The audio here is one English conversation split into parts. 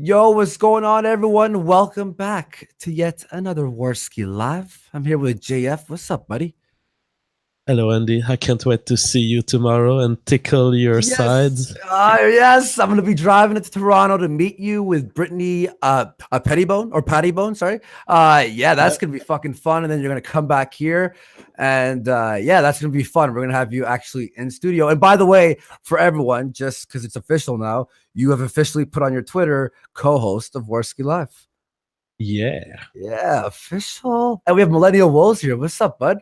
Yo, what's going on, everyone? Welcome back to yet another Warski Live. I'm here with JF. What's up, buddy? Hello, Andy. I can't wait to see you tomorrow and tickle your Yes, sides. yes. I'm gonna be driving into Toronto to meet you with Brittany, a Pettibone or Pattybone. Sorry. Yeah, that's Yeah. gonna be fucking fun. And then you're gonna come back here, and yeah, that's gonna be fun. We're gonna have you actually in studio. And by the way, for everyone, just because it's official now, you have officially put on your Twitter co-host of Warski Live. Yeah. Yeah, official. And we have Millennial Woes here. What's up, bud?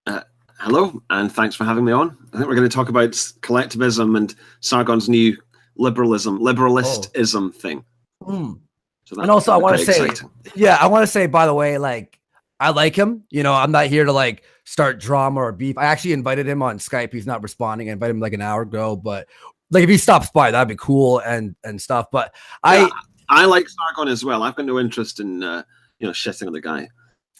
Uh, Hello, and thanks for having me on. I think we're going to talk about collectivism and Sargon's new liberalistism thing. Mm. So And also, I want to quite say, exciting. yeah, I want to say, by the way, like, I like him. You know, I'm not here to like start drama or beef. I actually invited him on Skype. He's not responding. I invited him like an hour ago, but like if he stops by, that'd be cool and stuff. But Yeah, I like Sargon as well. I've got no interest in shitting on the guy.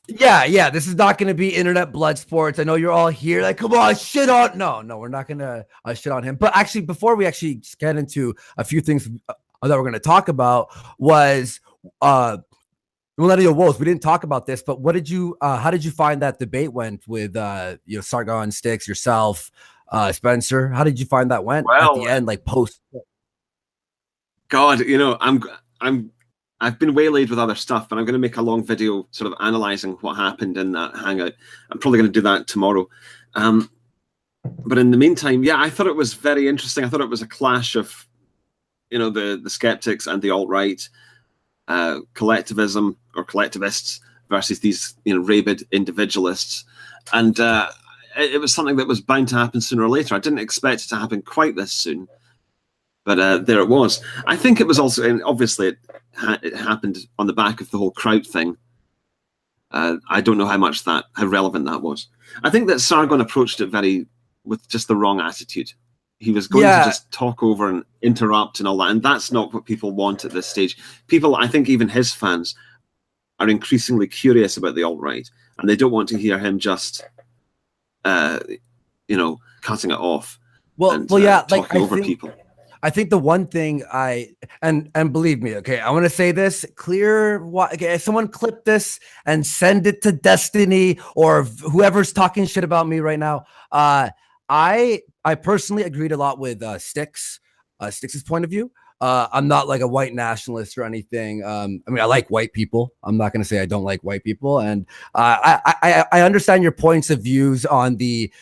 yeah, this is not going to be internet blood sports. I know you're all here like, come on, shit on. No, we're not going to shit on him. But actually, before we actually get into a few things that we're going to talk about was Millennial Wolves. We didn't talk about this, but what did you how did you find that debate went with Sargon, Sticks, yourself, Spencer? How did you find that went at the end, like post? God, I've been waylaid with other stuff, and I'm going to make a long video sort of analyzing what happened in that hangout. I'm probably going to do that tomorrow. But in the meantime, yeah, I thought it was very interesting. I thought it was a clash of, the skeptics and the alt-right, collectivism or collectivists versus these, rabid individualists. And it was something that was bound to happen sooner or later. I didn't expect it to happen quite this soon. But there it was. I think it was also, and obviously it happened on the back of the whole Kraut thing. I don't know how relevant that was. I think that Sargon approached it with just the wrong attitude. He was going to just talk over and interrupt and all that, and that's not what people want at this stage. People, I think even his fans, are increasingly curious about the alt-right, and they don't want to hear him just, cutting it off. Talking over people. I think the one thing and believe me, okay, I want to say this clear. Okay, someone clip this and send it to Destiny or whoever's talking shit about me right now. I personally agreed a lot with Sticks' point of view. I'm not like a white nationalist or anything. I mean, I like white people. I'm not going to say I don't like white people, and I understand your points of views on the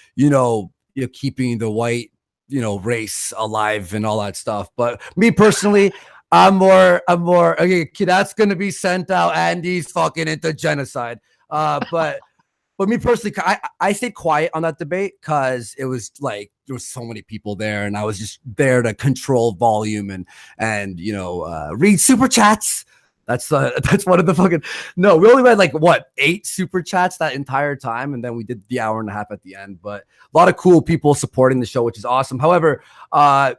keeping the white race alive and all that stuff. But me personally, I'm more okay. That's gonna be sent out. Andy's fucking into genocide. But me personally, I stayed quiet on that debate because it was like there was so many people there, and I was just there to control volume and read super chats. That's one of the fucking we only read like 8 super chats that entire time, and then we did the hour and a half at the end. But a lot of cool people supporting the show, which is awesome. However, I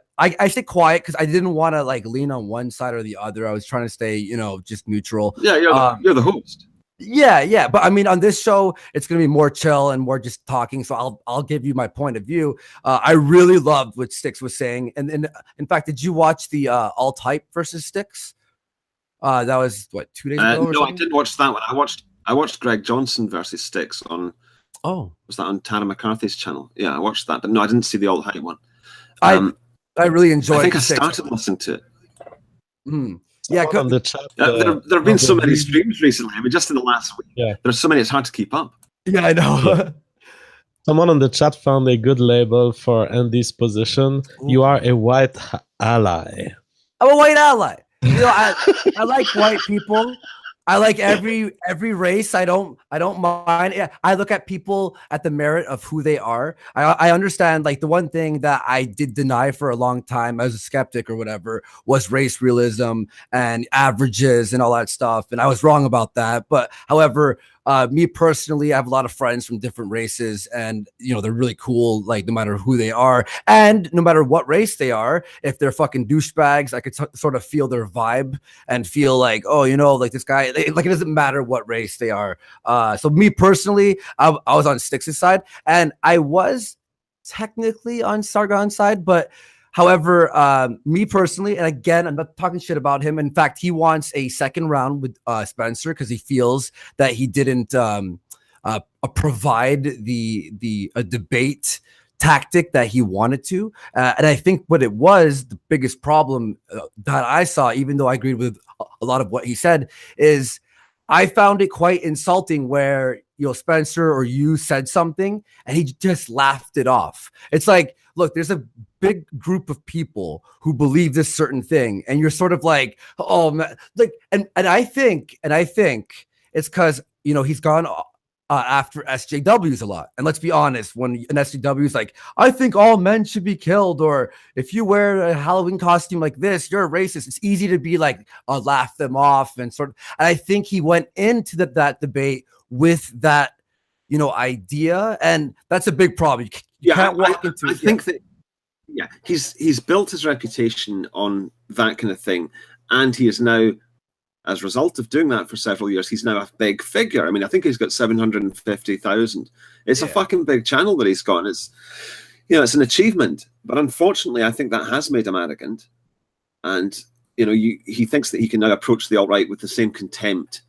stayed quiet because I didn't want to like lean on one side or the other. I was trying to stay just neutral. Yeah, you're the host. Yeah, but I mean, on this show, it's gonna be more chill and more just talking. So I'll give you my point of view. I really loved what Sticks was saying, and in fact, did you watch the alt hype versus Sticks? That was 2 days ago. No, I didn't watch that one. I watched Greg Johnson versus Sticks on. Oh, was that on Tara McCarthy's channel? Yeah, I watched that, but no, I didn't see the alt hype one. I really enjoyed. I think I started listening to it. Yeah, on the chat. There have been so many streams recently. I mean, just in the last week, there's so many. It's hard to keep up. Yeah, I know. Yeah. Someone on the chat found a good label for Andy's position. Ooh. You are a white ally. I'm a white ally. I like white people. I like every race. I don't mind. Yeah, I look at people at the merit of who they are. I understand like the one thing that I did deny for a long time as a skeptic or whatever was race realism and averages and all that stuff. And I was wrong about that. But however, me personally, I have a lot of friends from different races, and they're really cool. Like no matter who they are, and no matter what race they are, if they're fucking douchebags, I could sort of feel their vibe and feel like, oh, like this guy. Like it doesn't matter what race they are. So me personally, I was on Styx' side, and I was technically on Sargon's side, but However, me personally, and again, I'm not talking shit about him. In fact, he wants a second round with Spencer because he feels that he didn't provide the debate tactic that he wanted to. And I think what it was, the biggest problem that I saw, even though I agreed with a lot of what he said, is I found it quite insulting where, Spencer or you said something and he just laughed it off. It's like, look, there's a big group of people who believe this certain thing, and you're sort of like, oh man, like, and I think it's because he's gone after SJWs a lot. And let's be honest, when an SJW is like, I think all men should be killed, or if you wear a Halloween costume like this, you're a racist. It's easy to be like, laugh them off and sort of. And I think he went into that debate with that, idea, and that's a big problem. You can't walk into. I think that, he's built his reputation on that kind of thing, and he is now, as a result of doing that for several years, he's now a big figure. I mean, I think he's got 750,000. It's a fucking big channel that he's got. It's, it's an achievement. But unfortunately, I think that has made him arrogant. And, he thinks that he can now approach the alt-right with the same contempt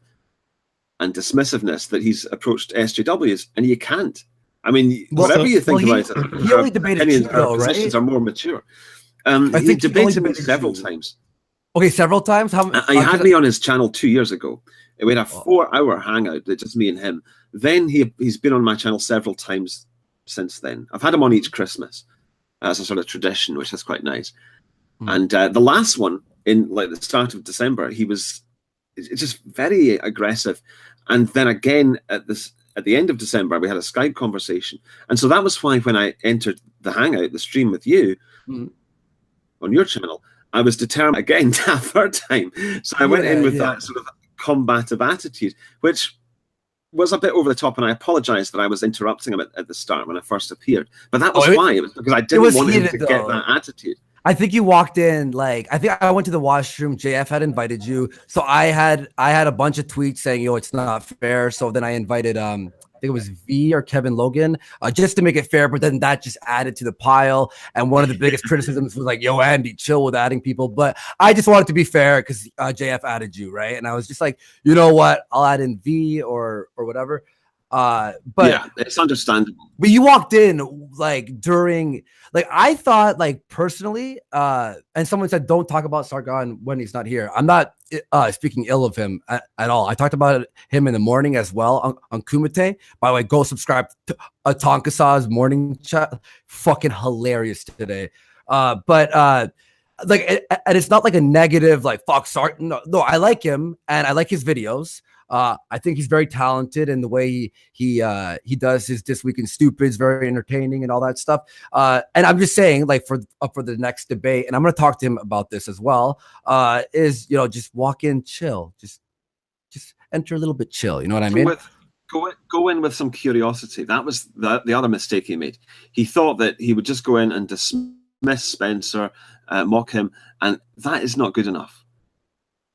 and dismissiveness that he's approached SJWs, and you can't. I mean, whatever you think about it, he only debated positions are more mature. He debated me several times. Okay, several times? He had me on his channel 2 years ago. We had a 4-hour hangout, just me and him. Then he's been on my channel several times since then. I've had him on each Christmas as a sort of tradition, which is quite nice. And the last one, in like the start of December, he was just very aggressive. And then again at the end of December, we had a Skype conversation. And so that was why when I entered the hangout, the stream with you on your channel, I was determined again to have a third time. So I went in with that sort of combative attitude, which was a bit over the top. And I apologize that I was interrupting him at the start when I first appeared. But that was why. It was because I didn't want him to get that attitude. I think you walked in I think I went to the washroom. JF had invited you, so I had a bunch of tweets saying, it's not fair. So then I invited I think it was V or Kevin Logan just to make it fair. But then that just added to the pile. And one of the biggest criticisms was like, yo, Andy, chill with adding people. But I just wanted to be fair because JF added you, right? And I was just like, you know what? I'll add in V or whatever. But yeah, it's understandable. But you walked in during I thought personally, and someone said don't talk about Sargon when he's not here. I'm not speaking ill of him at all. I talked about him in the morning as well on Kumite. By the way, go subscribe to Tonkasa's morning chat. Fucking hilarious today. And it's not like a negative fuck Sargon. No, I like him and I like his videos. I think he's very talented in the way he does his This Week in Stupid's, very entertaining and all that stuff. And I'm just saying, for the next debate, and I'm going to talk to him about this as well. Is just walk in, chill, just enter a little bit chill. You know what I mean? Go in with some curiosity. That was the other mistake he made. He thought that he would just go in and dismiss Spencer, mock him, and that is not good enough.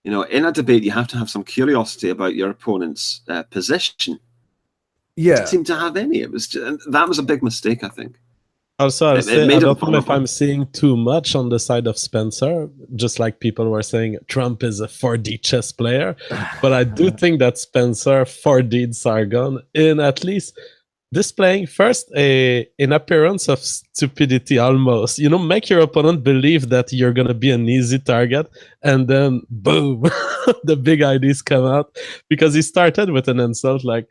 In a debate, you have to have some curiosity about your opponent's position. Yeah, didn't seem to have any. It was that was a big mistake, I think. Also, I don't know if I'm seeing too much on the side of Spencer. Just like people were saying, Trump is a 4D chess player, but I do think that Spencer 4D'd Sargon in at least displaying first an appearance of stupidity almost. Make your opponent believe that you're going to be an easy target, and then boom, the big ideas come out. Because he started with an insult like,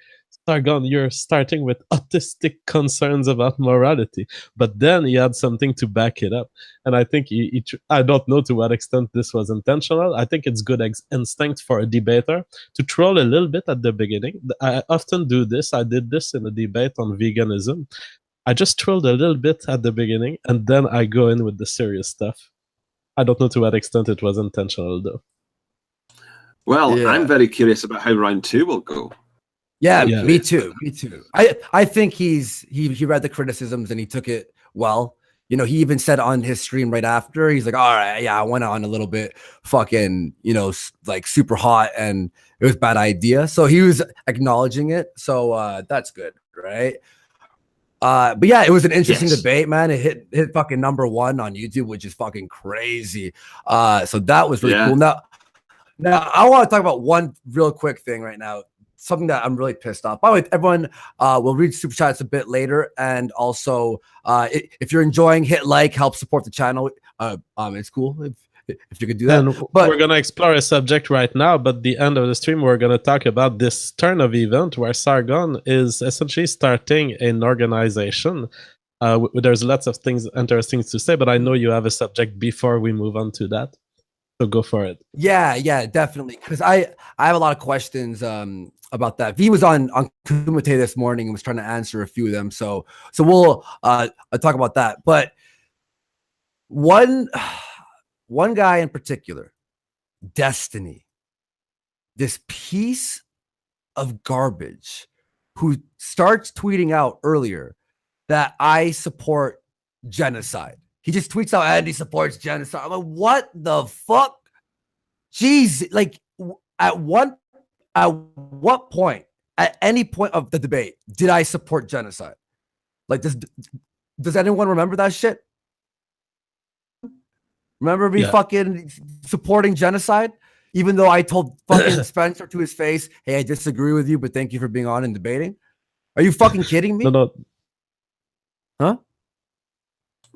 Sargon, you're starting with autistic concerns about morality. But then he had something to back it up. And I think I don't know to what extent this was intentional. I think it's good instinct for a debater to troll a little bit at the beginning. I often do this. I did this in a debate on veganism. I just trolled a little bit at the beginning, and then I go in with the serious stuff. I don't know to what extent it was intentional, though. Well, yeah. I'm very curious about how round 2 will go. Yeah, me too. I think he read the criticisms and he took it well. He even said on his stream right after, he's like, all right, yeah, I went on a little bit fucking, super hot and it was a bad idea. So he was acknowledging it. So that's good, right? But yeah, it was an interesting Yes. debate, man. It hit fucking #1 on YouTube, which is fucking crazy. So that was really cool. Now I want to talk about one real quick thing right now. Something that I'm really pissed off. By the way, everyone will read super chats a bit later, and also if you're enjoying, hit like, help support the channel. It's cool if you could do that. And but we're gonna explore a subject right now, but the end of the stream we're gonna talk about this turn of event where Sargon is essentially starting an organization. There's lots of things interesting to say, but I know you have a subject before we move on to that. So go for it. Yeah, definitely. Because I have a lot of questions about that. V was on Kumite this morning and was trying to answer a few of them. So we'll talk about that. But one guy in particular, Destiny, this piece of garbage, who starts tweeting out earlier that I support genocide. He just tweets out Andy supports genocide. I'm like, what the fuck? Jeez, like at what point, at any point of the debate, did I support genocide? Like, does anyone remember that shit? Remember me fucking supporting genocide? Even though I told fucking Spencer to his face, hey, I disagree with you, but thank you for being on and debating. Are you fucking kidding me? No. Huh?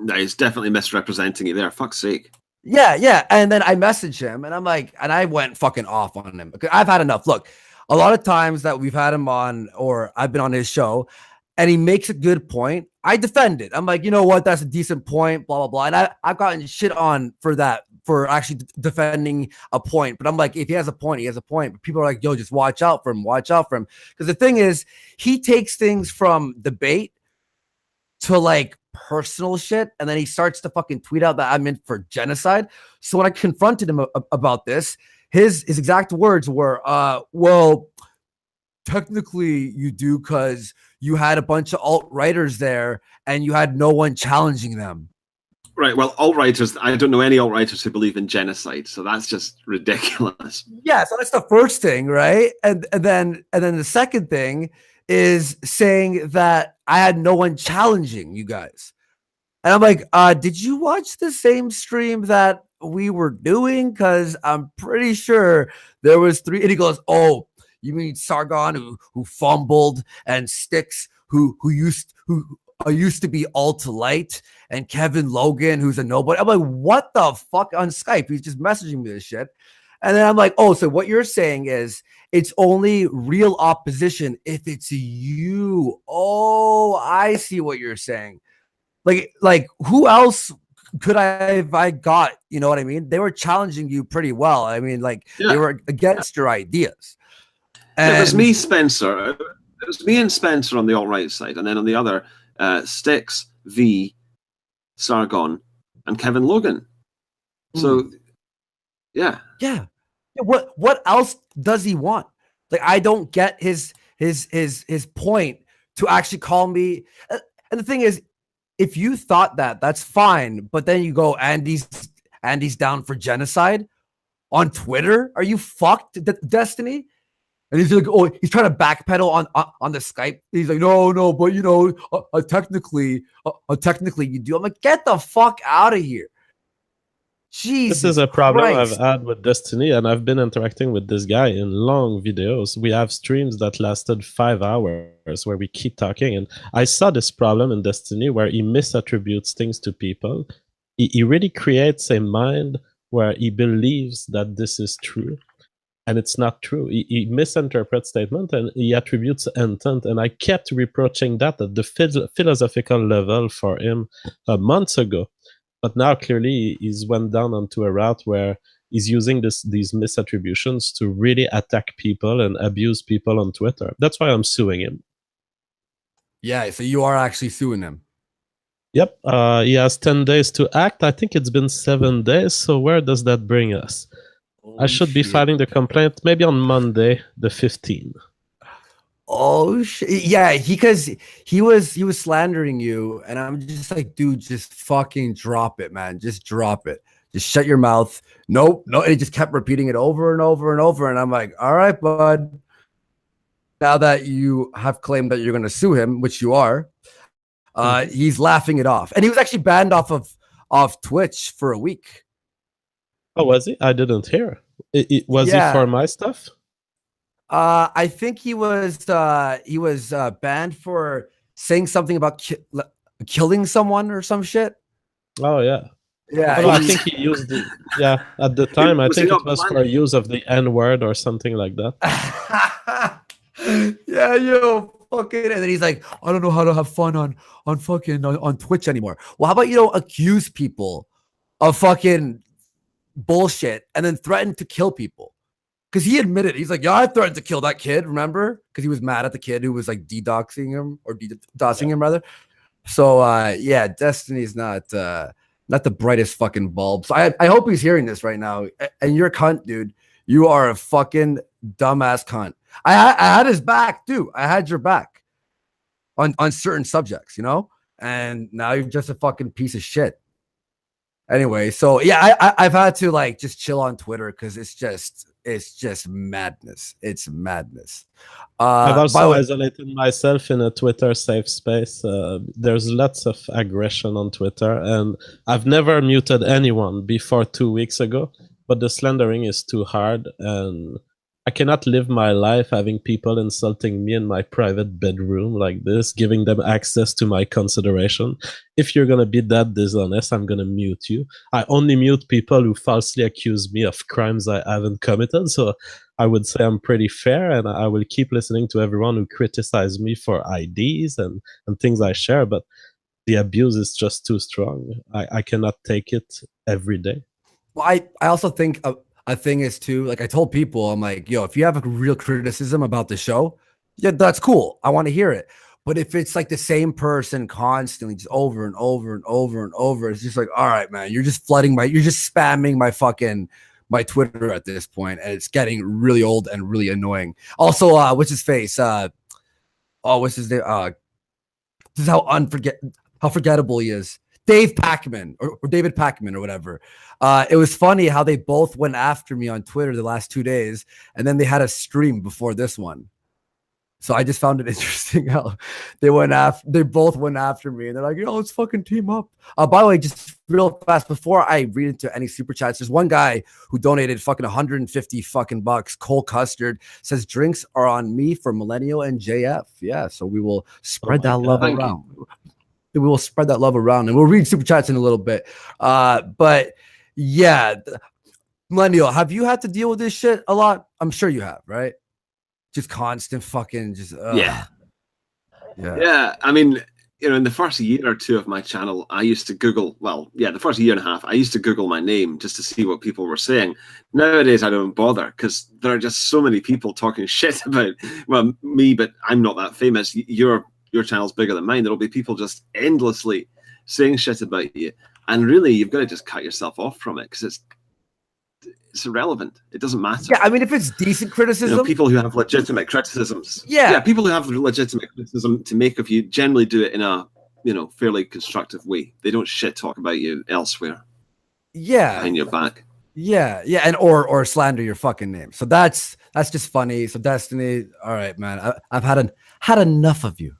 No, he's definitely misrepresenting you there. Fuck's sake. Yeah. And then I messaged him and I'm like, and I went fucking off on him because I've had enough. Look, a lot of times that we've had him on or I've been on his show and he makes a good point, I defend it. I'm like, you know what? That's a decent point, blah, blah, blah. And I've gotten shit on for that, for actually defending a point. But I'm like, if he has a point, he has a point. But people are like, yo, just watch out for him. Watch out for him. Because the thing is, he takes things from debate to like personal shit, and then he starts to fucking tweet out that I'm in for genocide. So when I confronted him about this, his exact words were, well, technically you do because you had a bunch of alt-righters there and you had no one challenging them. Right. Well, alt-righters, I don't know any alt-righters who believe in genocide, so that's just ridiculous. Yeah, so that's the first thing, right? And then the second thing is saying that I had no one challenging you guys. And I'm like, did you watch the same stream that we were doing? Because I'm pretty sure there was 3. And he goes, oh, you mean Sargon who fumbled, and Sticks who used to be alt-light, and Kevin Logan who's a nobody. I'm like, what the fuck? On Skype, he's just messaging me this shit. And then I'm like, oh, so what you're saying is it's only real opposition if it's you. Oh, I see what you're saying. Like who else could I got? You know what I mean? They were challenging you pretty well. I mean, like they were against your ideas. And it was me, Spencer. It was me and Spencer on the alt-right side, and then on the other, Sticks, V, Sargon, and Kevin Logan. So, yeah. What else does he want? Like, I don't get his point to actually call me. And the thing is, if you thought that, that's fine. But then you go, Andy's down for genocide on Twitter. Are you fucked, Destiny? And he's like, oh, he's trying to backpedal on the Skype. He's like, no, but you know, technically you do. I'm like, get the fuck out of here. Jesus, this is a problem Christ. I've had with Destiny, and I've been interacting with this guy in long videos. We have streams that lasted 5 hours where we keep talking, and I saw this problem in Destiny where he misattributes things to people. He really creates a mind where he believes that this is true, and it's not true. He misinterprets statement and he attributes intent, and I kept reproaching that at the philosophical level for him months ago. But now clearly he's went down onto a route where he's using these misattributions to really attack people and abuse people on Twitter. That's why I'm suing him. Yeah, so you are actually suing him. Yep. He has 10 days to act. I think it's been 7 days. So where does that bring us? I should be filing the complaint maybe on Monday, the 15th. Oh shit! Yeah, because he was slandering you, and I'm just like, dude, just fucking drop it, man. Just drop it. Just shut your mouth. Nope, no. And he just kept repeating it over and over and over, and I'm like, all right, bud. Now that you have claimed that you're going to sue him, which you are, He's laughing it off, and he was actually banned off Twitch for a week. Oh, was he? I didn't hear. Was he for my stuff? I think he was banned for saying something about killing someone or some shit. Oh yeah. Yeah, I think he used it. Yeah, at the time, I think it was for use of the N-word or something like that. Yeah, yo, fucking. And then he's like, I don't know how to have fun on fucking on Twitch anymore. Well, how about you don't accuse people of fucking bullshit and then threaten to kill people? Because he admitted, he's like, yeah, I threatened to kill that kid, remember? Because he was mad at the kid who was like DDoSing him or DDoSing him rather. So yeah, Destiny's not the brightest fucking bulb. So I hope he's hearing this right now. And you're a cunt, dude. You are a fucking dumbass cunt. I had his back, too. I had your back on certain subjects, you know? And now you're just a fucking piece of shit. Anyway, so yeah, I've had to like just chill on Twitter because it's just madness. It's madness. I've also isolated myself in a Twitter safe space. There's lots of aggression on Twitter, and I've never muted anyone before 2 weeks ago, but the slandering is too hard, and I cannot live my life having people insulting me in my private bedroom like this, giving them access to my consideration. If you're going to be that dishonest, I'm going to mute you. I only mute people who falsely accuse me of crimes I haven't committed. So I would say I'm pretty fair, and I will keep listening to everyone who criticizes me for IDs and things I share. But the abuse is just too strong. I cannot take it every day. Well, I also think a thing is too, like I told people, I'm like, yo, if you have a real criticism about the show, yeah, that's cool. I want to hear it. But if it's like the same person constantly, just over and over and over and over, it's just like, all right, man, you're just you're just spamming my Twitter at this point, and it's getting really old and really annoying. Also, what's his face? What's his name? This is how forgettable he is. Dave Pacman or David Pacman or whatever. It was funny how they both went after me on Twitter the last 2 days, and then they had a stream before this one. So I just found it interesting how they both went after me, and they're like, yo, let's fucking team up. By the way, just real fast before I read into any super chats, there's one guy who donated fucking 150 fucking bucks. Cole Custard says drinks are on me for Millennial and JF. Yeah, so we will spread that love around. We will spread that love around, and we'll read super chats in a little bit. But yeah, Millennial, have you had to deal with this shit a lot? I'm sure you have, right? Just constant fucking just yeah. I mean, you know, in the first year or two of my channel, I used to Google. Well, yeah, the first year and a half, I used to Google my name just to see what people were saying. Nowadays, I don't bother because there are just so many people talking shit about me, but I'm not that famous. Your channel's bigger than mine. There'll be people just endlessly saying shit about you, and really, you've got to just cut yourself off from it because it's irrelevant. It doesn't matter. Yeah, I mean, if it's decent criticism, you know, people who have legitimate criticisms. Yeah, people who have legitimate criticism to make of you generally do it in a fairly constructive way. They don't shit talk about you elsewhere. Yeah, behind your back. Yeah, and or slander your fucking name. So that's just funny. So Destiny, all right, man. I've had enough of you.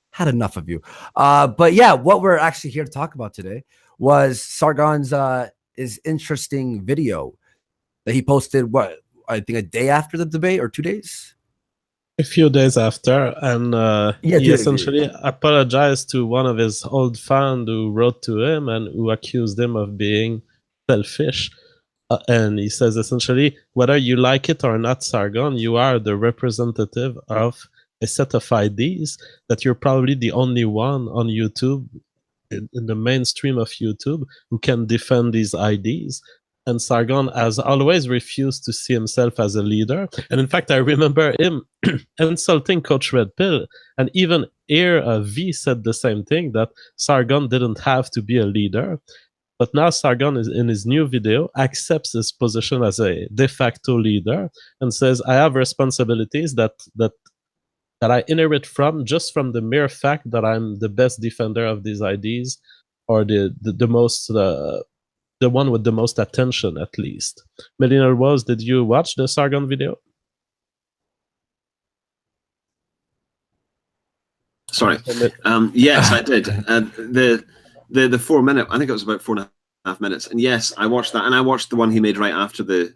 Had enough of you. But yeah, what we're actually here to talk about today was Sargon's is interesting video that he posted. What, I think a day after the debate or 2 days. A few days after, and he essentially apologized to one of his old fans who wrote to him and who accused him of being selfish. And he says essentially, whether you like it or not, Sargon, you are the representative of a set of IDs that you're probably the only one on YouTube, in the mainstream of YouTube, who can defend these IDs. And Sargon has always refused to see himself as a leader. And in fact, I remember him insulting Coach Red Pill. And even here, V said the same thing, that Sargon didn't have to be a leader. But now Sargon, is in his new video, accepts his position as a de facto leader and says, I have responsibilities that I inherit from the mere fact that I'm the best defender of these IDs, or the one with the most attention, at least. Millennial Woes, did you watch the Sargon video? Sorry. Yes, I did. The 4 minute, I think it was about 4.5 minutes. And yes, I watched that. And I watched the one he made right after the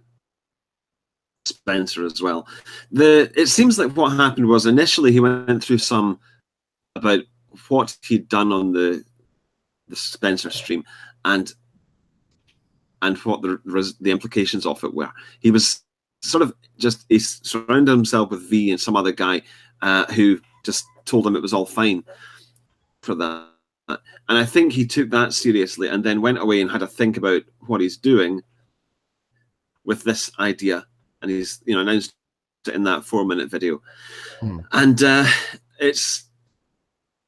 Spencer as well. It seems like what happened was initially he went through some about what he'd done on the Spencer stream and what the implications of it were. He was sort of he surrounded himself with V and some other guy who just told him it was all fine for that. And I think he took that seriously and then went away and had a think about what he's doing with this idea. And he's announced it in that 4-minute video. And it's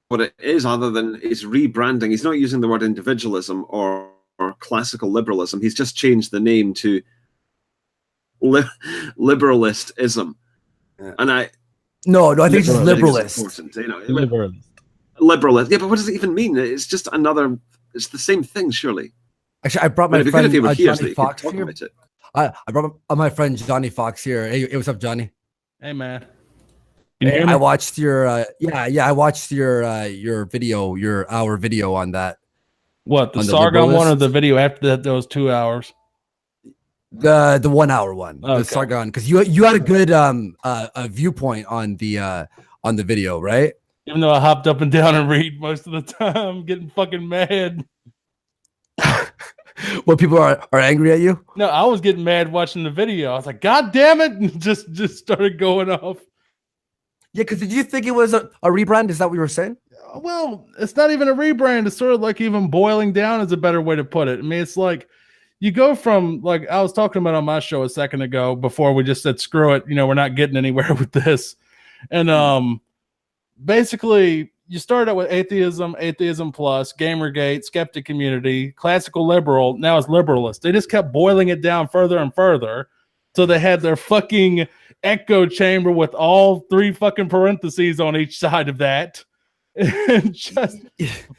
what it is, other than he's rebranding. He's not using the word individualism or classical liberalism. He's just changed the name to liberalistism. Yeah. And I think it's liberalist. Liberalist. Yeah, but what does it even mean? It's just another. It's the same thing, surely. Actually, I brought my friend Johnny Fox here. About it. I brought my friend Johnny Fox here. Hey, what's up, Johnny? Hey, man. Hey, I watched your I watched your video, your hour video on that. What, the Sargon one or the video after those 2 hours? The 1 hour one, okay. The Sargon, because you had a good a viewpoint on the video, right? Even though I hopped up and down and read most of the time, getting fucking mad. What, people are angry at you? No, I was getting mad watching the video. I was like, God damn it! And just started going off. Yeah, because did you think it was a rebrand? Is that what you were saying? Well, it's not even a rebrand. It's sort of like even boiling down is a better way to put it. I mean, it's like you go from, like I was talking about on my show a second ago before we just said, screw it. We're not getting anywhere with this. And basically you start out with atheism plus, Gamergate, skeptic community, classical liberal. Now it's liberalist. They just kept boiling it down further and further. So they had their fucking echo chamber with all 3 fucking parentheses on each side of that. And just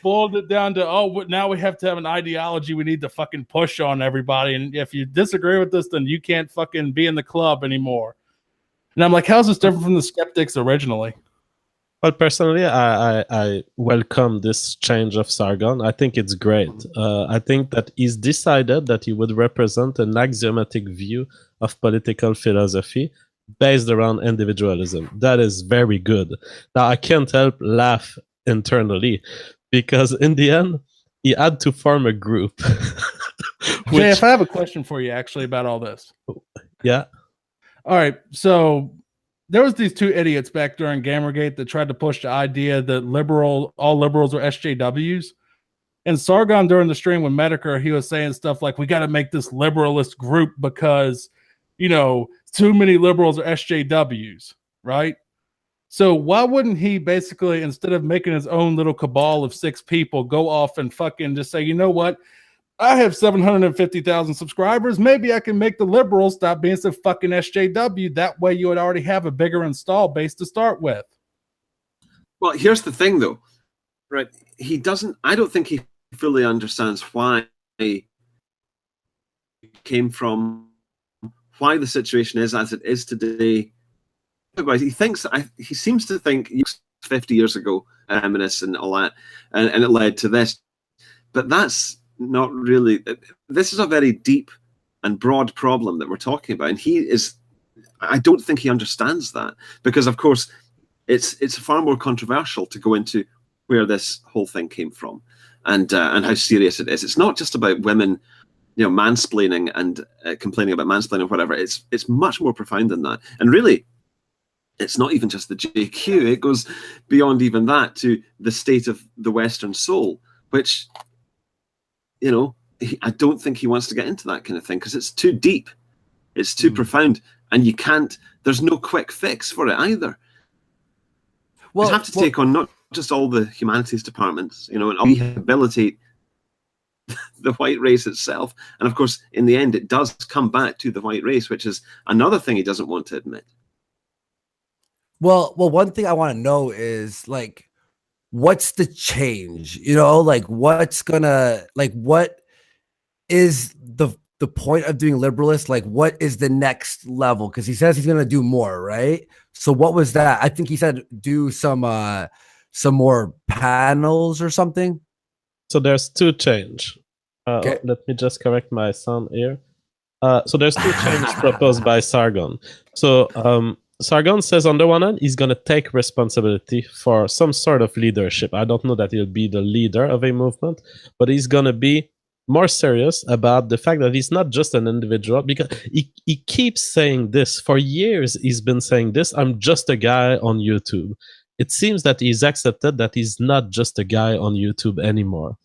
boiled it down to, now we have to have an ideology we need to fucking push on everybody. And if you disagree with this, then you can't fucking be in the club anymore. And I'm like, how's this different from the skeptics originally? Well, personally, I welcome this change of Sargon. I think it's great. I think that he's decided that he would represent an axiomatic view of political philosophy based around individualism. That is very good. Now, I can't help laugh internally because in the end, he had to form a group. Jay, if I have a question for you actually about all this. Yeah. All right. So there was these 2 idiots back during Gamergate that tried to push the idea that all liberals are SJWs. And Sargon during the stream with Medicare, he was saying stuff like, we got to make this liberalist group because, too many liberals are SJWs, right? So why wouldn't he basically, instead of making his own little cabal of 6 people, go off and fucking just say, you know what? I have 750,000 subscribers. Maybe I can make the liberals stop being so fucking SJW. That way you would already have a bigger install base to start with. Well, here's the thing, though, right? I don't think he fully understands why he came from, why the situation is as it is today. He seems to think 50 years ago, feminists and all that, and it led to this. But that's not really. This is a very deep and broad problem that we're talking about, and I don't think he understands that, because of course it's far more controversial to go into where this whole thing came from and how serious it is. It's not just about women, mansplaining and complaining about mansplaining or whatever. It's much more profound than that. And really, it's not even just the JQ. It goes beyond even that to the state of the Western soul, which, I don't think he wants to get into that kind of thing because it's too deep. It's too profound. And there's no quick fix for it either. Well, you have to take on not just all the humanities departments, and rehabilitate the white race itself. And of course, in the end, it does come back to the white race, which is another thing he doesn't want to admit. Well, one thing I want to know is, like, what's the change? What is the point of doing Liberalist? Like, what is the next level? Because he says he's going to do more, right? So what was that? I think he said do some some more panels or something? So there's two change. Okay. Let me just correct my sound here. So there's two changes proposed by Sargon. So Sargon says on the one hand, he's going to take responsibility for some sort of leadership. I don't know that he'll be the leader of a movement, but he's going to be more serious about the fact that he's not just an individual, because he keeps saying this. For years, he's been saying this, I'm just a guy on YouTube. It seems that he's accepted that he's not just a guy on YouTube anymore.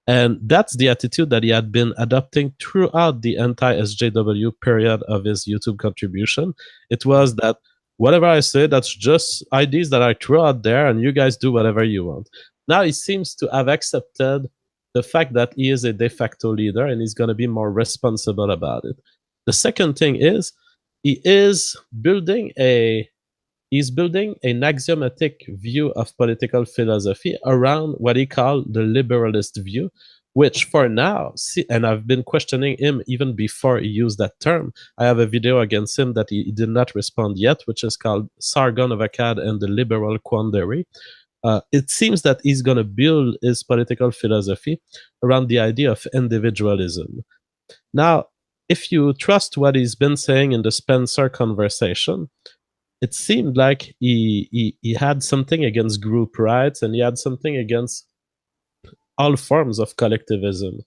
And that's the attitude that he had been adopting throughout the anti-SJW period of his YouTube contribution. It was that whatever I say, that's just ideas that I throw out there and you guys do whatever you want. Now he seems to have accepted the fact that he is a de facto leader and he's going to be more responsible about it. The second thing is he's building an axiomatic view of political philosophy around what he called the liberalist view, which for now, and I've been questioning him even before he used that term. I have a video against him that he did not respond yet, which is called Sargon of Akkad and the Liberal Quandary. It seems that he's going to build his political philosophy around the idea of individualism. Now, if you trust what he's been saying in the Spencer conversation, it seemed like he had something against group rights and he had something against all forms of collectivism.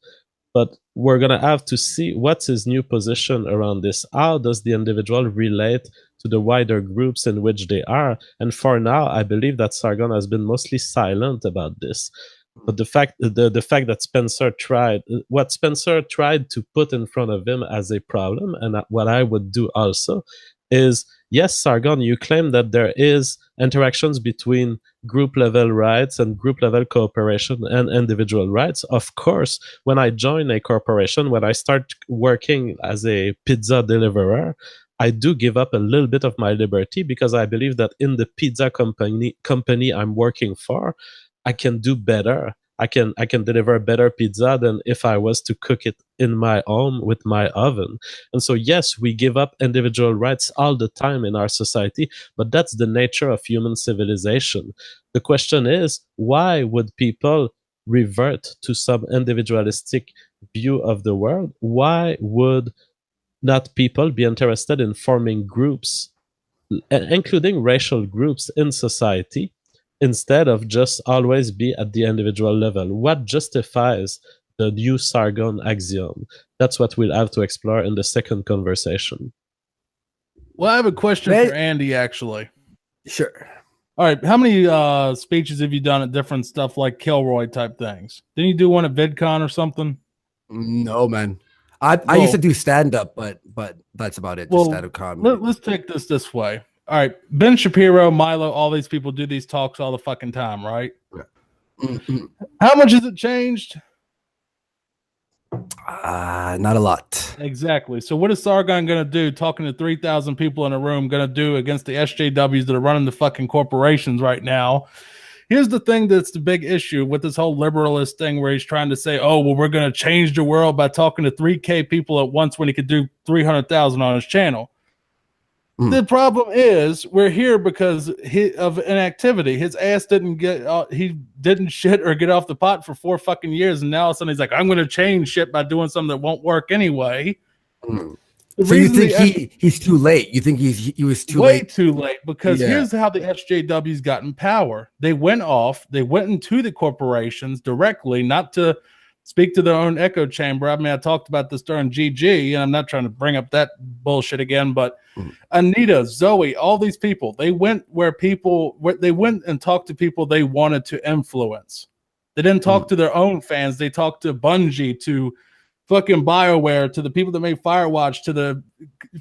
But we're going to have to see what's his new position around this. How does the individual relate to the wider groups in which they are? And for now, I believe that Sargon has been mostly silent about this. But the fact that Spencer tried to put in front of him as a problem, and what I would do also, is, yes, Sargon, you claim that there is interactions between group level rights and group level cooperation and individual rights. Of course, when I join a corporation, when I start working as a pizza deliverer, I do give up a little bit of my liberty because I believe that in the pizza company I'm working for, I can do better. I can deliver better pizza than if I was to cook it in my home with my oven. And so, yes, we give up individual rights all the time in our society, but that's the nature of human civilization. The question is, why would people revert to some individualistic view of the world? Why would not people be interested in forming groups, including racial groups in society, instead of just always be at the individual level? What justifies the new Sargon axiom? That's what we'll have to explore in the second conversation. Well, I have a question for Andy, actually. Sure. All right. How many speeches have you done at different stuff like Kilroy type things? Didn't you do one at VidCon or something? No, man. I used to do stand-up, but that's about it. Just stand-up comedy. Let's take this way. All right, Ben Shapiro, Milo, all these people do these talks all the fucking time, right? Yeah. Mm-hmm. How much has it changed? Not a lot. Exactly. So what is Sargon going to do, talking to 3,000 people in a room, going to do against the SJWs that are running the fucking corporations right now? Here's the thing that's the big issue with this whole liberalist thing where he's trying to say, oh, well, we're going to change the world by talking to 3K people at once when he could do 300,000 on his channel. The problem is we're here because of inactivity. His ass didn't he didn't shit or get off the pot for 4 fucking years. And now all of a sudden he's like, I'm going to change shit by doing something that won't work anyway. So you think he's too late? You think he was too way late? Too late, because here's how the SJWs got in power. They went into the corporations directly, not to speak to their own echo chamber. I mean, I talked about this during GG, and I'm not trying to bring up that bullshit again, but Anita, Zoe, all these people, they went they went and talked to people they wanted to influence. They didn't talk to their own fans. They talked to Bungie, to fucking BioWare, to the people that made Firewatch, to the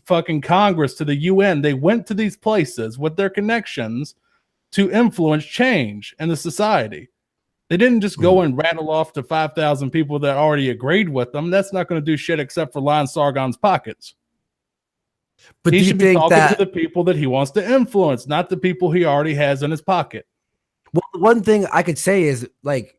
fucking Congress, to the UN. They went to these places with their connections to influence change in the society. They didn't just go and rattle off to 5,000 people that already agreed with them. That's not going to do shit except for line Sargon's pockets. But he do you should be think talking that to the people that he wants to influence, not the people he already has in his pocket? Well, one thing I could say is, like,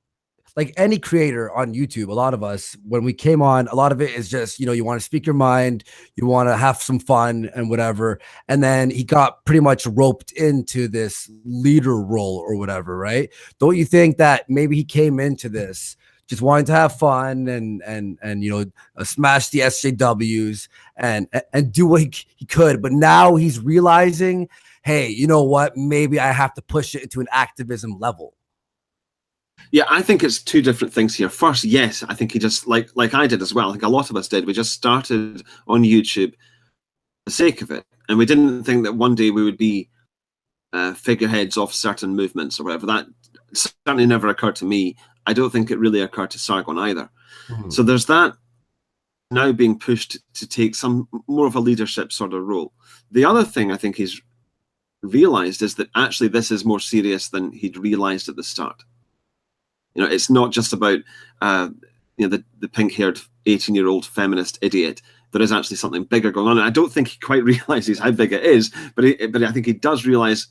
like any creator on YouTube, a lot of us, when we came on, a lot of it is just, you want to speak your mind, you want to have some fun and whatever. And then he got pretty much roped into this leader role or whatever, right? Don't you think that maybe he came into this just wanting to have fun and smash the SJWs and do what he could, but now he's realizing, hey, you know what? Maybe I have to push it into an activism level. Yeah, I think it's two different things here. First, yes, I think he just, like I did as well, I think a lot of us did, we just started on YouTube for the sake of it. And we didn't think that one day we would be figureheads of certain movements or whatever. That certainly never occurred to me. I don't think it really occurred to Sargon either. Mm-hmm. So there's that now being pushed to take some more of a leadership sort of role. The other thing I think he's realized is that actually this is more serious than he'd realized at the start. It's not just about the pink-haired 18-year-old feminist idiot. There is actually something bigger going on. And I don't think he quite realizes how big it is, but I think he does realize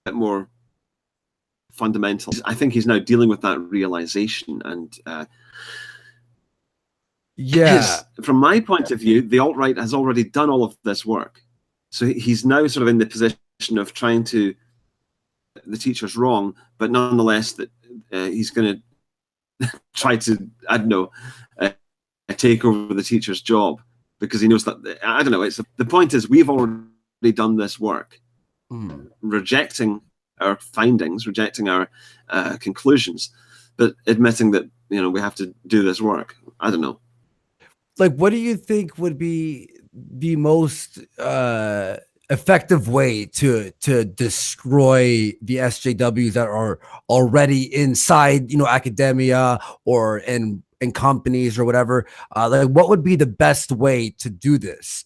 a bit more fundamental. I think he's now dealing with that realization. And from my point of view, the alt-right has already done all of this work. So he's now sort of in the position of trying to the teacher's wrong, but nonetheless that he's going to try to, I don't know, take over the teacher's job because he knows that, I don't know, the point is we've already done this work, rejecting our findings, rejecting our conclusions, but admitting that, we have to do this work. I don't know. Like, what do you think would be the most effective way to destroy the SJWs that are already inside, academia or in companies or whatever? Like, what would be the best way to do this?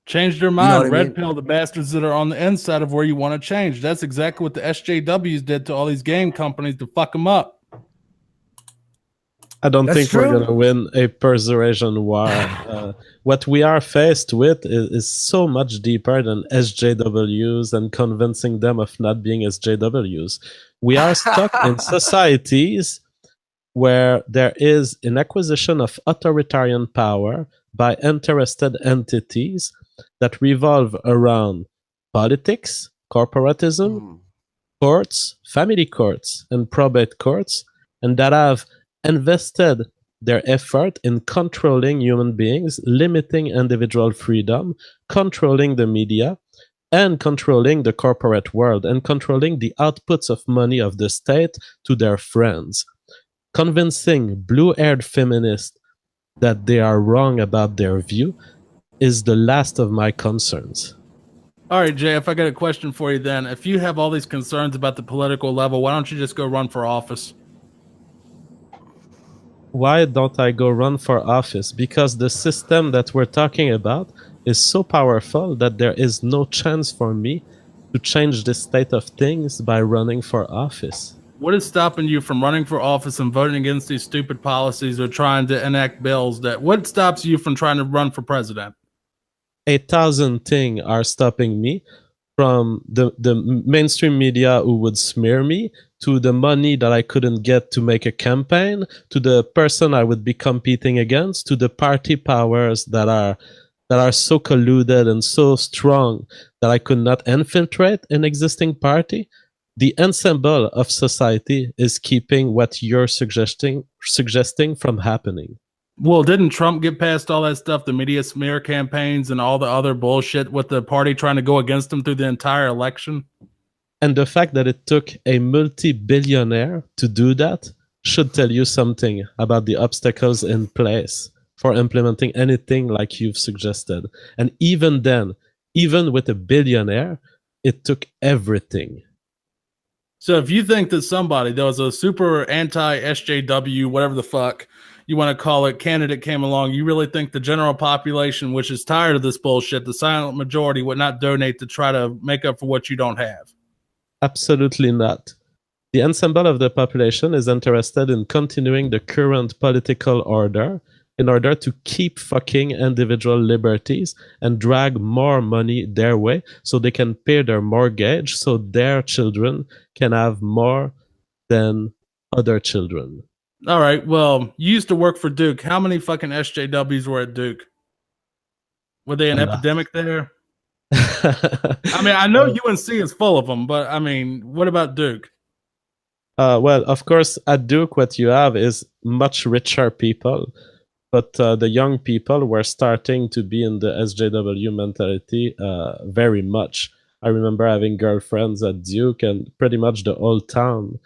Change their mind. Red pill the bastards that are on the inside of where you want to change. That's exactly what the SJWs did to all these game companies to fuck them up. I don't think we're going to win a persuasion war. What we are faced with is so much deeper than SJWs and convincing them of not being SJWs. We are stuck in societies where there is an acquisition of authoritarian power by interested entities that revolve around politics, corporatism, courts, family courts, and probate courts, and that have invested their effort in controlling human beings, limiting individual freedom, controlling the media, and controlling the corporate world, and controlling the outputs of money of the state to their friends. Convincing blue-haired feminists that they are wrong about their view is the last of my concerns. All right, Jay, if I got a question for you then. If you have all these concerns about the political level, why don't you just go run for office? Why don't I go run for office? Because the system that we're talking about is so powerful that there is no chance for me to change the state of things by running for office. What is stopping you from running for office and voting against these stupid policies or trying to enact bills? What stops you from trying to run for president? 1,000 things are stopping me, from the mainstream media who would smear me, to the money that I couldn't get to make a campaign, to the person I would be competing against, to the party powers that are so colluded and so strong that I could not infiltrate an existing party. The ensemble of society is keeping what you're suggesting from happening. Well, didn't Trump get past all that stuff, the media smear campaigns and all the other bullshit with the party trying to go against him through the entire election? And the fact that it took a multi-billionaire to do that should tell you something about the obstacles in place for implementing anything like you've suggested. And even then, even with a billionaire, it took everything. So if you think that somebody that was a super anti-SJW, whatever the fuck you want to call it, candidate came along, you really think the general population, which is tired of this bullshit, the silent majority, would not donate to try to make up for what you don't have? Absolutely not. The ensemble of the population is interested in continuing the current political order in order to keep fucking individual liberties and drag more money their way so they can pay their mortgage, so their children can have more than other children. All right. Well, you used to work for Duke. How many fucking SJWs were at Duke? Were they an epidemic there? I mean, I know UNC is full of them, but I mean, what about Duke? Well, of course, at Duke, what you have is much richer people, but the young people were starting to be in the SJW mentality very much. I remember having girlfriends at Duke, and pretty much the whole town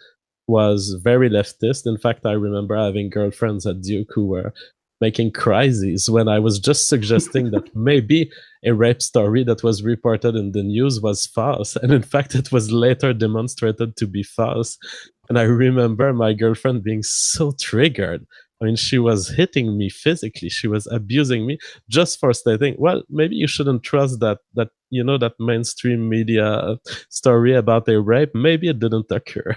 was very leftist. In fact, I remember having girlfriends at Duke who were making crises when I was just suggesting that maybe a rape story that was reported in the news was false. And in fact, it was later demonstrated to be false. And I remember my girlfriend being so triggered. I mean, she was hitting me physically. She was abusing me just for stating, well, maybe you shouldn't trust that mainstream media story about a rape. Maybe it didn't occur.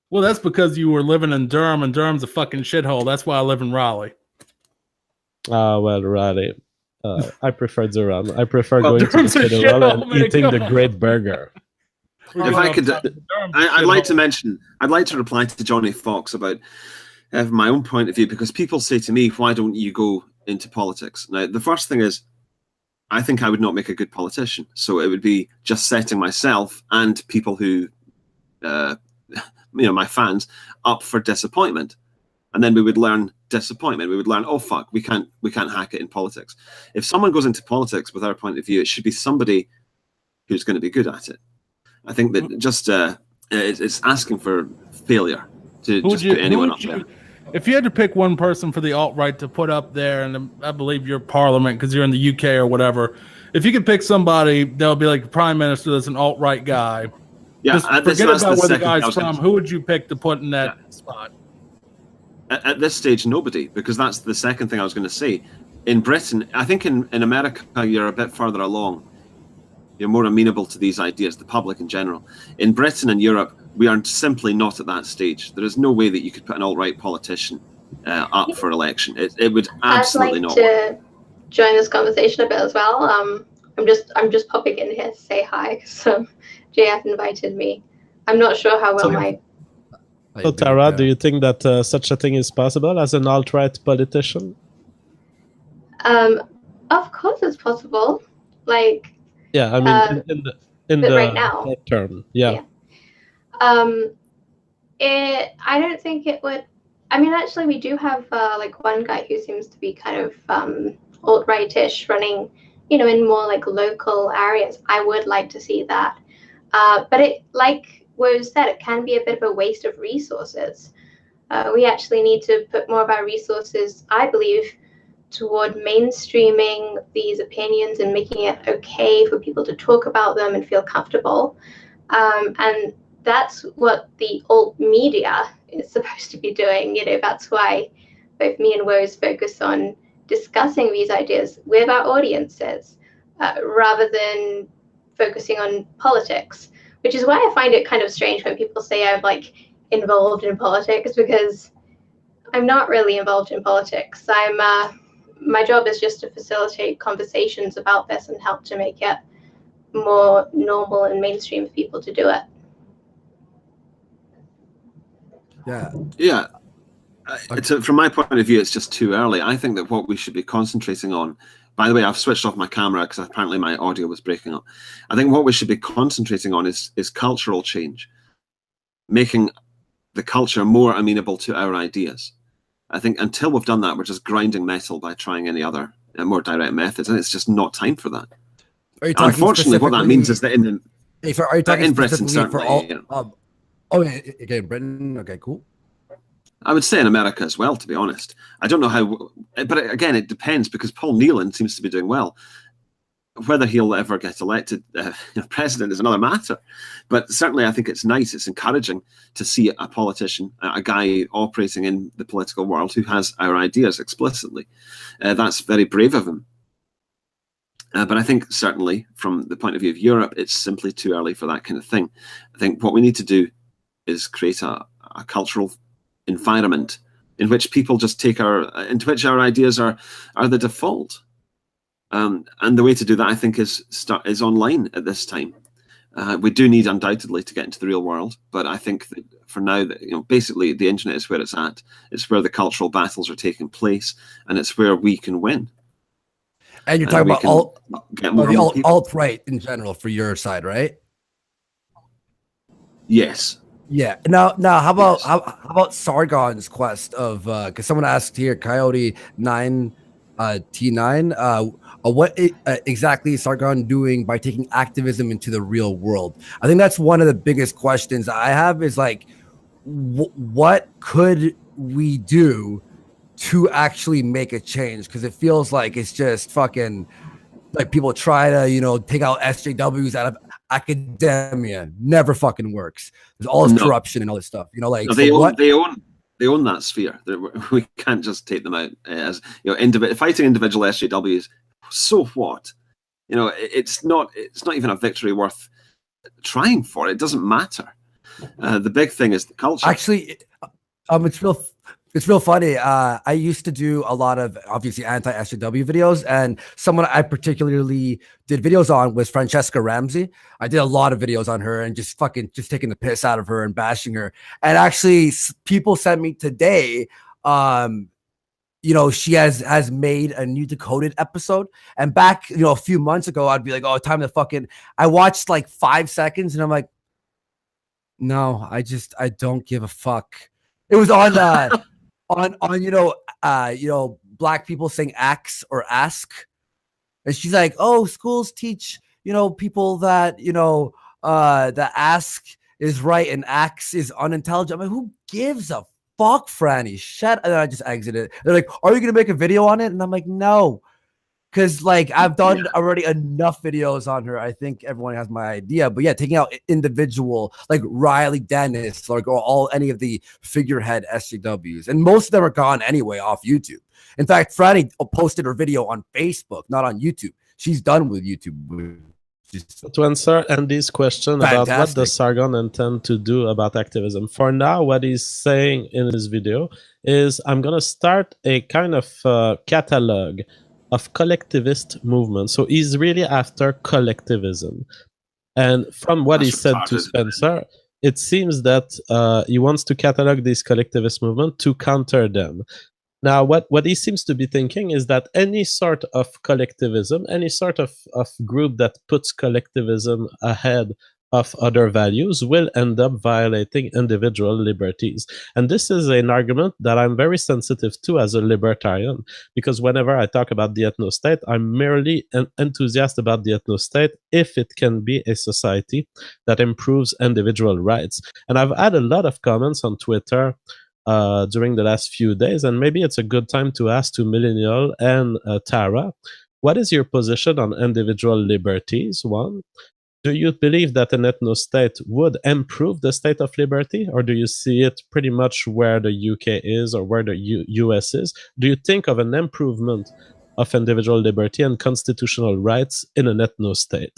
Well, that's because you were living in Durham, and Durham's a fucking shithole. That's why I live in Raleigh. Well, Raleigh. I prefer Durham. I prefer going to the Federal and eating the great burger. If I could, I'd like to reply to Johnny Fox about my own point of view, because people say to me, why don't you go into politics? Now, the first thing is, I think I would not make a good politician. So it would be just setting myself and people who, my fans, up for disappointment. And then we would learn disappointment. We would learn, oh fuck, we can't hack it in politics. If someone goes into politics with our point of view, it should be somebody who's going to be good at it. I think that just it's asking for failure to just put anyone up there. If you had to pick one person for the alt-right to put up there, and I believe you're parliament because you're in the UK or whatever, if you could pick somebody that would be like the prime minister that's an alt-right guy, yeah, forget about where the guy's from, who would you pick to put in that spot? At this stage, nobody, because that's the second thing I was going to say. In Britain, I think in America, you're a bit further along. You're more amenable to these ideas, the public in general. In Britain and Europe, we are simply not at that stage. There is no way that you could put an alt-right politician up for election. It would absolutely not work. I'd like to join this conversation a bit as well. I'm just popping in here to say hi. So JF invited me. I'm not sure how well my... So Tara, do you think that such a thing is possible as an alt-right politician? Of course it's possible. Like... Yeah, I mean, in the right now, short term, yeah. I don't think it would. I mean, actually, we do have like one guy who seems to be kind of alt-right-ish, running, in more like local areas. I would like to see that, but it, like Woes said, it can be a bit of a waste of resources. We actually need to put more of our resources, I believe, toward mainstreaming these opinions and making it okay for people to talk about them and feel comfortable. And that's what the alt media is supposed to be doing. That's why both me and Woes focus on discussing these ideas with our audiences rather than focusing on politics, which is why I find it kind of strange when people say I'm like involved in politics, because I'm not really involved in politics. My job is just to facilitate conversations about this and help to make it more normal and mainstream for people to do it. Yeah. From my point of view, it's just too early. I think that what we should be concentrating on, by the way, I've switched off my camera because apparently my audio was breaking up. I think what we should be concentrating on is cultural change, making the culture more amenable to our ideas. I think until we've done that, we're just grinding metal by trying any other more direct methods, and it's just not time for that. Unfortunately, what that means is that are you talking in Britain, for all? certainly, Okay, Britain. Okay, cool. I would say in America as well, to be honest. I don't know how, but again, it depends, because Paul Nealon seems to be doing well. Whether he'll ever get elected president is another matter. But certainly I think it's nice, it's encouraging to see a politician, a guy operating in the political world who has our ideas explicitly. That's very brave of him. But I think certainly from the point of view of Europe, it's simply too early for that kind of thing. I think what we need to do is create a cultural environment in which people just into which our ideas are the default. And the way to do that, I think, is online at this time. We do need undoubtedly to get into the real world, but I think that for now, that basically the internet is where it's at. It's where the cultural battles are taking place, and it's where we can win. And you're talking about the alt-right in general for your side, right? Yes. Yeah. Now, how about Sargon's quest of? Because someone asked here, Coyote 9 T9. What exactly is Sargon doing by taking activism into the real world? I think that's one of the biggest questions I have. Is like, what could we do to actually make a change? Because it feels like it's just fucking like people try to take out SJWs out of academia. Never fucking works. There's all this corruption and all this stuff. Like no, they own that sphere. We can't just take them out as fighting individual SJWs. So what? It's not even a victory worth trying for. It doesn't matter. The big thing is the culture. Actually, it's real funny. I used to do a lot of obviously anti-SJW videos, and someone I particularly did videos on was Francesca Ramsey. I did a lot of videos on her and just taking the piss out of her and bashing her. And actually, people sent me today. She has made a new Decoded episode, and back a few months ago, I'd be like, oh, time to fucking. I watched like 5 seconds, and I'm like, no, I don't give a fuck. It was on black people saying ax or ask, and she's like, oh, schools teach people that that ask is right and ax is unintelligent. I'm like, who gives a fuck, Franny? Shut. And then I just exited. They're like, are you gonna make a video on it? And I'm like, no, because like I've done already enough videos on her. I think everyone has my idea. But yeah, taking out individual like Riley Dennis or any of the figurehead SJWs, and most of them are gone anyway off YouTube. In fact, Franny posted her video on Facebook, not on YouTube. She's done with YouTube. To answer Andy's question about what does Sargon intend to do about activism, for now, what he's saying in his video is, I'm going to start a kind of catalog of collectivist movements. So he's really after collectivism. And from what he said to Spencer, it seems that he wants to catalog this collectivist movement to counter them. Now, what he seems to be thinking is that any sort of collectivism, any sort of group that puts collectivism ahead of other values will end up violating individual liberties. And this is an argument that I'm very sensitive to as a libertarian, because whenever I talk about the ethno-state, I'm merely an enthusiast about the ethno-state if it can be a society that improves individual rights. And I've had a lot of comments on Twitter during the last few days, and maybe it's a good time to ask to Millennial and Tara, what is your position on individual liberties? One, do you believe that an ethno-state would improve the state of liberty, or do you see it pretty much where the UK is or where the US is? Do you think of an improvement of individual liberty and constitutional rights in an ethno-state?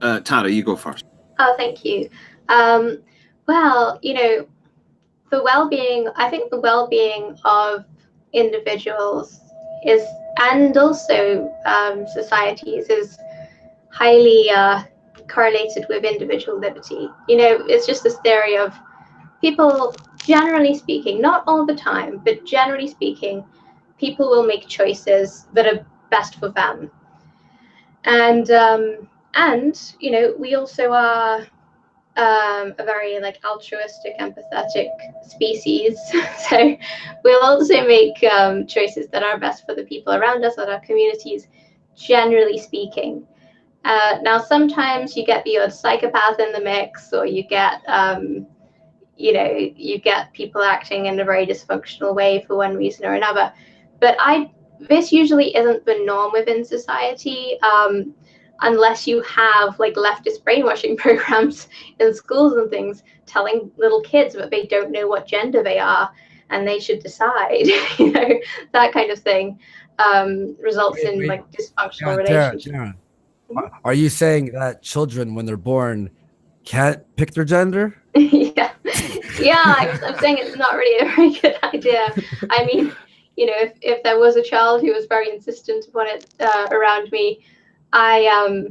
Tara, you go first. Oh, thank you. Well, the well-being, I think the well-being of individuals is, and also societies, is highly correlated with individual liberty. It's just this theory of people, generally speaking, not all the time, but generally speaking, people will make choices that are best for them. And we also are a very altruistic, empathetic species. So we'll also make choices that are best for the people around us, and our communities, generally speaking. Now, sometimes you get the odd psychopath in the mix, or you get you get people acting in a very dysfunctional way for one reason or another. But this usually isn't the norm within society. Unless you have leftist brainwashing programs in schools and things telling little kids that they don't know what gender they are and they should decide, that kind of thing results in dysfunctional relationships. Tara, are you saying that children, when they're born, can't pick their gender? Yeah, I'm saying it's not really a very good idea. I mean, if there was a child who was very insistent upon it around me, I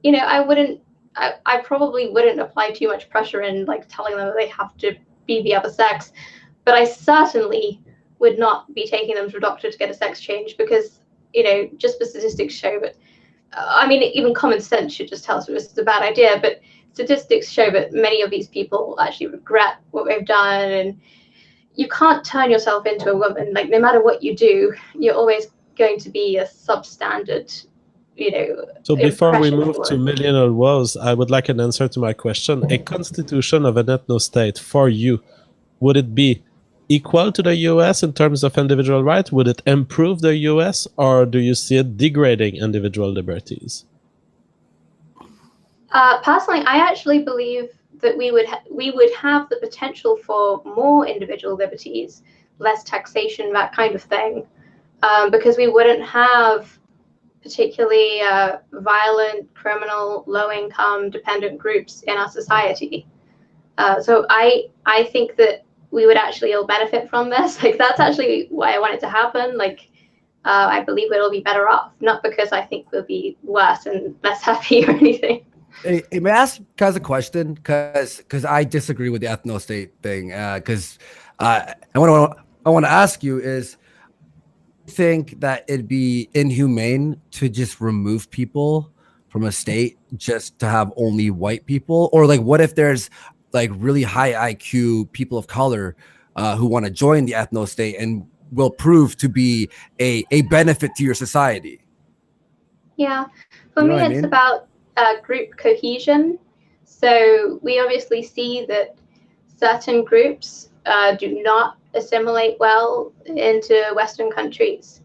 I probably wouldn't apply too much pressure in like telling them that they have to be the other sex, but I certainly would not be taking them to a doctor to get a sex change because, just the statistics show that, I mean, even common sense should just tell us this is a bad idea, but statistics show that many of these people actually regret what they've done, and you can't turn yourself into a woman. Like, no matter what you do, you're always going to be a substandard, So before we move to Millennial Woes, I would like an answer to my question. A constitution of an ethno-state, for you, would it be equal to the US in terms of individual rights? Would it improve the US, or do you see it degrading individual liberties? Personally, I actually believe that we would have the potential for more individual liberties, less taxation, that kind of thing, because we wouldn't have particularly violent, criminal, low-income, dependent groups in our society. So I think that we would actually all benefit from this. Like, that's actually why I want it to happen. Like, I believe it'll be better off, not because I think we'll be worse and less happy or anything. Hey, may I ask guys a question? Because I disagree with the ethno-state thing. Because I want to ask you is, think that it'd be inhumane to just remove people from a state just to have only white people? Or like, what if there's like really high IQ people of color who want to join the ethno state and will prove to be a benefit to your society? Yeah, for me, it's about group cohesion. So we obviously see that certain groups do not assimilate well into Western countries.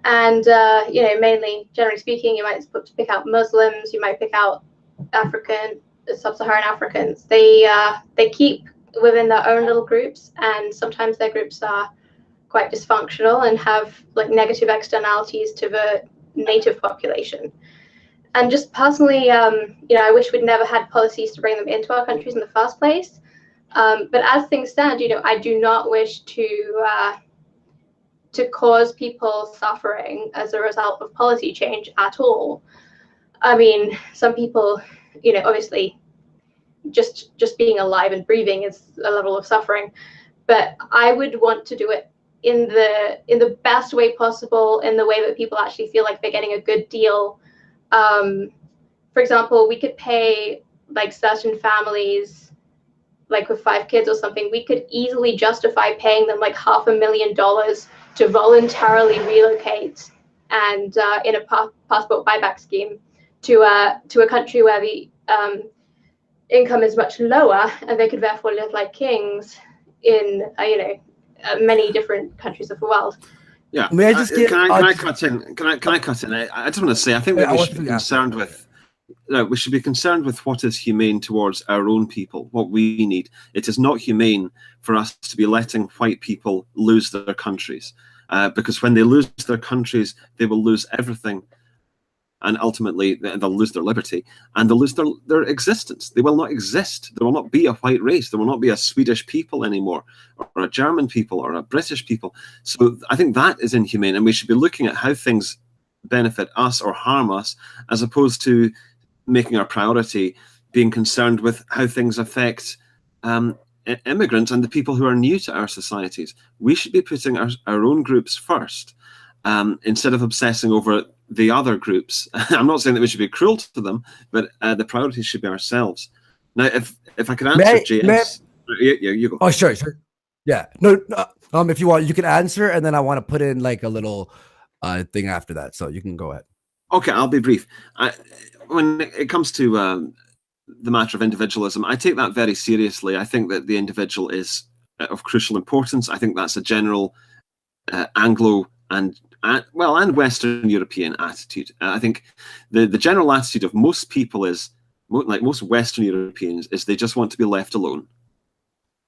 And, mainly, generally speaking, you might pick out Muslims, you might pick out Sub-Saharan Africans. They keep within their own little groups, and sometimes their groups are quite dysfunctional and have like negative externalities to the native population. And just personally, I wish we'd never had policies to bring them into our countries in the first place. But as things stand, I do not wish to cause people suffering as a result of policy change at all. I mean, some people, obviously, just being alive and breathing is a level of suffering. But I would want to do it in the best way possible, in the way that people actually feel like they're getting a good deal. For example, we could pay like certain families, like with 5 kids or something, we could easily justify paying them like $500,000 to voluntarily relocate and in a passport buyback scheme to a country where the income is much lower, and they could therefore live like kings in many different countries of the world. Yeah, may I just get? Can I cut in? Can I cut in? I just want to say, I think that we should be concerned with. We should be concerned with what is humane towards our own people, what we need. It is not humane for us to be letting white people lose their countries, because when they lose their countries, they will lose everything, and ultimately they'll lose their liberty, and they'll lose their existence. They will not exist. There will not be a white race. There will not be a Swedish people anymore, or a German people, or a British people. So I think that is inhumane, and we should be looking at how things benefit us or harm us, as opposed to making our priority being concerned with how things affect immigrants and the people who are new to our societies. We should be putting our own groups first, instead of obsessing over the other groups. I'm not saying that we should be cruel to them, but the priority should be ourselves. Now, if I could answer, JS, you go. Oh, sure. Yeah. No. If you want, you can answer, and then I want to put in like a little thing after that, so you can go ahead. Okay, I'll be brief. When it comes to the matter of individualism, I take that very seriously. I think that the individual is of crucial importance. I think that's a general Anglo and Western European attitude. I think the general attitude of most people is, like most Western Europeans, is they just want to be left alone,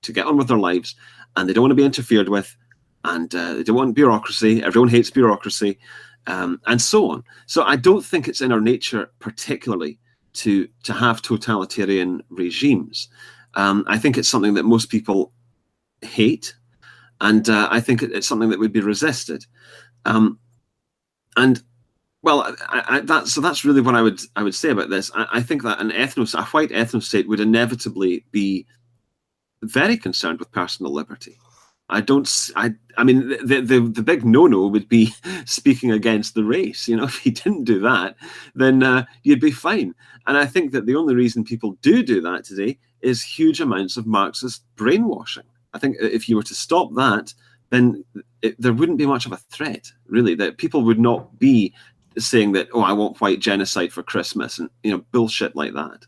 to get on with their lives, and they don't want to be interfered with, and they don't want bureaucracy. Everyone hates bureaucracy. And so on. So I don't think it's in our nature particularly to have totalitarian regimes. I think it's something that most people hate, and I think it's something that would be resisted. And Well, that's really what I would say about this. I think that a white ethno-state would inevitably be very concerned with personal liberty. I mean, the big no-no would be speaking against the race. You know, if he didn't do that, then you'd be fine. And I think that the only reason people do that today is huge amounts of Marxist brainwashing. I think if you were to stop that, then there wouldn't be much of a threat, really. That people would not be saying that, oh, I want white genocide for Christmas, and bullshit like that.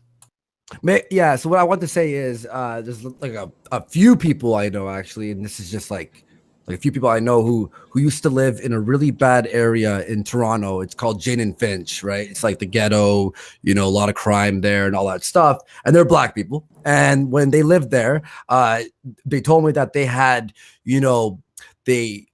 Yeah, so what I want to say is there's like a few people I know, actually, and this is just like a few people I know who used to live in a really bad area in Toronto. It's called Jane and Finch, right? It's like the ghetto, a lot of crime there and all that stuff. And they're black people. And when they lived there, they told me that they had, they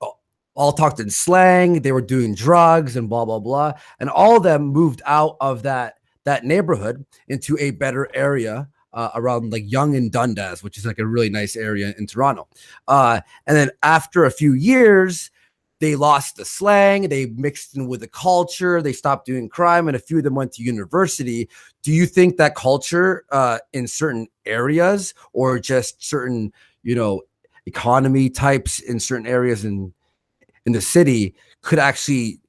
all talked in slang. They were doing drugs and blah, blah, blah. And all of them moved out of that neighborhood into a better area around like Yonge and Dundas, which is like a really nice area in Toronto. And then after a few years, they lost the slang. They mixed in with the culture. They stopped doing crime, and a few of them went to university. Do you think that culture in certain areas, or just certain, economy types in certain areas in the city could actually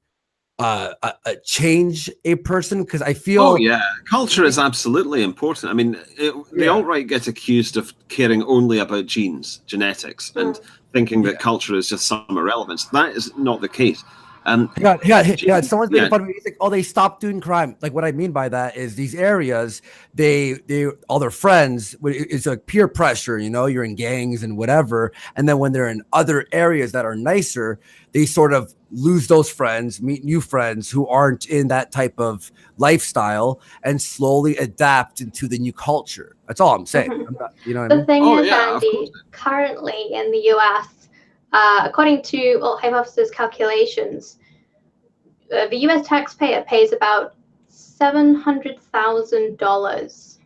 change a person? Because I feel, oh yeah, culture is absolutely important. I mean, the alt-right get accused of caring only about genetics, and thinking that culture is just some irrelevance. That is not the case. Someone's making fun of me. He's like, oh, they stopped doing crime. Like, what I mean by that is these areas, they all their friends, it's like peer pressure, you're in gangs and whatever. And then when they're in other areas that are nicer, they sort of lose those friends, meet new friends who aren't in that type of lifestyle, and slowly adapt into the new culture. That's all I'm saying. I'm not, The thing is, Andy, currently in the US, according to Alt Hypothesis calculations, the US taxpayer pays about $700,000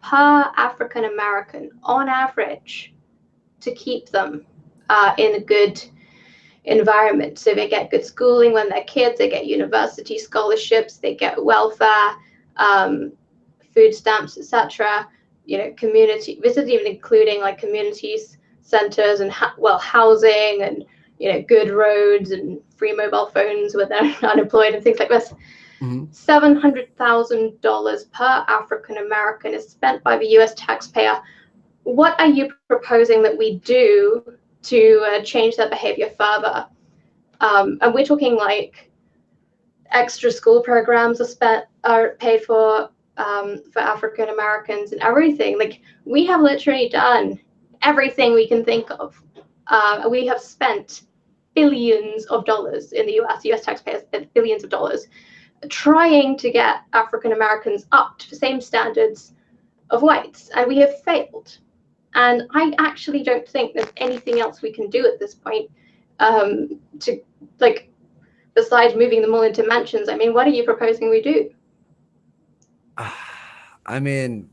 per African American on average to keep them in a good environment. So they get good schooling when they're kids, they get university scholarships, they get welfare, food stamps, etc. Community. This is even including like communities centers and housing and good roads and free mobile phones when they're unemployed and things like this. $700,000 per African American is spent by the US taxpayer. What are you proposing that we do to change that behavior further? And we're talking like extra school programs are paid for African Americans and everything. Like, we have literally done everything we can think of. We have spent billions of dollars in the US taxpayers spent billions of dollars trying to get African Americans up to the same standards of whites, and we have failed. And I actually don't think there's anything else we can do at this point to, like, besides moving them all into mansions. I mean, what are you proposing we do? I mean,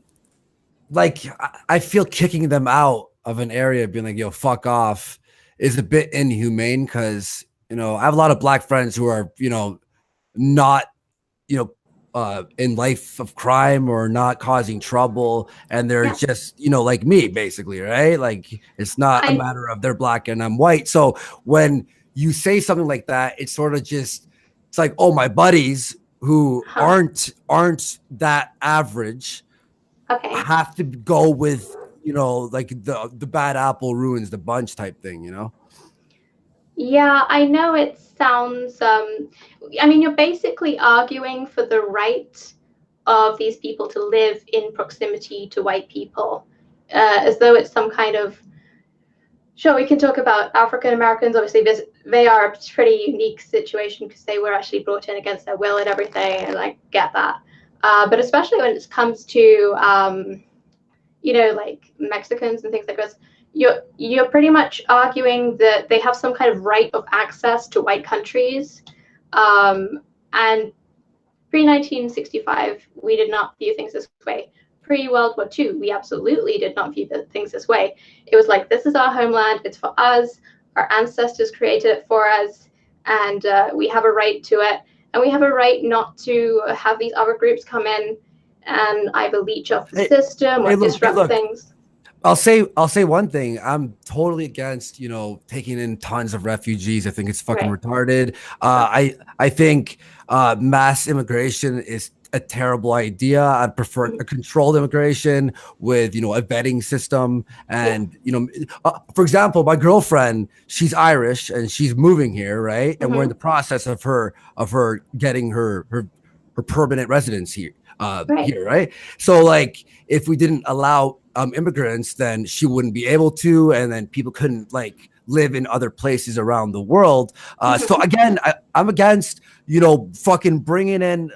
like, I feel kicking them out of an area, being like, yo, fuck off, is a bit inhumane, because, I have a lot of black friends who are, not, in life of crime or not causing trouble, and they're just, like me, basically, right? Like, it's not a matter of they're black and I'm white. So when you say something like that, it's sort of just, it's like, oh, my buddies who aren't that average have to go with, like the bad apple ruins the bunch type thing, Yeah, I know it sounds, I mean, you're basically arguing for the right of these people to live in proximity to white people, as though it's some kind of, sure, we can talk about African Americans. Obviously, they are a pretty unique situation because they were actually brought in against their will and everything, and I get that. But especially when it comes to, like Mexicans and things like this, you're pretty much arguing that they have some kind of right of access to white countries. And pre-1965, we did not view things this way. Pre-World War II, we absolutely did not view things this way. It was like, this is our homeland, it's for us, our ancestors created it for us, and we have a right to it. and we have a right not to have these other groups come in and either leech off the system or disrupt things. I'll say one thing. I'm totally against, taking in tons of refugees. I think it's fucking retarded. I think mass immigration is a terrible idea. I'd prefer a controlled immigration with, a vetting system. And, for example, my girlfriend, she's Irish and she's moving here, right? And we're in the process of her getting her permanent residence here. Here, right? So, like, if we didn't allow immigrants, then she wouldn't be able to, and then people couldn't live in other places around the world. So again, I'm against fucking bringing in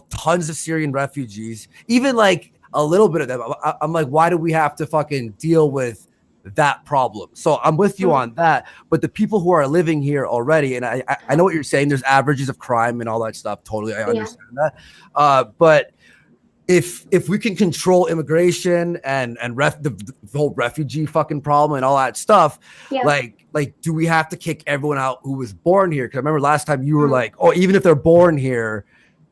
tons of Syrian refugees, even a little bit of them. I'm like, why do we have to fucking deal with that problem? So I'm with you on that, but the people who are living here already, and I know what you're saying, there's averages of crime and all that stuff, totally, I understand that, but if we can control immigration and the whole refugee fucking problem and all that stuff, do we have to kick everyone out who was born here? Because I remember last time you were like, oh, even if they're born here,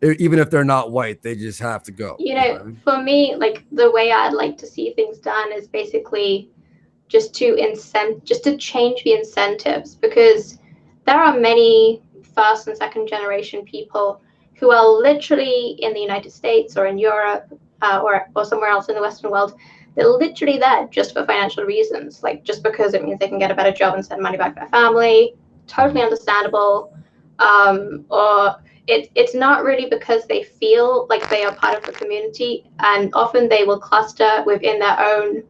even if they're not white, they just have to go. For me, the way I'd like to see things done is basically just to change the incentives, because there are many first and second generation people who are literally in the United States or in Europe or somewhere else in the Western world. They're literally there just for financial reasons, just because it means they can get a better job and send money back to their family. Totally understandable. Or it's not really because they feel like they are part of the community, and often they will cluster within their own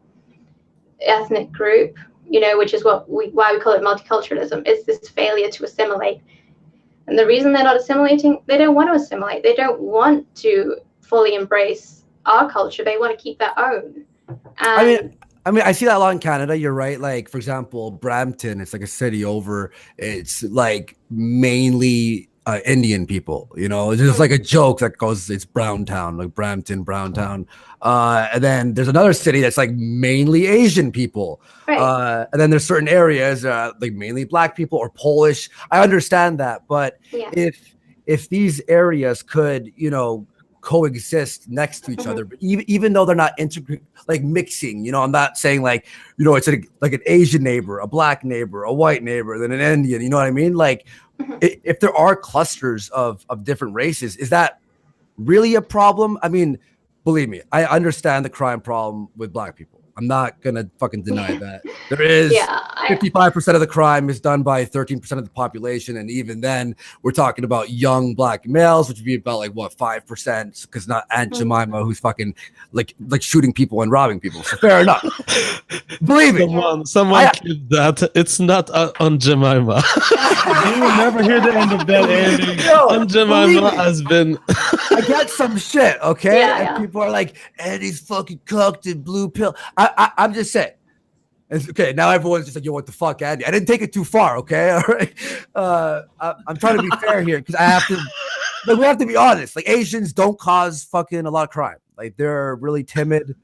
ethnic group, which is why we call it multiculturalism, is this failure to assimilate. And the reason they're not assimilating, they don't want to assimilate. They don't want to fully embrace our culture. They want to keep their own. And I mean, I see that a lot in Canada. You're right. For example, Brampton, it's a city over. It's mainly Indian people. It's just a joke that goes, it's Browntown, Brampton, Browntown. And then there's another city that's mainly Asian people. And then there's certain areas mainly Black people or Polish. I understand that, but if these areas could coexist next to each other, but even though they're not mixing, I'm not saying it's an Asian neighbor, a Black neighbor, a white neighbor, then an Indian, you know what I mean? If there are clusters of different races, is that really a problem? I mean, believe me, I understand the crime problem with Black people. I'm not gonna fucking deny that. There is 55% of the crime is done by 13% of the population, and even then, we're talking about young Black males, which would be about 5%, because not Aunt Jemima who's fucking shooting people and robbing people. So fair enough. Believe me, someone killed that. It's not Aunt Jemima. You will never hear the end of that, Andy. Aunt Jemima has been. I got some shit, okay? And people are like, Andy's fucking cooked and blue pill. I'm just saying. It's okay, now everyone's just yo, what the fuck, Andy? I didn't take it too far, okay? All right. I'm trying to be fair here because I have to. We have to be honest. Asians don't cause fucking a lot of crime. They're really timid.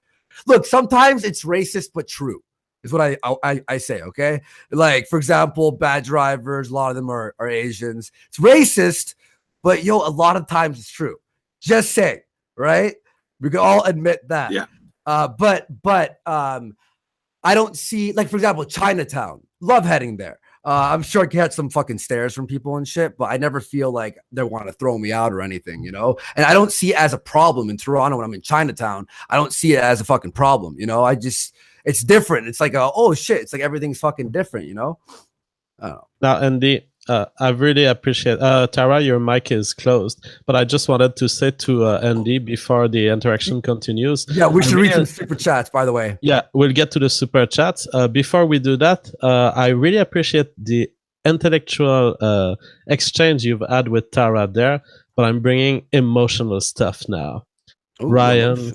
Look, sometimes it's racist but true. Is what I say, okay? For example, bad drivers. A lot of them are Asians. It's racist, but a lot of times it's true. Just say, right? We can all admit that. Yeah. But I don't see, for example, Chinatown. Love heading there. I'm sure I get some fucking stares from people and shit, but I never feel like they want to throw me out or anything, And I don't see it as a problem in Toronto when I'm in Chinatown. I don't see it as a fucking problem, it's different. It's oh shit, it's everything's fucking different, I don't know. Now, Andy, I really appreciate Tara, your mic is closed, but I just wanted to say to Andy before the interaction continues. Yeah, we should read some super chats, by the way. Yeah, we'll get to the super chats. Before we do that, I really appreciate the intellectual exchange you've had with Tara there, but I'm bringing emotional stuff now. Ooh, Ryan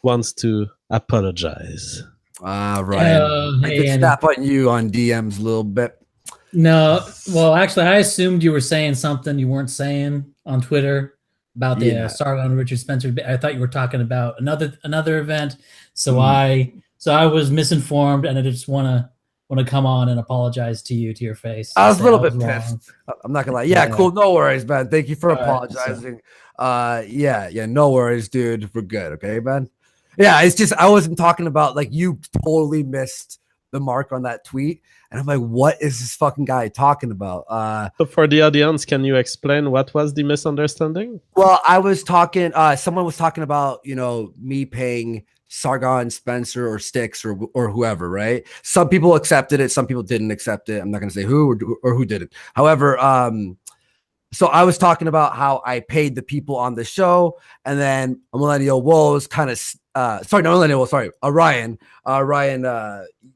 wants to apologize. Ryan, I could snap on you on DMs a little bit. No, well, actually, I assumed you were saying something you weren't saying on Twitter about the Sargon and Richard Spencer. I thought you were talking about another event, so I was misinformed, and I just want want to come on and apologize to your face. I was a little bit pissed. I'm not gonna lie. Yeah, cool. No worries, man. Thank you for apologizing. Yeah, no worries, dude. We're good. Okay, man. Yeah, it's just I wasn't talking about like you totally missed the mark on that tweet. And I'm like, what is this fucking guy talking about? So for the audience, can you explain what was the misunderstanding? Well, I was talking, someone was talking about, me paying Sargon, Spencer, or Styx or whoever, right? Some people accepted it, some people didn't accept it. I'm not going to say who or who didn't. However, so I was talking about how I paid the people on the show, and then a Millennial Woes kind of, Ryan,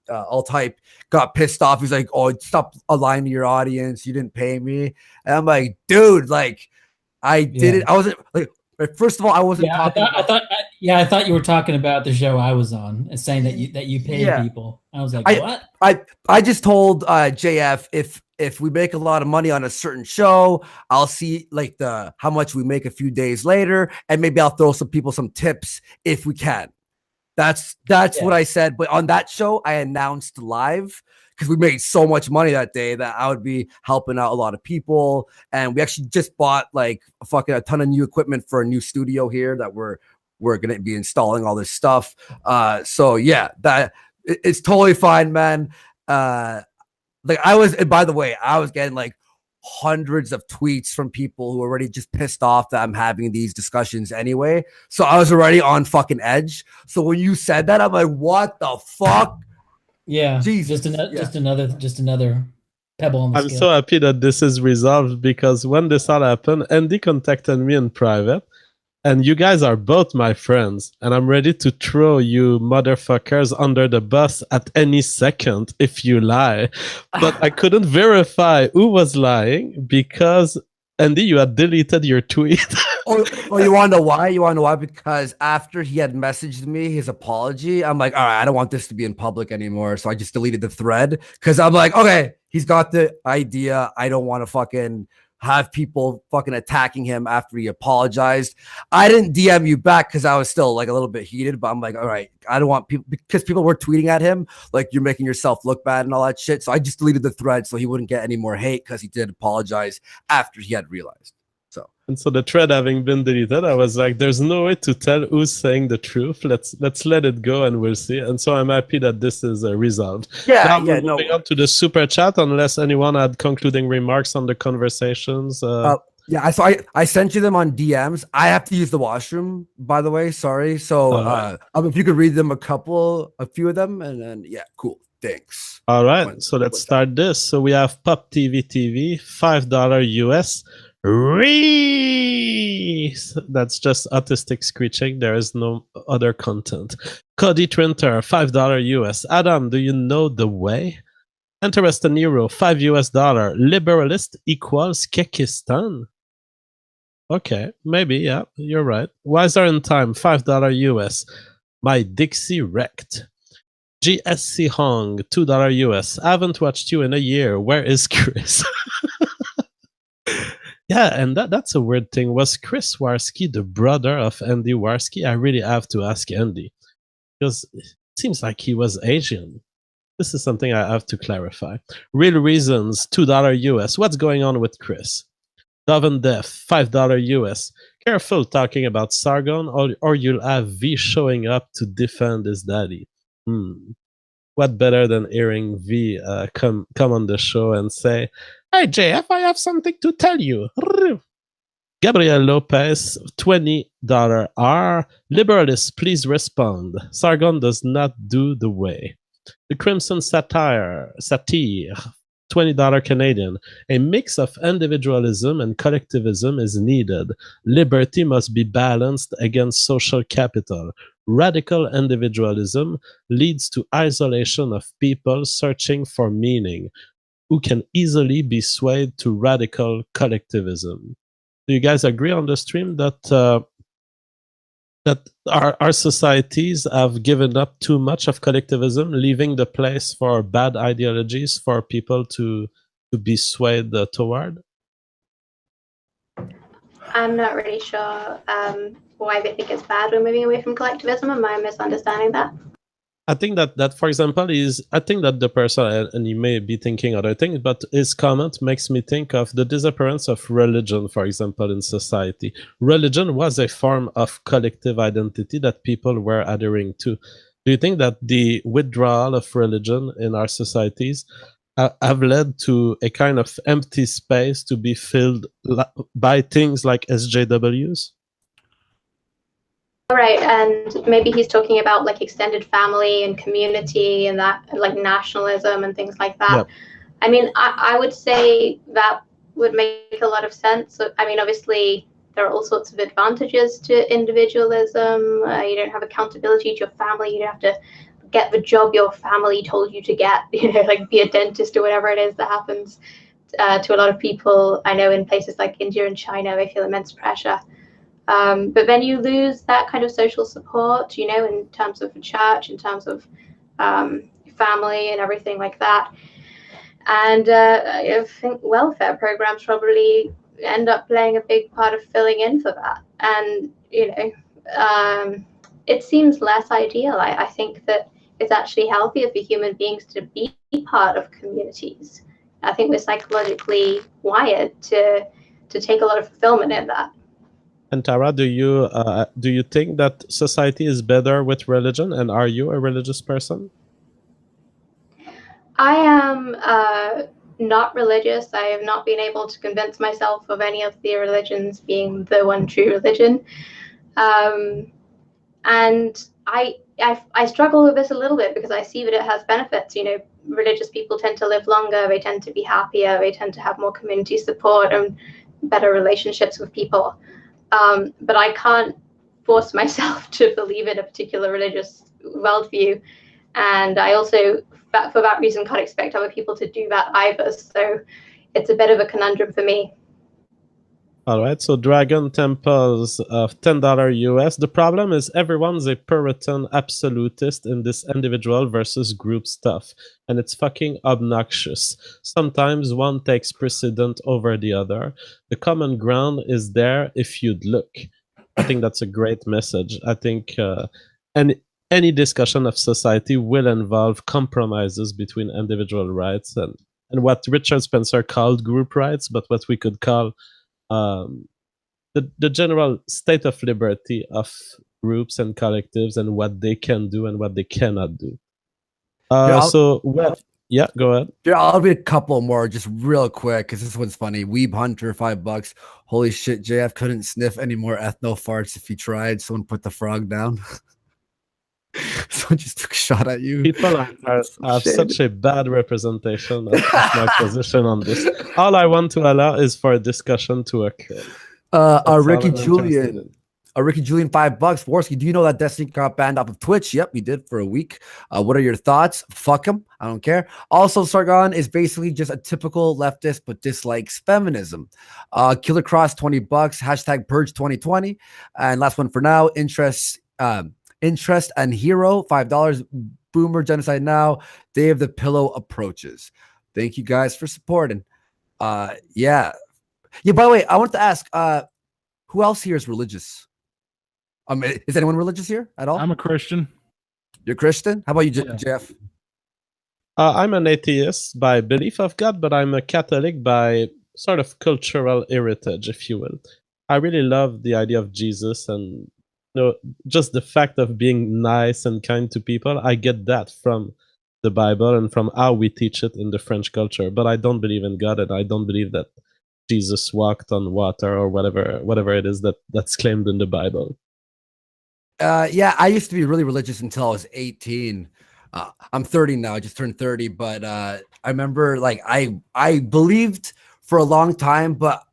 all type got pissed off. He's like, "Oh, stop lying to your audience. You didn't pay me." And I'm like, "Dude, like, I didn't. I wasn't like. First of all, I wasn't talking. I thought you were talking about the show I was on and saying that you paid people. I was like, what? I just told JF if we make a lot of money on a certain show, I'll see like how much we make a few days later, and maybe I'll throw some people some tips if we can. That's what I said. But on that show, I announced live because we made so much money that day that I would be helping out a lot of people. And we actually just bought like a ton of new equipment for a new studio here that we're going to be installing all this stuff. So yeah, that it's totally fine, man. Like and by the way, I was getting like hundreds of tweets from people who are already just pissed off that I'm having these discussions anyway. So I was already on fucking edge. So when you said that, I'm like, what the fuck? Yeah, just another pebble on the I'm scale. so happy that this is resolved, because when this all happened, Andy contacted me in private, and you guys are both my friends, and I'm ready to throw you motherfuckers under the bus at any second if you lie. But I couldn't verify who was lying because, Andy, you had deleted your tweet. Oh, you want to know why? You want to know why? Because after he had messaged me his apology, I'm like, all right, I don't want this to be in public anymore. So I just deleted the thread because I'm like, okay, he's got the idea. I don't want to fucking have people fucking attacking him after he apologized. I didn't DM you back because I was still like a little bit heated, but I'm like, all right, I don't want people, because people were tweeting at him like you're making yourself look bad and all that shit. So I just deleted the thread so he wouldn't get any more hate because he did apologize after he had realized. And so the thread having been deleted, I was like, there's no way to tell who's saying the truth. Let's let it go and we'll see. And so I'm happy that this is resolved. Now we're moving on to the super chat, unless anyone had concluding remarks on the conversations. Yeah, I sent you them on DMs. I have to use the washroom, by the way. Sorry. So if you could read them, a few of them, and then yeah, cool. Thanks. All right. So let's start this. So we have Pop TV $5 US. That's just autistic screeching. There is no other content. Cody Trinter, $5 US. Adam, do you know the way? Interesting Nero, $5 US. Liberalist equals Kekistan. Okay, maybe, yeah, you're right. Wiser in Time, $5 US. My Dixie wrecked. GSC Hong, $2 US. I haven't watched you in a year. Where is Chris? Yeah, and that's a weird thing. Was Chris Warski the brother of Andy Warski? I really have to ask Andy, because it seems like he was Asian. This is something I have to clarify. Real Reasons, $2 US. What's going on with Chris? Dove and Deaf, $5 US. Careful talking about Sargon, or you'll have V showing up to defend his daddy. What better than hearing V come on the show and say, "Hey, JF, I have something to tell you." Gabriel Lopez, $20 R. Liberalist, please respond. Sargon does not do the way. The Crimson Satire, $20 Canadian. A mix of individualism and collectivism is needed. Liberty must be balanced against social capital. Radical individualism leads to isolation of people searching for meaning, who can easily be swayed to radical collectivism. Do you guys agree on the stream that that our societies have given up too much of collectivism, leaving the place for bad ideologies for people to be swayed toward? I'm not really sure why they think it's bad we're moving away from collectivism. Am I misunderstanding that? I think that for example I think that the person, and you may be thinking other things, but his comment makes me think of the disappearance of religion, for example, in society. Religion was a form of collective identity that people were adhering to. Do you think that the withdrawal of religion in our societies have led to a kind of empty space to be filled by things like SJWs? Right, and maybe he's talking about like extended family and community and that, like nationalism and things like that. Yep. I mean, I would say that would make a lot of sense. I mean, obviously, there are all sorts of advantages to individualism. You don't have accountability to your family. You don't have to get the job your family told you to get, you know, like be a dentist or whatever it is that happens to a lot of people. I know in places like India and China, they feel immense pressure. But then you lose that kind of social support, you know, in terms of the church, in terms of family and everything like that. And I think welfare programs probably end up playing a big part of filling in for that. And, you know, it seems less ideal. I think that it's actually healthier for human beings to be part of communities. I think we're psychologically wired to take a lot of fulfillment in that. And Tara, do you think that society is better with religion? And are you a religious person? I am not religious. I have not been able to convince myself of any of the religions being the one true religion. And I struggle with this a little bit because I see that it has benefits. You know, religious people tend to live longer. They tend to be happier. They tend to have more community support and better relationships with people. But I can't force myself to believe in a particular religious worldview. And I also, for that reason, can't expect other people to do that either. So it's a bit of a conundrum for me. All right, so Dragon Temples of $10 US. The problem is everyone's a Puritan absolutist in this individual versus group stuff, and it's fucking obnoxious. Sometimes one takes precedent over the other. The common ground is there if you'd look. I think that's a great message. I think any discussion of society will involve compromises between individual rights and what Richard Spencer called group rights, but what we could call the general state of liberty of groups and collectives and what they can do and what they cannot do. Yeah, go ahead. I'll read a couple more just real quick because this one's funny. Weeb Hunter, $5. Holy shit, JF couldn't sniff any more ethno farts if he tried. Someone put the frog down. Someone just took a shot at you. People have such a bad representation of my position on this. All I want to allow is for a discussion to occur. Ricky Julian, $5. Warski, do you know that Destiny got banned off of Twitch? Yep, he did for a week. What are your thoughts? Fuck him. I don't care. Also, Sargon is basically just a typical leftist, but dislikes feminism. Killer Cross, $20. Hashtag Purge 2020. And last one for now, Interest and Hero, $5. Boomer Genocide Now. Day of the Pillow approaches. Thank you guys for supporting. Yeah. By the way, I wanted to ask, who else here is religious? Is anyone religious here at all? I'm a Christian. You're Christian? How about you, Jeff? I'm an atheist by belief of God, but I'm a Catholic by sort of cultural heritage, if you will. I really love the idea of Jesus and just the fact of being nice and kind to people. I get that from the Bible and from how we teach it in the French culture, but I don't believe in God, and I don't believe that Jesus walked on water or whatever it is that's claimed in the Bible. Yeah, I used to be really religious until I was 18. I'm 30 now. I just turned 30, but I remember like I believed for a long time, but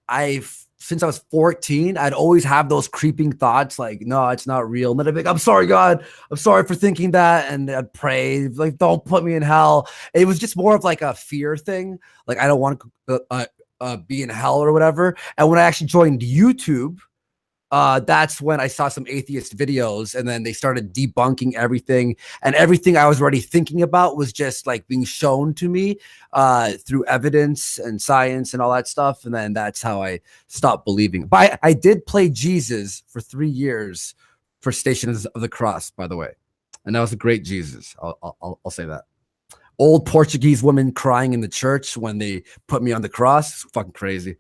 since I was 14, I'd always have those creeping thoughts like, no, it's not real. And then I'd be like, I'm sorry, God. I'm sorry for thinking that. And I'd pray, like, don't put me in hell. It was just more of like a fear thing. Like, I don't want to be in hell or whatever. And when I actually joined YouTube, that's when I saw some atheist videos, and then they started debunking everything, and everything I was already thinking about was just like being shown to me through evidence and science and all that stuff. And then that's how I stopped believing. But I did play Jesus for 3 years for Stations of the Cross, by the way. And that was a great Jesus. I'll say that. Old Portuguese woman crying in the church when they put me on the cross. It's fucking crazy.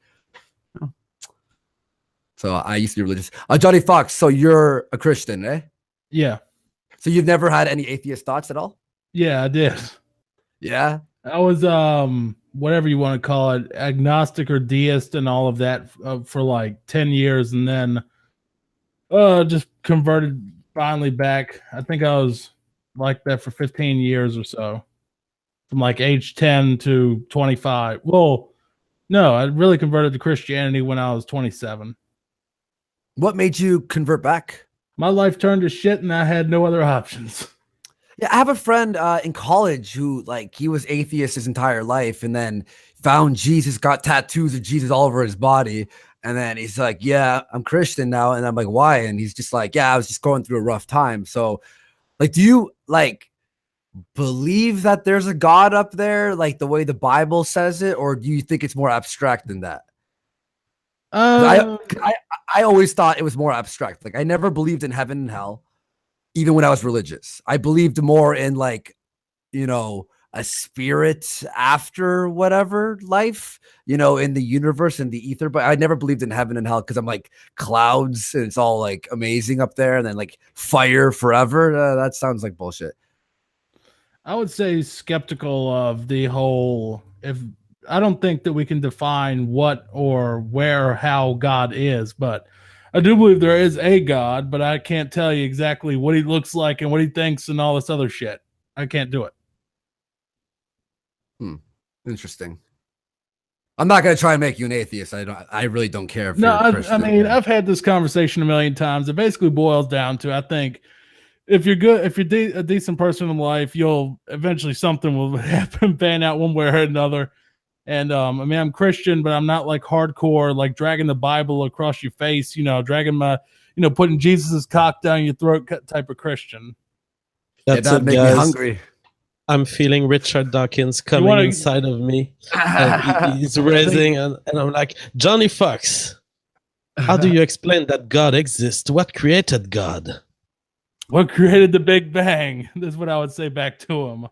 So I used to be religious. Johnny Fox, so you're a Christian, eh? Yeah. So you've never had any atheist thoughts at all? Yeah, I did. Yeah. I was whatever you want to call it, agnostic or deist and all of that for like 10 years, and then just converted finally back. I think I was like that for 15 years or so, from like age 10 to 25. Well, no, I really converted to Christianity when I was 27. What made you convert back? My life turned to shit and I had no other options. Yeah, I have a friend in college who, like, he was atheist his entire life and then found Jesus, got tattoos of Jesus all over his body. And then he's like, yeah, I'm Christian now. And I'm like, why? And he's just like, yeah, I was just going through a rough time. So, like, do you, like, believe that there's a God up there, like the way the Bible says it? Or do you think it's more abstract than that? I always thought it was more abstract. Like, I never believed in heaven and hell, even when I was religious. I believed more in, like, you know, a spirit after whatever life, you know, in the universe and the ether. But I never believed in heaven and hell because I'm like clouds and it's all like amazing up there and then like fire forever. That sounds like bullshit. I would say skeptical of the whole, I don't think that we can define what or where or how God is, but I do believe there is a God, but I can't tell you exactly what he looks like and what he thinks and all this other shit. I can't do it. Interesting. I'm not going to try and make you an atheist. I really don't care if no, you're a Christian. I mean, I've had this conversation a million times. It basically boils down to, I think, if you're good, if you're a decent person in life, you'll eventually something will happen, pan out one way or another. And I mean, I'm Christian, but I'm not like hardcore, like dragging the Bible across your face, you know, dragging my, you know, putting Jesus's cock down your throat type of Christian. That's that make me hungry. I'm feeling Richard Dawkins coming inside of me. And he's raising, and I'm like, Johnny Fox, how do you explain that God exists? What created God? What created the Big Bang? That's what I would say back to him.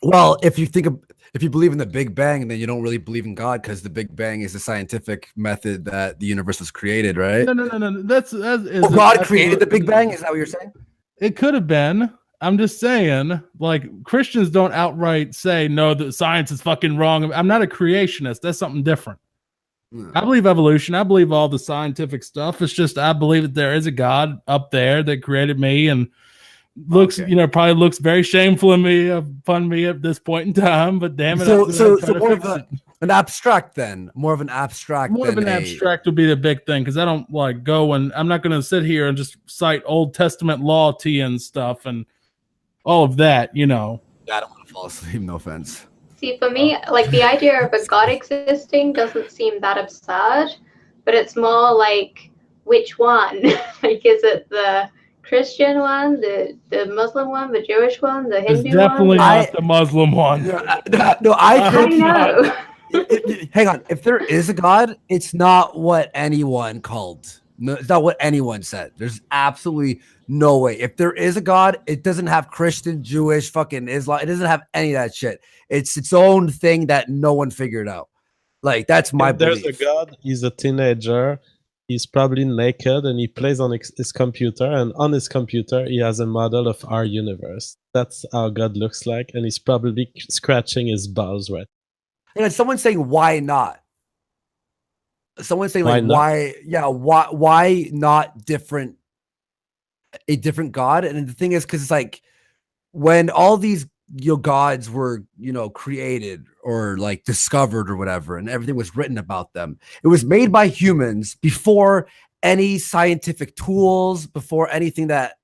Well, if you believe in the Big Bang, then you don't really believe in God because the Big Bang is the scientific method that the universe was created, right? No. That's God created the Big Bang? Is that what you're saying? It could have been. I'm just saying, like, Christians don't outright say, no, that science is fucking wrong. I'm not a creationist. That's something different. I believe evolution. I believe all the scientific stuff. It's just I believe that there is a God up there that created me and looks, you know, probably looks very shameful in me, upon me at this point in time. But damn it, so more of an abstract then, more of an abstract. More of an abstract would be the big thing because I don't like go and I'm not going to sit here and just cite Old Testament law to you and stuff and all of that, you know. I don't want to fall asleep. No offense. See, for me, like the idea of a God existing doesn't seem that absurd, but it's more like which one? Like, is it the Christian one, the Muslim one, the Jewish one, the Hindu one? It's definitely not the Muslim one. No, I think know. Hang on. If there is a God, it's not what anyone called. No, it's not what anyone said. There's absolutely no way. If there is a God, it doesn't have Christian, Jewish, fucking Islam. It doesn't have any of that shit. It's its own thing that no one figured out. Like, that's my belief. There's a God. He's a teenager. He's probably naked and he plays on his computer. And on his computer, he has a model of our universe. That's how God looks like. And he's probably scratching his balls right. And someone's saying, why not? Someone's saying, like, why not a different God? And the thing is, because it's like when all these gods were, created or like discovered or whatever, and everything was written about them, it was made by humans before any scientific tools, before anything that,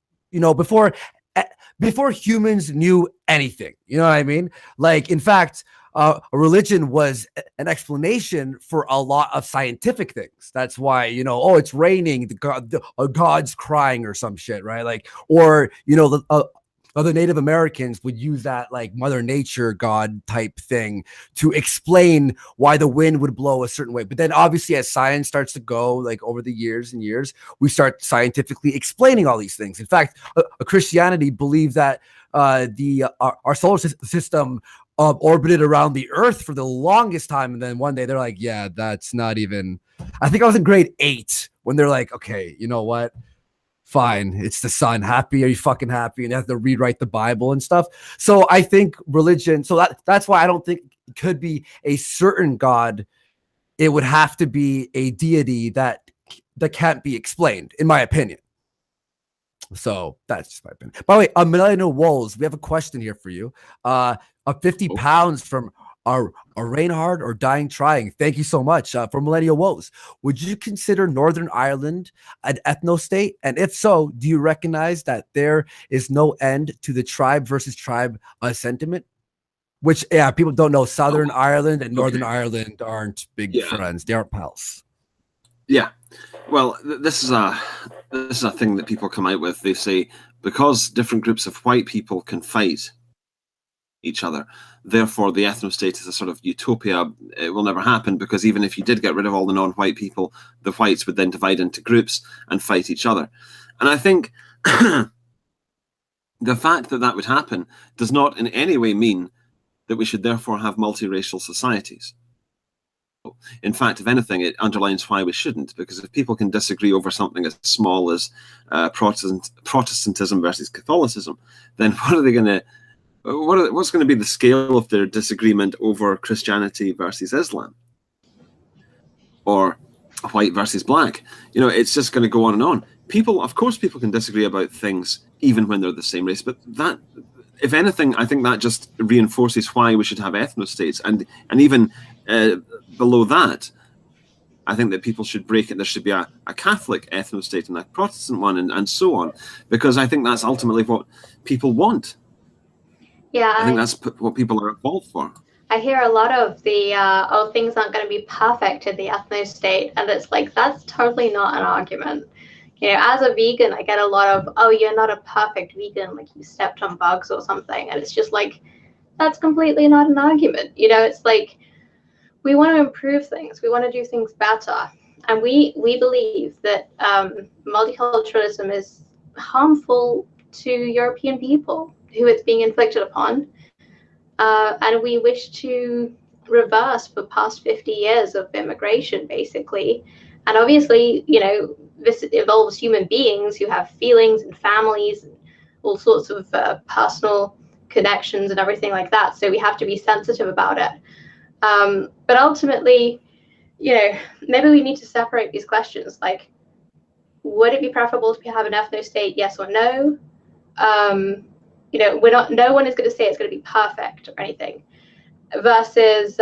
before humans knew anything. You know what I mean? Like, in fact, a religion was an explanation for a lot of scientific things. That's why, it's raining, God's crying or some shit, right? Like, or, other Native Americans would use that like Mother Nature God type thing to explain why the wind would blow a certain way. But then obviously as science starts to go like over the years and years, we start scientifically explaining all these things. In fact, Christianity believed that our solar system orbited around the Earth for the longest time. And then one day they're like, yeah, that's not even, I think I was in grade 8 when they're like, okay, you know what? Fine, it's the sun. Happy? Are you fucking happy? And they have to rewrite the Bible and stuff. So I think religion, so that's why I don't think it could be a certain God. It would have to be a deity that can't be explained, in my opinion. So that's just my opinion. By the way, Millennial Woes, we have a question here for you. 50 pounds from our Reinhard or Dying Trying. Thank you so much for Millennial Woes. Would you consider Northern Ireland an ethno-state? And if so, do you recognize that there is no end to the tribe versus tribe sentiment? Which, yeah, people don't know. Southern Ireland and Northern Ireland aren't big friends. They aren't pals. Yeah. Well, this is a thing that people come out with. They say because different groups of white people can fight each other, therefore the ethno-state is a sort of utopia. It will never happen, because even if you did get rid of all the non-white people, the whites would then divide into groups and fight each other. And I think the fact that that would happen does not in any way mean that we should therefore have multiracial societies. In fact, if anything, it underlines why we shouldn't, because if people can disagree over something as small as Protestantism versus Catholicism, then what are they going to what's going to be the scale of their disagreement over Christianity versus Islam, or white versus black? You know, it's just going to go on and on. People, of course, people can disagree about things even when they're the same race, but that, if anything, I think that just reinforces why we should have ethno-states, and even below that, I think that people should break it. There should be a Catholic ethno-state and a Protestant one, and so on, because I think that's ultimately what people want. Yeah, I think that's what people are evolved for. I hear a lot of the, things aren't going to be perfect in the ethno-state. And it's like, that's totally not an argument. You know, as a vegan, I get a lot of, oh, you're not a perfect vegan, like you stepped on bugs or something. And it's just like, that's completely not an argument. You know, it's like, we want to improve things. We want to do things better. And we believe that multiculturalism is harmful to European people who it's being inflicted upon, and we wish to reverse the past 50 years of immigration, basically. And obviously, you know, this involves human beings who have feelings and families and all sorts of personal connections and everything like that. So we have to be sensitive about it. But ultimately, you know, maybe we need to separate these questions. Like, would it be preferable to have an ethno-state, yes or no? You know, no one is going to say it's going to be perfect or anything, versus,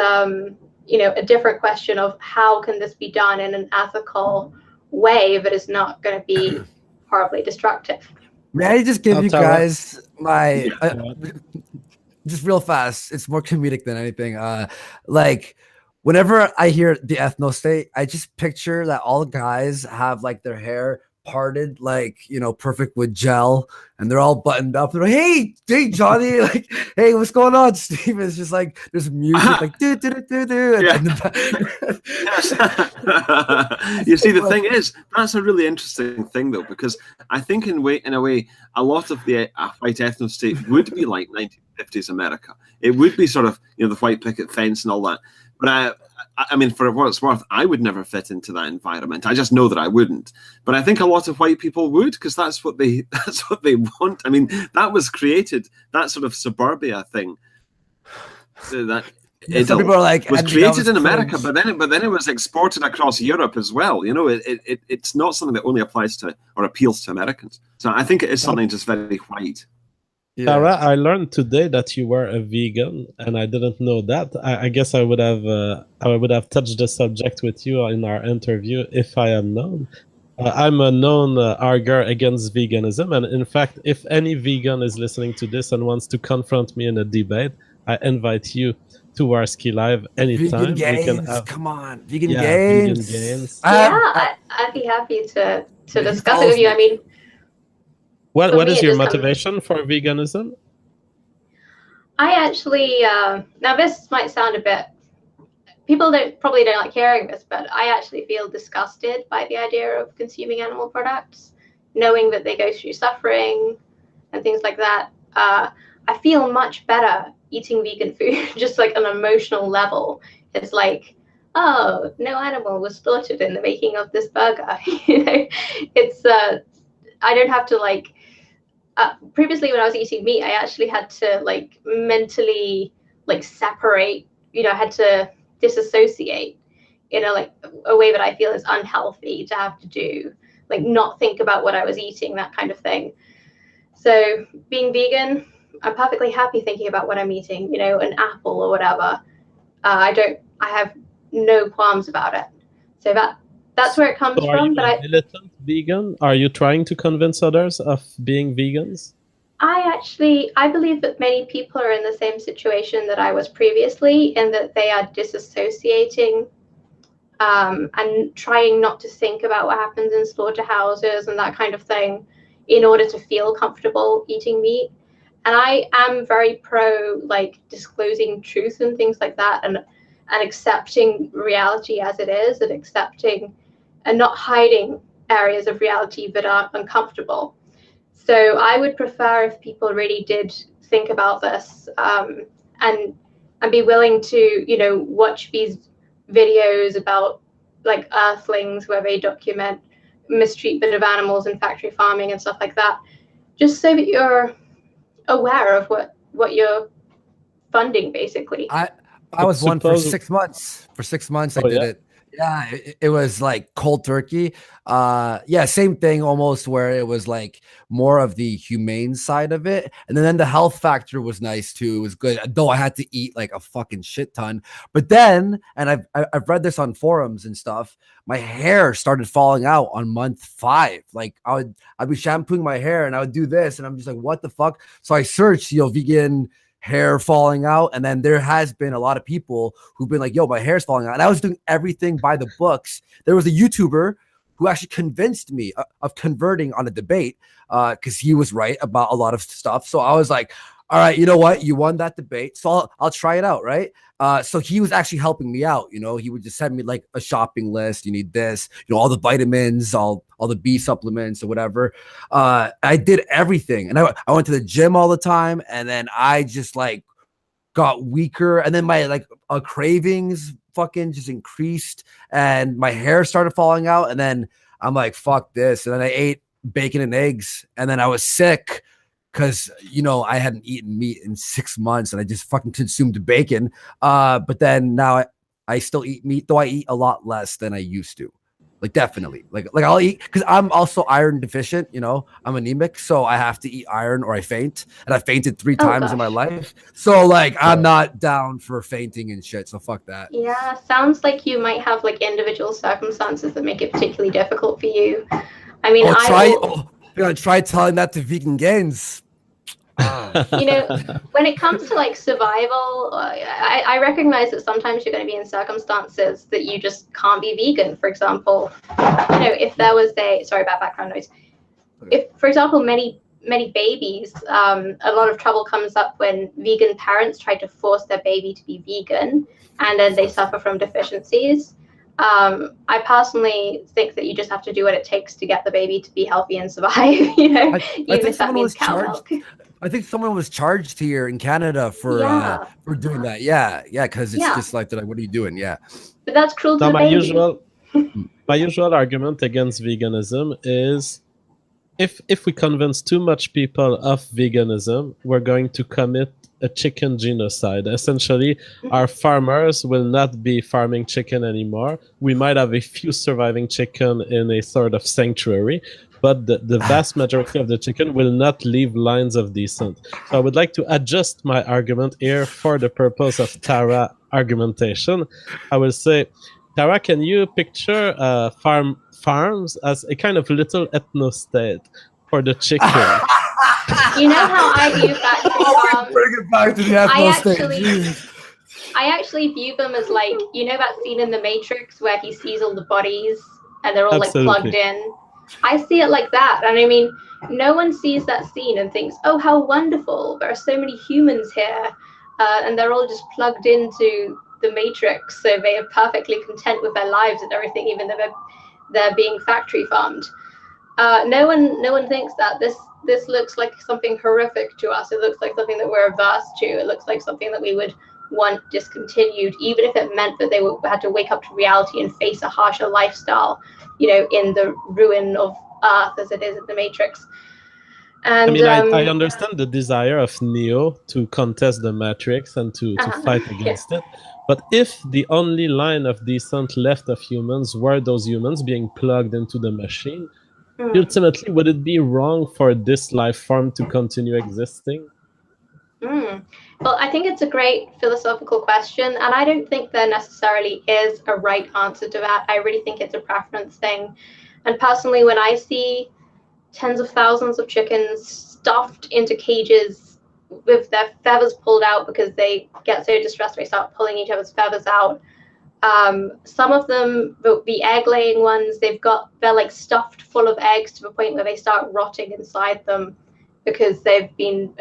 you know, a different question of how can this be done in an ethical way that is not going to be horribly destructive. May I just give you guys my, just real fast, it's more comedic than anything. Like, whenever I hear the ethno-state, I just picture that all the guys have like their hair parted, like, you know, perfect with gel, and they're all buttoned up. They're like, hey Johnny, like, hey, what's going on, Steve? It's just like there's music like do do do do. You see, the thing is, that's a really interesting thing though, because I think in a way a lot of the white ethno-state would be like 1950s America. It would be sort of, you know, the white picket fence and all that. But I mean, for what it's worth, I would never fit into that environment. I just know that I wouldn't. But I think a lot of white people would, because that's what they want. I mean, that was created, that sort of suburbia thing. That some people are like, was created in America, but then it was exported across Europe as well. You know, it's not something that only applies to or appeals to Americans. So I think it is something just very white. Yeah. Sarah, I learned today that you were a vegan, and I didn't know that. I guess I would have touched the subject with you in our interview if I had known. I'm a known arguer against veganism, and in fact, if any vegan is listening to this and wants to confront me in a debate, I invite you to Warski Live anytime. Vegan gains, we can have, come on, vegan gains. Yeah, I'd be happy to discuss it with you. I mean, What me, is it your just comes- motivation for veganism? I actually now this might sound a bit, people probably don't like hearing this, but I actually feel disgusted by the idea of consuming animal products, knowing that they go through suffering and things like that. I feel much better eating vegan food, just like an emotional level. It's like, oh, no animal was slaughtered in the making of this burger. You know, it's I don't have to like. Previously, when I was eating meat, I actually had to like mentally like separate. You know, I had to disassociate in a way that I feel is unhealthy to have to do, like not think about what I was eating, that kind of thing. So being vegan, I'm perfectly happy thinking about what I'm eating, you know, an apple or whatever. I have no qualms about it. So that's where it comes So are from. you But a militant vegan? Are you trying to convince others of being vegans? I believe that many people are in the same situation that I was previously, in that they are disassociating and trying not to think about what happens in slaughterhouses and that kind of thing in order to feel comfortable eating meat. And I am very pro like disclosing truth and things like that, and accepting reality as it is, and accepting and not hiding areas of reality that are uncomfortable. So I would prefer if people really did think about this, and be willing to, you know, watch these videos about like earthlings where they document mistreatment of animals in factory farming and stuff like that, just so that you're aware of what you're funding, basically. I was one for Suppose- 6 months. For 6 months, I Oh, did yeah? it. Yeah, it was like cold turkey. Yeah, same thing almost, where it was like more of the humane side of it. And then the health factor was nice too. It was good, though I had to eat like a fucking shit ton. But then, and I've read this on forums and stuff, my hair started falling out on month 5. Like I'd be shampooing my hair and I would do this, and I'm just like, what the fuck? So I searched, you know, vegan hair falling out, and then there has been a lot of people who've been like, yo, my hair's falling out, and I was doing everything by the books. There was a YouTuber who actually convinced me of converting on a debate, because he was right about a lot of stuff. So I was like, all right, you know what, you won that debate, so I'll try it out, right? So he was actually helping me out. You know, he would just send me like a shopping list. You need this, you know, all the vitamins, all the B supplements or whatever. I did everything, and I went to the gym all the time, and then I just like got weaker, and then my like cravings fucking just increased, and my hair started falling out, and then I'm like, fuck this, and then I ate bacon and eggs, and then I was sick because, you know, I hadn't eaten meat in 6 months, and I just fucking consumed bacon. But then now I still eat meat, though I eat a lot less than I used to. Like definitely, like I'll eat, because I'm also iron deficient. You know, I'm anemic, so I have to eat iron or I faint, and I fainted 3 times in my life. So like, I'm not down for fainting and shit. So fuck that. Yeah, sounds like you might have like individual circumstances that make it particularly difficult for you. I mean, you're gonna try telling that to vegan gains. You know, when it comes to like survival, I recognize that sometimes you're going to be in circumstances that you just can't be vegan. For example, you know, if there was sorry about background noise. If, for example, many babies, a lot of trouble comes up when vegan parents try to force their baby to be vegan, and then they suffer from deficiencies. I personally think that you just have to do what it takes to get the baby to be healthy and survive. You know, even if that means cow milk. I think someone was charged here in Canada for doing that. Yeah, because it's just like, they're like, what are you doing? Yeah, but that's cruel to the baby. My usual argument against veganism is, if we convince too much people of veganism, we're going to commit a chicken genocide. Essentially, our farmers will not be farming chicken anymore. We might have a few surviving chicken in a sort of sanctuary, but the vast majority of the chicken will not leave lines of descent. So I would like to adjust my argument here for the purpose of Tara argumentation. I will say, Tara, can you picture farms as a kind of little ethno-state for the chicken? You know how I view factory bring it back to the ethno-state. I actually view them as like, you know that scene in The Matrix where he sees all the bodies and they're all like plugged in? I see it like that. And I mean, no one sees that scene and thinks, oh, how wonderful. There are so many humans here. And they're all just plugged into the Matrix. So they are perfectly content with their lives and everything, even though they're being factory farmed. No one thinks that. This looks like something horrific to us. It looks like something that we're averse to. It looks like something that we would want discontinued, even if it meant that they had to wake up to reality and face a harsher lifestyle, in the ruin of Earth as it is in the Matrix. And I mean, I understand the desire of Neo to contest the Matrix and to fight against it. But if the only line of descent left of humans were those humans being plugged into the machine, ultimately, would it be wrong for this life form to continue existing? Well, I think it's a great philosophical question, and I don't think there necessarily is a right answer to that. I really think it's a preference thing. And personally, when I see tens of thousands of chickens stuffed into cages with their feathers pulled out because they get so distressed they start pulling each other's feathers out. Some of them, the egg-laying ones, they're like stuffed full of eggs to the point where they start rotting inside them because they've been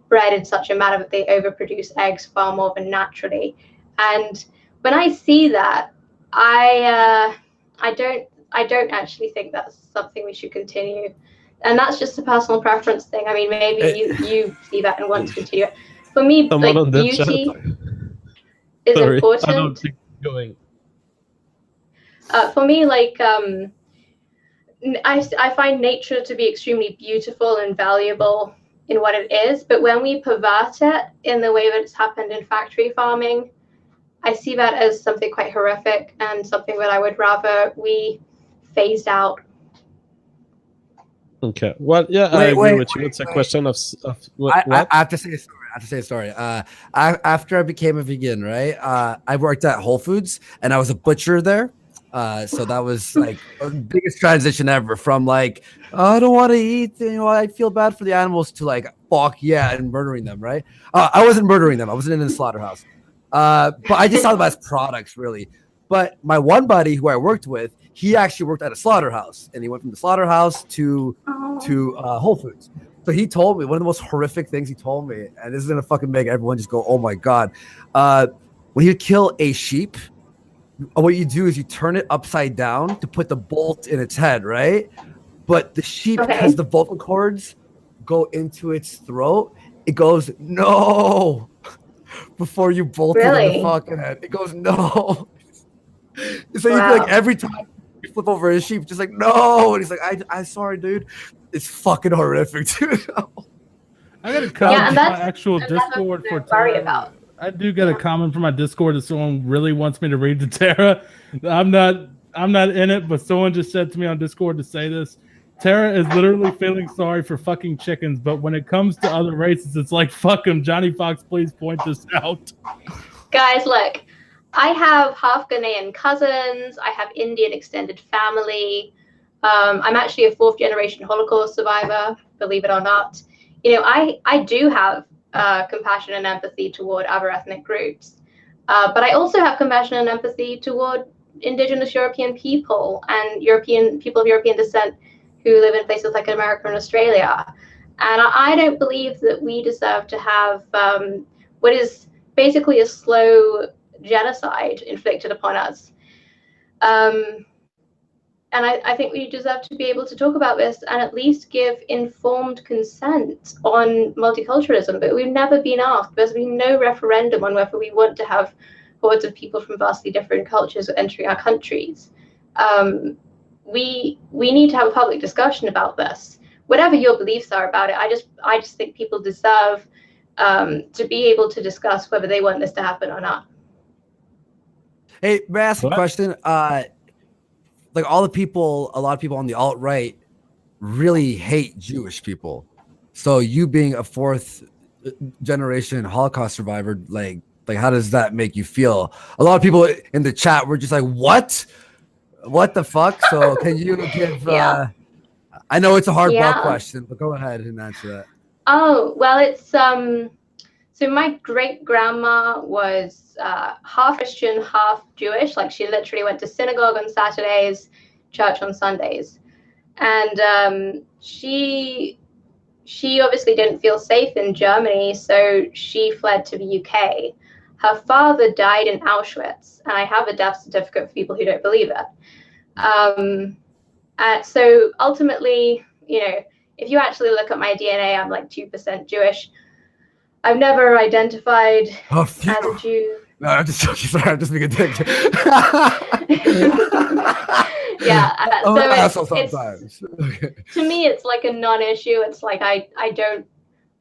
bred in such a manner that they overproduce eggs far more than naturally. And when I see that, I don't actually think that's something we should continue. And that's just a personal preference thing. I mean, maybe you see that and want to continue it. For me, like, beauty is important. I don't think going. For me, like, I find nature to be extremely beautiful and valuable in what it is. But when we pervert it in the way that it's happened in factory farming, I see that as something quite horrific and something that I would rather we phased out. Okay. Well, yeah, I agree with you. It's a question of what? I have to say a story. After I became a vegan, right? I worked at Whole Foods and I was a butcher there. So that was like the biggest transition ever from like, oh, I don't want to eat, I feel bad for the animals to like, fuck yeah, and murdering them, right? I wasn't murdering them. I wasn't in the slaughterhouse. But I just saw them as products, really. But my one buddy who I worked with, he actually worked at a slaughterhouse, and he went from the slaughterhouse to Whole Foods. So he told me one of the most horrific things he told me, and this is gonna fucking make everyone just go, "Oh my god!" When you kill a sheep, what you do is you turn it upside down to put the bolt in its head, right? But the sheep, because the vocal cords go into its throat, it goes no before you bolt it in the fucking head. It goes no. So you feel like every time you flip over a sheep, just like no, and he's like, "I'm sorry, dude." It's fucking horrific, dude. I got a comment from my actual Discord for Tara. I do get a comment from my Discord that someone really wants me to read to Tara. I'm not in it, but someone just said to me on Discord to say this. Tara is literally feeling sorry for fucking chickens, but when it comes to other races, it's like, fuck them. Johnny Fox, please point this out. Guys, look, I have half Ghanaian cousins. I have Indian extended family. I'm actually a 4th generation Holocaust survivor, believe it or not. I do have compassion and empathy toward other ethnic groups. But I also have compassion and empathy toward indigenous European people and people of European descent who live in places like America and Australia. And I don't believe that we deserve to have what is basically a slow genocide inflicted upon us. And I think we deserve to be able to talk about this and at least give informed consent on multiculturalism. But we've never been asked. There's been no referendum on whether we want to have hordes of people from vastly different cultures entering our countries. We need to have a public discussion about this. Whatever your beliefs are about it, I just think people deserve to be able to discuss whether they want this to happen or not. Hey, may I ask a question? Like a lot of people on the alt-right really hate Jewish people. So you being a 4th generation Holocaust survivor, like how does that make you feel? A lot of people in the chat were just like, what the fuck? So can you give, I know it's a hardball question, but go ahead and answer that. Oh, well, it's, so my great grandma was half Christian, half Jewish. Like she literally went to synagogue on Saturdays, church on Sundays. and she obviously didn't feel safe in Germany, so she fled to the UK. Her father died in Auschwitz, and I have a death certificate for people who don't believe it. So ultimately, if you actually look at my DNA, I'm like 2% Jewish. I've never identified as a Jew. No, I'm just being a dick. Yeah, so sometimes. To me, it's like a non-issue. It's like I don't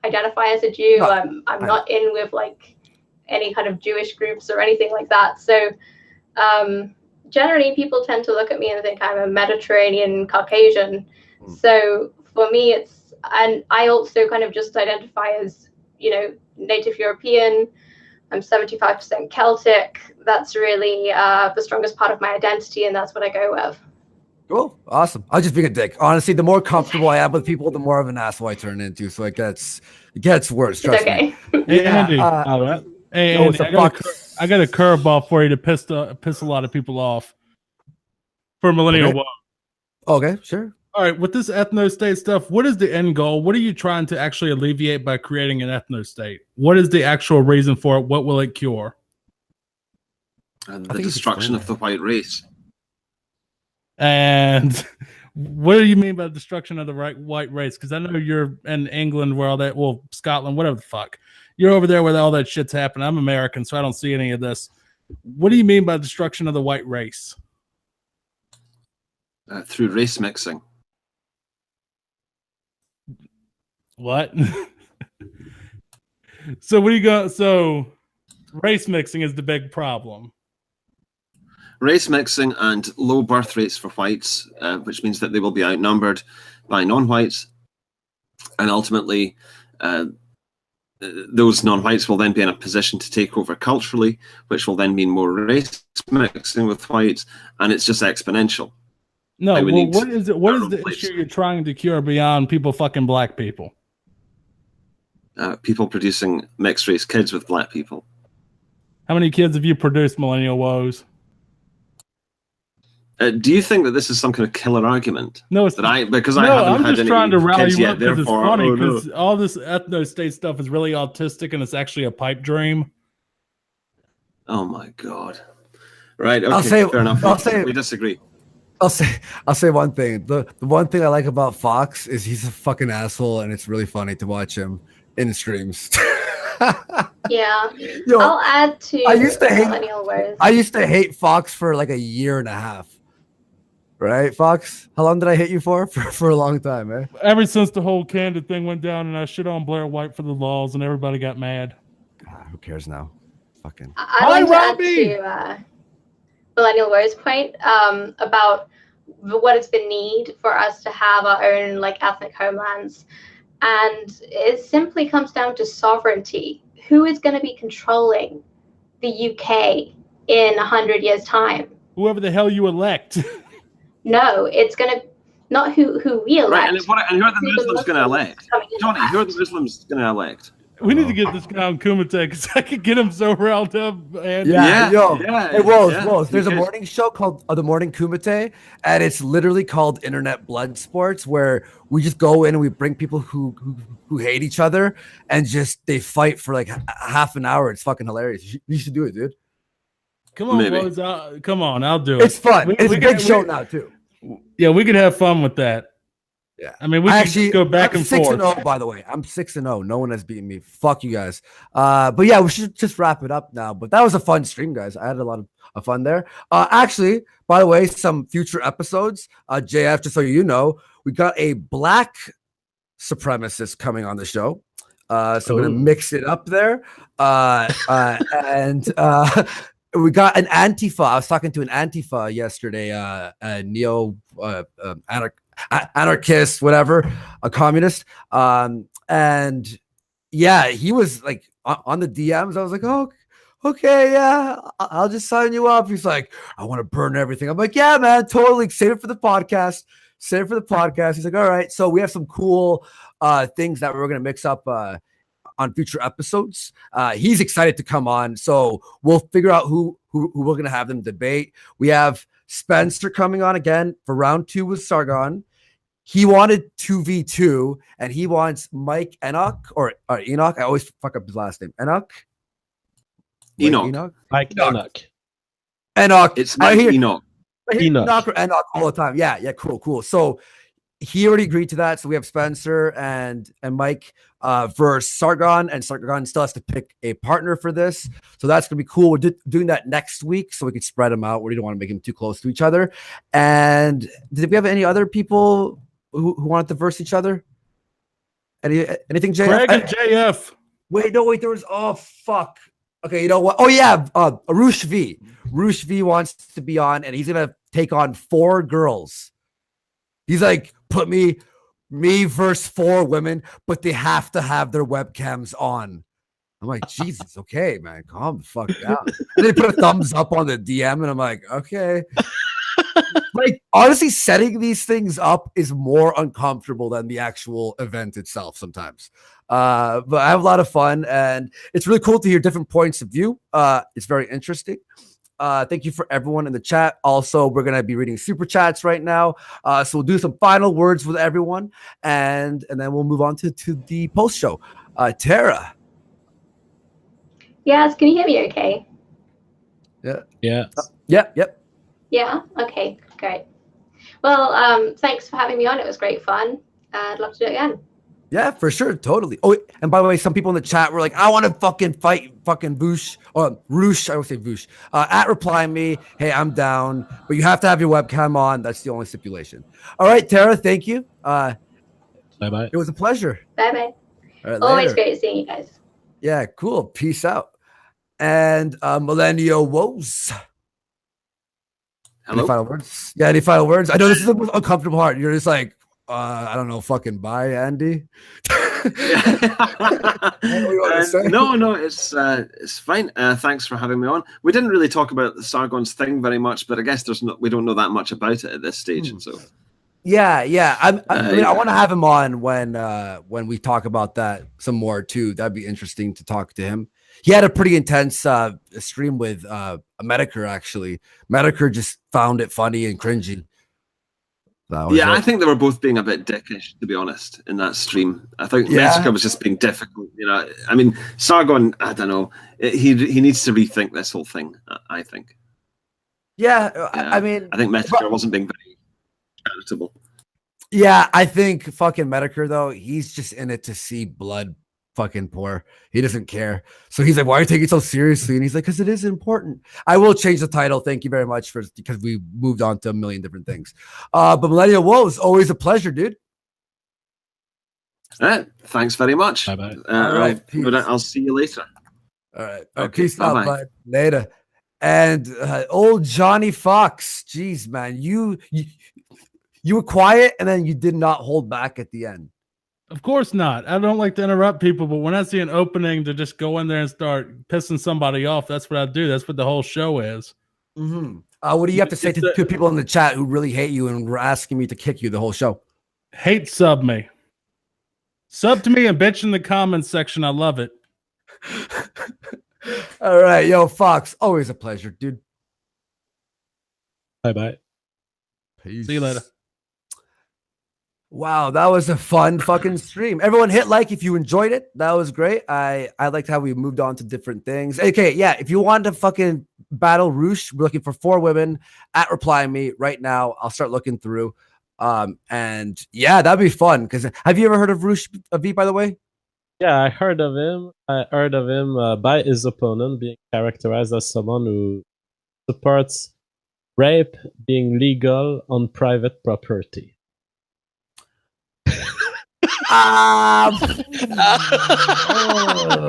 identify as a Jew. No, I'm not in with like any kind of Jewish groups or anything like that. So generally, people tend to look at me and think I'm a Mediterranean Caucasian. So for me, and I also kind of just identify as Native European. I'm 75% Celtic. That's really the strongest part of my identity, and that's what I go with. Cool. Awesome. I'll just being a dick. Honestly, the more comfortable I am with people, the more of an asshole I turn into. So it gets worse. Trust me. Hey, Andy. Hey, Andy, I got a curveball for you to piss a lot of people off for Millennial Woes. Okay, sure. All right, with this ethno-state stuff, what is the end goal? What are you trying to actually alleviate by creating an ethno-state? What is the actual reason for it? What will it cure? The destruction of the white race. And what do you mean by destruction of the white race? Because I know you're in England where all that, well, Scotland, whatever the fuck. You're over there where all that shit's happening. I'm American, so I don't see any of this. What do you mean by destruction of the white race? Through race mixing. What? So what do you got? So race mixing is the big problem. Race mixing and low birth rates for whites, which means that they will be outnumbered by non-whites, and ultimately those non-whites will then be in a position to take over culturally, which will then mean more race mixing with whites, and it's just exponential. No, well, what is it? What is the issue you're trying to cure beyond people fucking black people? People producing mixed race kids with black people. How many kids have you produced, Millennial Woes? Do you think that this is some kind of killer argument? No, it's not. Because no, I haven't I'm had just any trying to rally kids you yet, up because it's funny because no. all this ethno-state stuff is really autistic and it's actually a pipe dream. Oh my god! Right? Okay, fair enough. We disagree. I'll say one thing. The one thing I like about Fox is he's a fucking asshole, and it's really funny to watch him in streams. Yeah. Yo, I'll add to Millennial Woes. I used to hate Fox for like a year and a half. Right, Fox? How long did I hate you for? For a long time, eh? Ever since the whole Candid thing went down and I shit on Blair White for the laws and everybody got mad. God, who cares now? Fucking. I'd like to add to Millennial Woes' point about what is the need for us to have our own like ethnic homelands. And it simply comes down to sovereignty. Who is going to be controlling the UK in 100 years' time? Whoever the hell you elect. No, it's going to not who we elect. Right, and who are the Muslims going to elect? Johnny, who are the Muslims going to elect? We need to get this guy on Kumite because I could get him so riled up. And Hey, Woes. There's a morning show called The Morning Kumite, and it's literally called Internet Blood Sports, where we just go in and we bring people who hate each other and just they fight for like half an hour. It's fucking hilarious. You should do it, dude. Come on, Woes. Come on, I'll do it. It's fun. It's a big show now too. Yeah, we could have fun with that. Yeah, I mean, we can actually go back and forth. 6-0, by the way. I'm 6-0. No one has beaten me. Fuck you guys. But yeah, we should just wrap it up now. But that was a fun stream, guys. I had a lot of fun there. Actually, by the way, some future episodes. JF, just so you know, we got a black supremacist coming on the show. So we're gonna mix it up there. And we got an Antifa. I was talking to an Antifa yesterday. Neo anarchist, whatever, a communist. And yeah, he was like on the DMs. I was like, oh, okay, yeah, I'll just sign you up. He's like, I want to burn everything. I'm like, yeah, man, totally. Save it for the podcast. Save it for the podcast. He's like, all right. So we have some cool things that we're going to mix up on future episodes. He's excited to come on. So we'll figure out who we're going to have them debate. We have Spencer coming on again for round 2 with Sargon. he wanted 2v2, and he wants Mike Enoch or Enoch. I always fuck up his last name. Enoch. Enoch. Mike Enoch. Enoch. It's Mike Enoch. Enoch or Enoch all the time. Yeah, cool. So he already agreed to that. So we have Spencer and Mike versus Sargon, and Sargon still has to pick a partner for this. So that's gonna be cool. We're doing that next week, so we can spread them out. We don't want to make them too close to each other. And did we have any other people who wanted to verse each other? Anything, JF? Greg and JF. Wait, there was. Oh fuck. Okay, you know what? Oh yeah, Roosh V. Roosh V wants to be on, and he's gonna take on 4 girls. He's like, put me versus 4 women, but they have to have their webcams on. I'm like, Jesus, okay, man, calm the fuck down. And they put a thumbs up on the DM, and I'm like, okay. Like, honestly, setting these things up is more uncomfortable than the actual event itself sometimes. But I have a lot of fun, and it's really cool to hear different points of view. It's very interesting. Thank you for everyone in the chat. Also, we're going to be reading super chats right now. So we'll do some final words with everyone, and then we'll move on to the post show. Tara. Yes, can you hear me okay? Yeah. Yep. Yeah, okay, great. Well, thanks for having me on. It was great fun. I'd love to do it again. Yeah, for sure. Totally. Oh, and by the way, some people in the chat were like, I want to fucking fight fucking Voosh or Roosh. I would say Voosh. At reply me, hey, I'm down, but you have to have your webcam on. That's the only stipulation. All right, Tara, thank you. Bye-bye. It was a pleasure. Bye-bye. All right, Always later. great seeing you guys. Yeah, cool. Peace out. And Millennial Woes. Hello? Any final words? Yeah, any final words? I know this is the most uncomfortable part. You're just like, I don't know, fucking bye, Andy. No, it's fine. Thanks for having me on. We didn't really talk about the Sargon's thing very much, but I guess we don't know that much about it at this stage. So yeah. I mean, I want to have him on when we talk about that some more too. That'd be interesting to talk to him. He had a pretty intense stream with Medicare, actually. Medicare just found it funny and cringy. Yeah, I think they were both being a bit dickish, to be honest, in that stream. I think Medicare was just being difficult. You know, I mean, Sargon, I don't know. He needs to rethink this whole thing, I think. Yeah, I mean... I think Medicare wasn't being very charitable. Yeah, I think fucking Medicare, though, he's just in it to see blood fucking pour. He doesn't care. So he's like, why are you taking it so seriously? And he's like, because it is important. I will change the title. Thank you very much because we moved on to a million different things. But Millennial Woes, always a pleasure, dude. All right. Thanks very much. Bye-bye. All right. I'll see you later. All right. Okay, Peace out, bud. Later. And old Johnny Fox. Jeez, man. You were quiet and then you did not hold back at the end. Of course not. I don't like to interrupt people, but when I see an opening to just go in there and start pissing somebody off, that's what I do. That's what the whole show is. Mm-hmm. What do you have to say to people in the chat who really hate you and were asking me to kick you the whole show? Hate sub me. Sub to me and bitch in the comments section. I love it. All right. Yo, Fox, always a pleasure, dude. Bye-bye. Peace. See you later. Wow, that was a fun fucking stream. Everyone hit like if you enjoyed it. That was great. I liked how we moved on to different things. Okay, yeah, if you want to fucking battle Roosh, we're looking for 4 women. At reply me right now. I'll start looking through. And yeah, that'd be fun. Because have you ever heard of Roosh V, by the way? Yeah, I heard of him. I heard of him by his opponent being characterized as someone who supports rape being legal on private property. You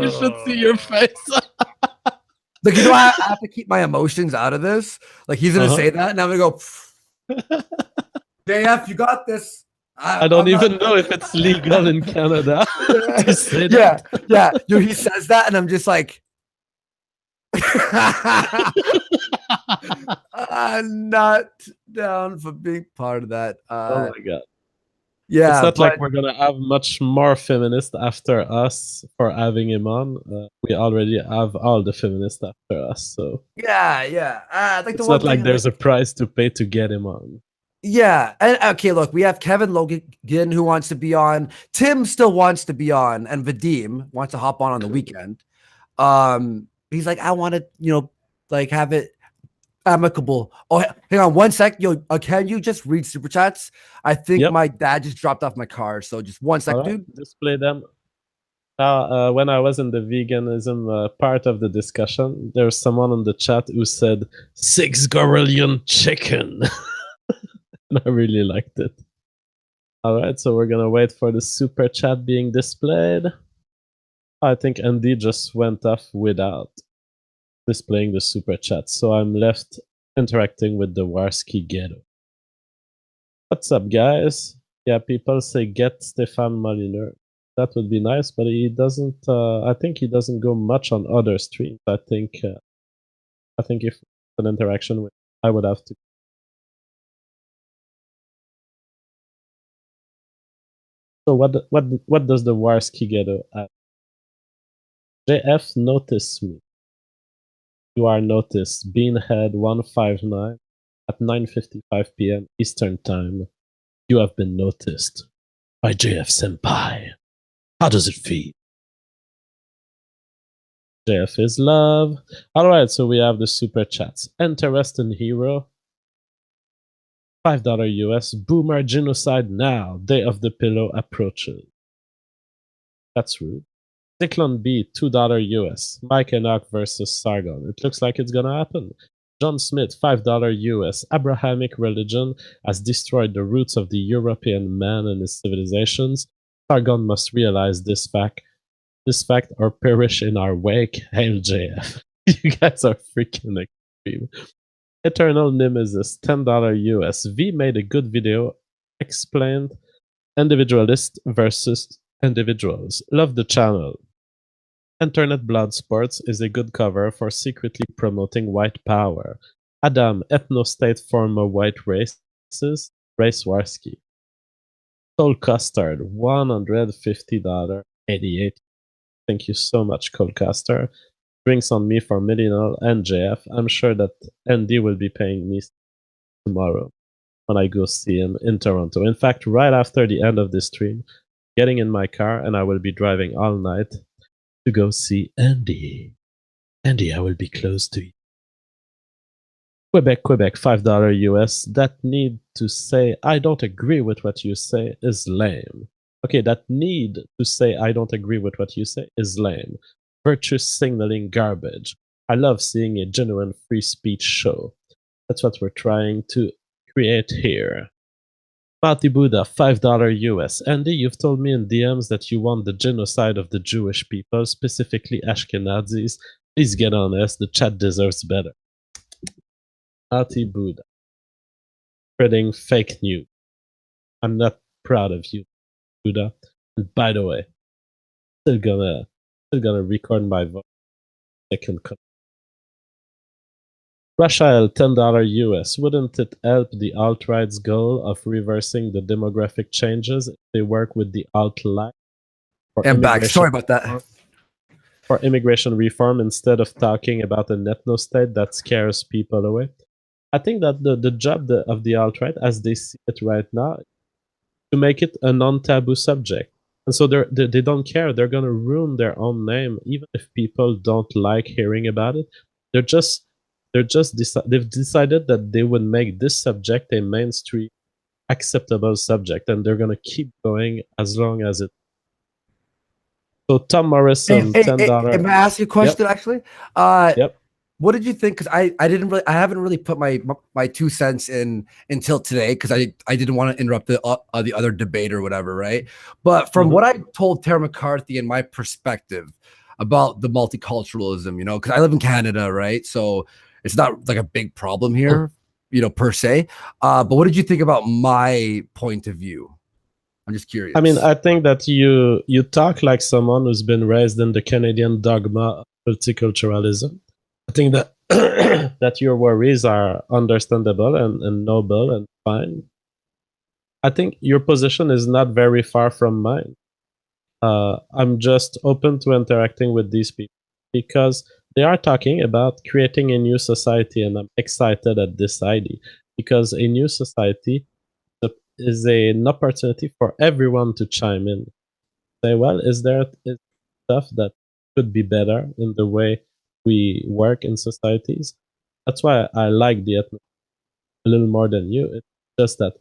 should see your face. Like, you know, I have to keep my emotions out of this. Like, he's gonna say that, and I'm gonna go, JF, you got this. I don't even know if it's legal in Canada to say that. Yeah. Dude, he says that, and I'm just like, I'm not down for being part of that. Oh my god. Yeah, it's not like we're gonna have much more feminists after us for having him on. We already have all the feminists after us, so yeah. I think it's not like there's a price to pay to get him on. Yeah. And okay, look, we have Kevin Logan who wants to be on. Tim still wants to be on, and Vadim wants to hop on the weekend. He's like, I want to, like have it amicable. Oh, hang on one sec. Yo, can you just read super chats? I think my dad just dropped off my car. So just one sec, dude. Display them. When I was in the veganism part of the discussion, there was someone in the chat who said 6 gorillion chicken. And I really liked it. All right, so we're going to wait for the super chat being displayed. I think Andy just went off without displaying the super chat, so I'm left interacting with the Warski Ghetto. What's up, guys? Yeah, people say get Stefan Moliner. That would be nice, but he doesn't. I think he doesn't go much on other streams. I think if an interaction with, I would have to. So what does the Warski Ghetto add? JF, notice me. You are noticed. Beanhead 159 at 9:55 p.m. Eastern Time. You have been noticed by JF Senpai. How does it feel? JF is love. Alright, so we have the super chats. Interesting hero. $5 US. Boomer genocide now. Day of the pillow approaches. That's rude. Cyclone B, $2 US. Mike Enoch versus Sargon. It looks like it's gonna happen. John Smith, $5 US. Abrahamic religion has destroyed the roots of the European man and his civilizations. Sargon must realize this fact or perish in our wake. Hail JF. You guys are freaking extreme. Eternal Nemesis, $10 US. V made a good video, explained individualist versus individuals. Love the channel. Internet Blood Sports is a good cover for secretly promoting white power. Adam, ethno-state former white races, Race Warski. Cole Custard, $150.88. Thank you so much, Cole Custard. Drinks on me for Millennial and JF. I'm sure that Andy will be paying me tomorrow when I go see him in Toronto. In fact, right after the end of this stream, getting in my car and I will be driving all night to go see Andy. Andy, I will be close to you. Quebec, $5 US. That need to say, I don't agree with what you say is lame. Okay, that need to say, I don't agree with what you say is lame. Virtue signaling garbage. I love seeing a genuine free speech show. That's what we're trying to create here. Mati Buddha, $5 US. Andy, you've told me in DMs that you want the genocide of the Jewish people, specifically Ashkenazis. Please get honest, the chat deserves better. Mati Buddha. Spreading fake news. I'm not proud of you, Buddha. And by the way, still gonna record my voice. Second cut. Russia, $10 US. Wouldn't it help the alt-right's goal of reversing the demographic changes if they work with the alt-right? I'm back. Sorry about that. For immigration reform instead of talking about an ethno-state that scares people away? I think that the job of the alt-right, as they see it right now, to make it a non-taboo subject. And so they don't care. They're going to ruin their own name, even if people don't like hearing about it. They've decided that they would make this subject a mainstream acceptable subject, and they're going to keep going as long as it. So Tom Morrison, $10. May I ask you a question? Yep. Actually, yep. What did you think? Because I haven't really put my 2 cents in until today because I didn't want to interrupt the other debate or whatever, right? But from what I told Tara McCarthy and my perspective about the multiculturalism, because I live in Canada, right? So it's not like a big problem here, per se. But what did you think about my point of view? I'm just curious. I mean, I think that you talk like someone who's been raised in the Canadian dogma of multiculturalism. I think that that your worries are understandable and noble and fine. I think your position is not very far from mine. I'm just open to interacting with these people because they are talking about creating a new society, and I'm excited at this idea because a new society is an opportunity for everyone to chime in. Say, well, is stuff that could be better in the way we work in societies? That's why I like the atmosphere a little more than you. It's just that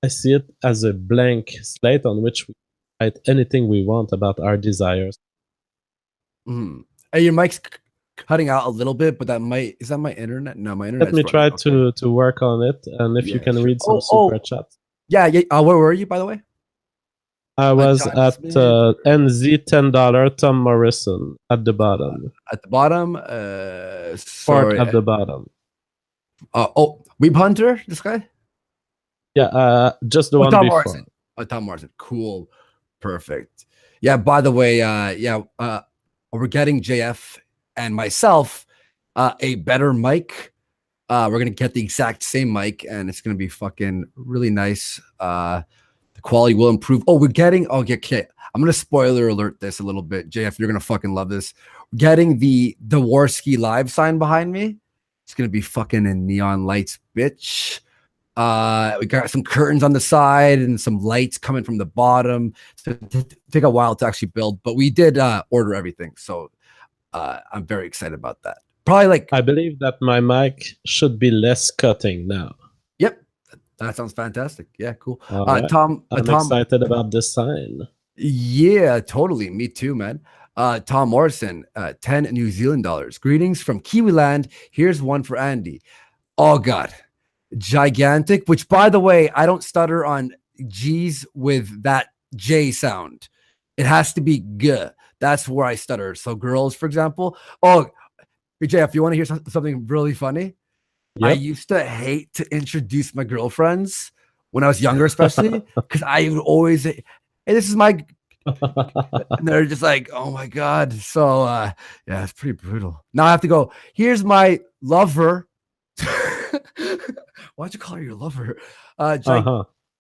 I see it as a blank slate on which we write anything we want about our desires. Hey, your mic's cutting out a little bit, but is that my internet? No, my internet. Let me try to work on it, and if you can read some super chats. Yeah. Where were you, by the way? I was at NZ $10. Tom Morrison at the bottom. At the bottom. Sorry, at the bottom. Weeb Hunter, this guy. Yeah, just the one Tom before. Morrison. Tom Morrison. Cool, perfect. Yeah. By the way, we're getting JF and myself a better mic. We're gonna get the exact same mic, and it's gonna be fucking really nice. The quality will improve. Oh, we're getting. Oh, okay. I'm gonna spoiler alert this a little bit, JF. You're gonna fucking love this. We're getting the Warski Live sign behind me. It's gonna be fucking in neon lights, bitch. We got some curtains on the side and some lights coming from the bottom. So it take a while to actually build, but we did order everything, so I'm very excited about that. Probably I believe that my mic should be less cutting now. Yep, that sounds fantastic. Yeah, cool. Right. Tom, I'm excited about this sign. Yeah, totally. Me too, man. Tom Morrison, 10 New Zealand dollars. Greetings from Kiwiland. Here's one for Andy. Oh God. Gigantic, which by the way, I don't stutter on G's with that J sound. It has to be G. That's where I stutter. So girls, for example. Oh, BJ, if you want to hear something really funny, yep. I used to hate to introduce my girlfriends when I was younger, especially because I would always say, hey, this is my and they're just like, oh my God. So yeah, it's pretty brutal. Now I have to go, here's my lover. Why'd you call her your lover?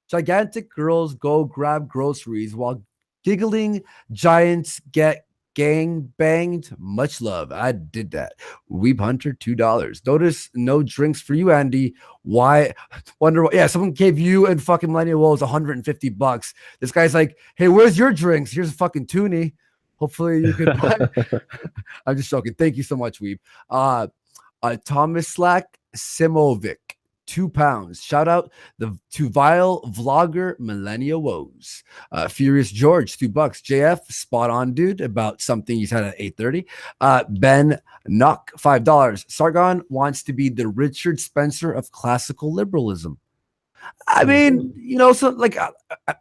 Gigantic girls go grab groceries while giggling giants get gang banged. Much love. I did that. Weeb Hunter, $2. Notice no drinks for you, Andy. Why? Wonder what? Yeah, someone gave you and fucking Millennial Woes $150. This guy's like, hey, where's your drinks? Here's a fucking toonie. Hopefully you can buy. I'm just joking. Thank you so much, Weeb. Thomas Slack Simovic, £2. Shout out to Vile Vlogger Millennial Woes. Furious George, $2. JF, spot on, dude, about something you said at 8:30. Ben Nuck, $5. Sargon wants to be the Richard Spencer of classical liberalism. I mean, so like,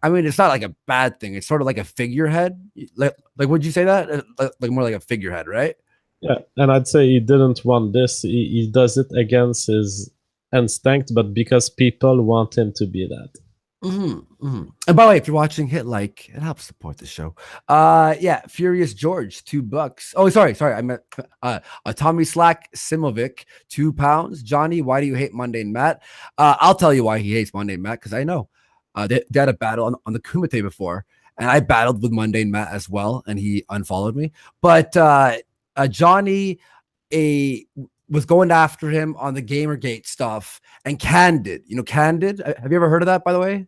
I mean, it's not like a bad thing. It's sort of like a figurehead. Like would you say that? Like more like a figurehead, right? Yeah, and I'd say he didn't want this. He does it against his instinct, but because people want him to be that. And by the way, if you're watching, hit like. It helps support the show. Yeah, Furious George, $2. Oh, sorry. I meant Tommy Slack Simovic, £2. Johnny, why do you hate Mundane Matt? I'll tell you why he hates Mundane Matt, because I know. They had a battle on the Kumite before, and I battled with Mundane Matt as well, and he unfollowed me. But Johnny was going after him on the Gamergate stuff, and Candid. Candid? Have you ever heard of that, by the way,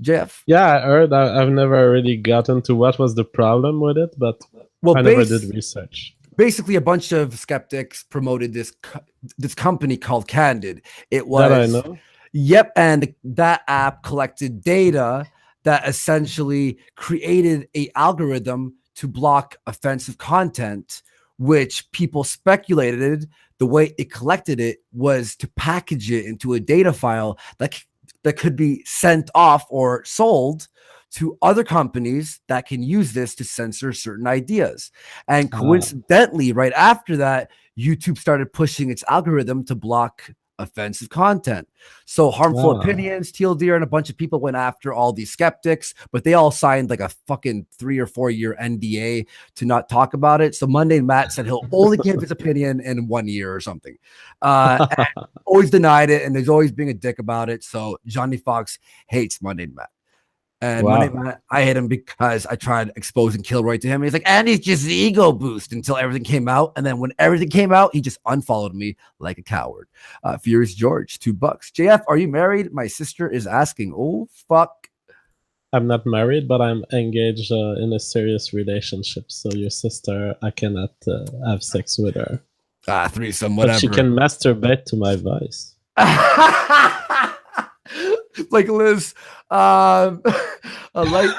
Jeff? Yeah, I heard. I've never really gotten to what was the problem with it, but I never did research. Basically, a bunch of skeptics promoted this company called Candid. It was that I know. Yep, and that app collected data that essentially created an algorithm to block offensive content, which people speculated the way it collected it was to package it into a data file that could be sent off or sold to other companies that can use this to censor certain ideas. And coincidentally, right after that, YouTube started pushing its algorithm to block offensive content. So Harmful Opinions, Teal Deer, and a bunch of people went after all these skeptics, but they all signed like a fucking 3 or 4 year NDA to not talk about it. So Mundane Matt said he'll only give his opinion in 1 year or something. Always denied it, and there's always being a dick about it. So Johnny Fox hates Mundane Matt. And Monday I hit him because I tried exposing Kilroy to him. He's like, and he's just the ego boost until everything came out. And then when everything came out, he just unfollowed me like a coward. Furious George, $2. JF, are you married? My sister is asking. Oh, fuck. I'm not married, but I'm engaged in a serious relationship. So your sister, I cannot have sex with her. Threesome, whatever. But she can masturbate to my voice. Like Liz, a light.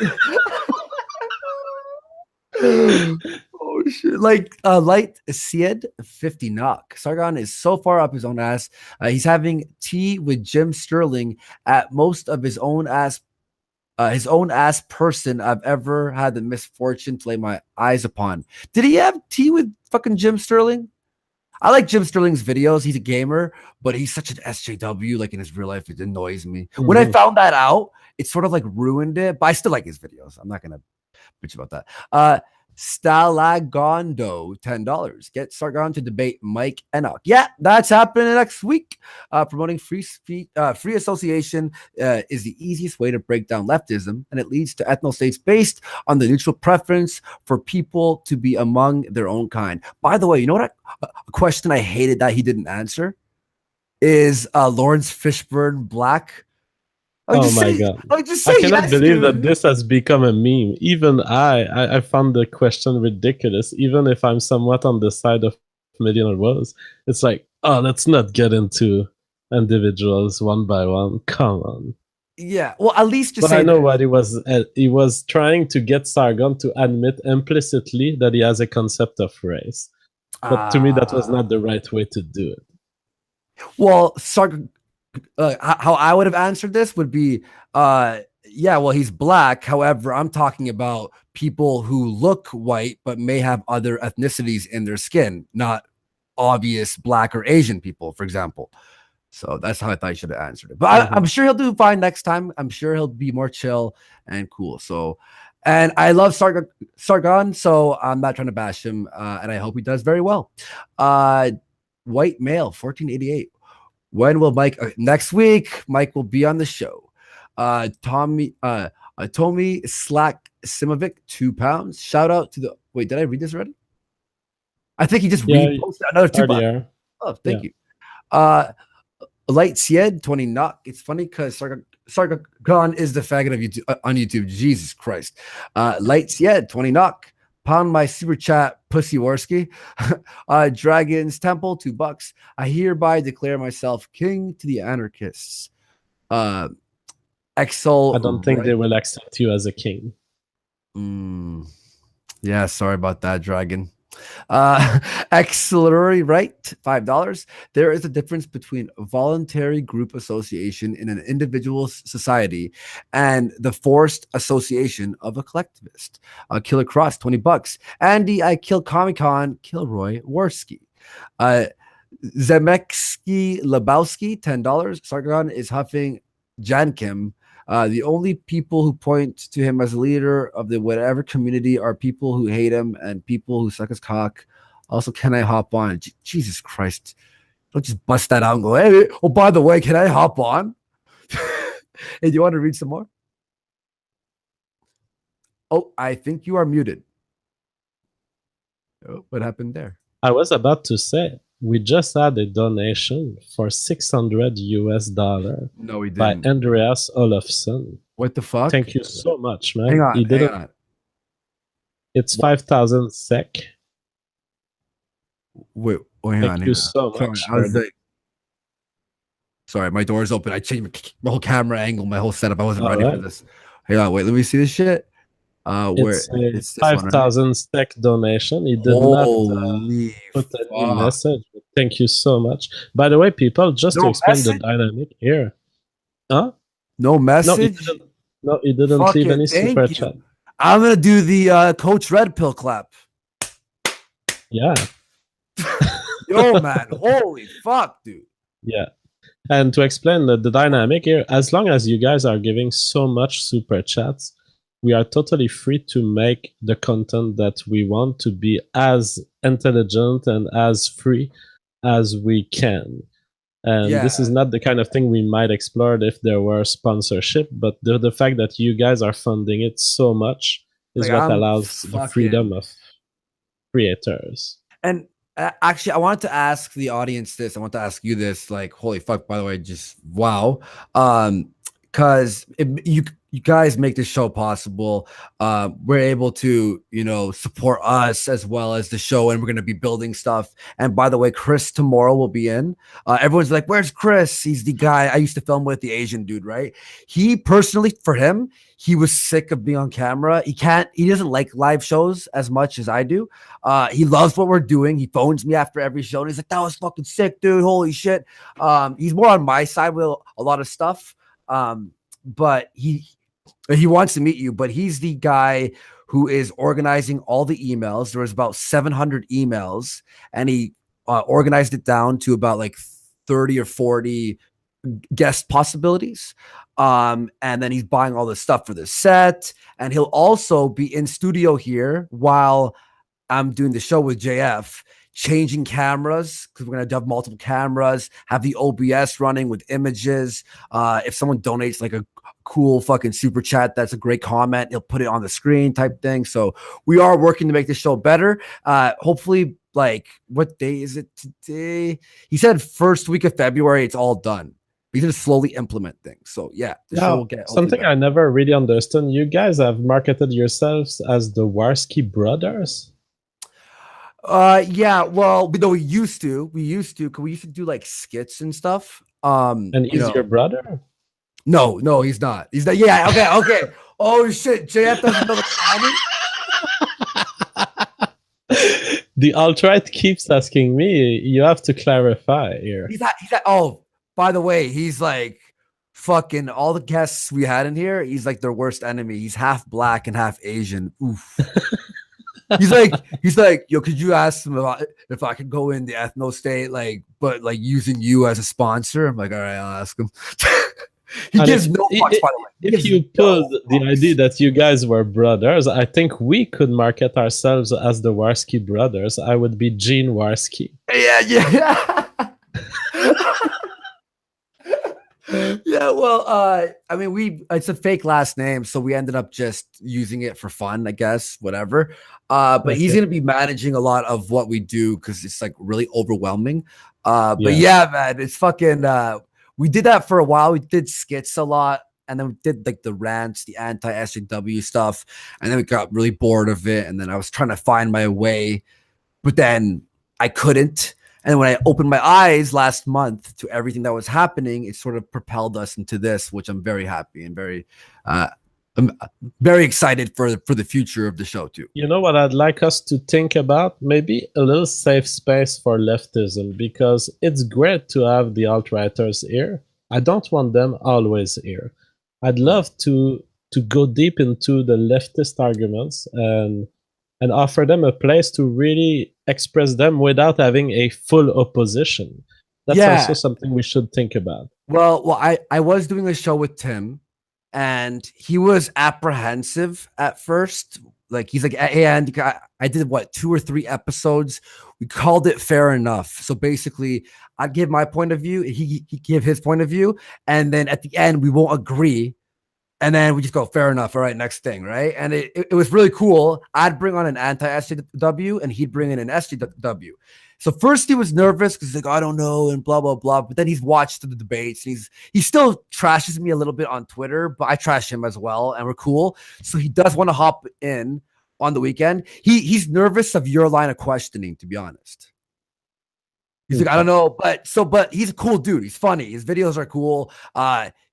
Oh shit! Like light Sied 50 knock. Sargon is so far up his own ass. He's having tea with Jim Sterling at most of his own ass person I've ever had the misfortune to lay my eyes upon. Did he have tea with fucking Jim Sterling? I like Jim Sterling's videos. He's a gamer, but he's such an SJW. Like in his real life, it annoys me. Mm-hmm. When I found that out, it sort of like ruined it. But I still like his videos. I'm not gonna bitch about that. Stalagondo, $10. Get Sargon to debate Mike Enoch. Yeah, that's happening next week. Promoting free association is the easiest way to break down leftism, and it leads to ethno-states based on the neutral preference for people to be among their own kind. By the way, you know what? A question I hated that he didn't answer is Lawrence Fishburne black. Oh my god! I cannot believe that this has become a meme. Even I found the question ridiculous. Even if I'm somewhat on the side of Millennial Woes, it's like, oh, let's not get into individuals one by one. Come on. Yeah, well, at least just. But I know what he was. He was trying to get Sargon to admit implicitly that he has a concept of race. But to me, that was not the right way to do it. Well, Sargon. How I would have answered this would be, yeah, well, he's black. However, I'm talking about people who look white but may have other ethnicities in their skin, not obvious black or Asian people, for example. So that's how I thought I should have answered it. But I'm sure he'll do fine next time. I'm sure he'll be more chill and cool. So, and I love Sargon, so I'm not trying to bash him, and I hope he does very well. White male, 1488. When will Mike next week? Mike will be on the show. Tommy Slack Simovic, £2. Shout out to the did I read this already? I think he just reposted another £2. Oh, thank you. Light Sied 20 knock. It's funny because Sargon is the faggot of YouTube on YouTube. Jesus Christ. Light Sied 20 knock. Pound my super chat, Pussy Worski. Dragon's Temple, $2. I hereby declare myself king to the anarchists. Exol. I don't think they will accept you as a king. Yeah, sorry about that, Dragon. Auxiliary right, $5. There is a difference between voluntary group association in an individual society and the forced association of a collectivist. Killer Cross, $20. Andy, I kill Comic-Con, Kilroy Worski. Zemeckski Lebowski, $10. Sargon is huffing Jankim. The only people who point to him as a leader of the whatever community are people who hate him and people who suck his cock. Also, can I hop on? Jesus Christ. Don't just bust that out and go, hey, oh, by the way, can I hop on? Hey, do you want to read some more? Oh, I think you are muted. Oh, what happened there? I was about to say, we just had a donation for $600. No, we by didn't. Andreas Olofsson. What the fuck? Thank you so much, man. Hang on, hang on. It's 5,000 SEK. Wait, hang on. Thank you so much. Sorry, my door's open. I changed my whole camera angle, my whole setup. I wasn't ready for this. Hang on, wait, let me see this shit. It's 5,000 SEK donation. He did not put any message. Thank you so much. By the way, people, just to explain the dynamic here. Huh? No message? No, he didn't leave any super chat. I'm going to do the Coach Red Pill clap. Yeah. Yo, man. Holy fuck, dude. Yeah. And to explain the dynamic here, as long as you guys are giving so much super chats, we are totally free to make the content that we want to be as intelligent and as free as we can. And this is not the kind of thing we might explore if there were sponsorship, but the fact that you guys are funding it so much is Like, what allows the freedom of creators. And actually, I wanted to ask the audience this. I want to ask you this. Like, holy fuck! By the way, just wow. Because you guys make this show possible. We're able to, you know, support us as well as the show, and we're going to be building stuff. And by the way, Chris tomorrow will be in. Everyone's like, "Where's Chris?" He's the guy I used to film with, the Asian dude, right? He personally, for him, he was sick of being on camera. He doesn't like live shows as much as I do. He loves what we're doing. He phones me after every show, and he's like, "That was fucking sick, dude. Holy shit." He's more on my side with a lot of stuff. But he wants to meet you, but he's the guy who is organizing all the emails. There was about 700 emails, and he organized it down to about like 30 or 40 guest possibilities. And then he's buying all the stuff for the set, and he'll also be in studio here while I'm doing the show with JF, changing cameras, because we're going to have multiple cameras, have the OBS running with images. If someone donates like a cool fucking super chat, that's a great comment, he'll put it on the screen type thing. So we are working to make the show better. Hopefully, like, what day is it today? He said first week of February, it's all done. We're going to slowly implement things. So yeah, the show will get something better. I never really understood. You guys have marketed yourselves as the Warski brothers. Yeah, well, no, we used to do like skits and stuff. And he's your brother? No, he's not. He's not. Yeah, okay. Oh shit, JF doesn't know the comment. The alt-right keeps asking me. You have to clarify here. He's not. Oh, by the way, he's like fucking all the guests we had in here. He's like their worst enemy. He's half black and half Asian. Oof. He's like, yo, could you ask him if I could go in the ethno state, like, but like using you as a sponsor? I'm like, all right, I'll ask him. He gives no fucks, by the way. If you pulled the idea that you guys were brothers, I think we could market ourselves as the Warski brothers. I would be Gene Warski. Yeah. Yeah, well, I mean, it's a fake last name, so we ended up just using it for fun, I guess, whatever. But he's going to be managing a lot of what we do because it's like really overwhelming. But yeah, man, it's fucking, we did that for a while. We did skits a lot, and then we did like the rants, the anti-SJW stuff, and then we got really bored of it, and then I was trying to find my way, but then I couldn't. And when I opened my eyes last month to everything that was happening, it sort of propelled us into this, which I'm very happy and I'm very excited for the future of the show too. You know what I'd like us to think about? Maybe a little safe space for leftism, because it's great to have the alt-righters here. I don't want them always here. I'd love to go deep into the leftist arguments and offer them a place to really express them without having a full opposition. That's also something we should think about. Well, I was doing a show with Tim, and he was apprehensive at first. Like, he's like, hey, and I did 2 or 3 episodes. We called it fair enough. So basically, I'd give my point of view, he give his point of view, and then at the end, we won't agree. And then we just go, fair enough. All right, next thing, right? And it was really cool. I'd bring on an anti-SJW, and he'd bring in an SJW. So first he was nervous because he's like, I don't know, and blah, blah, blah. But then he's watched the debates, and he still trashes me a little bit on Twitter, but I trash him as well, and we're cool. So he does want to hop in on the weekend. He's nervous of your line of questioning, to be honest. He's like, I don't know, but he's a cool dude. He's funny. His videos are cool.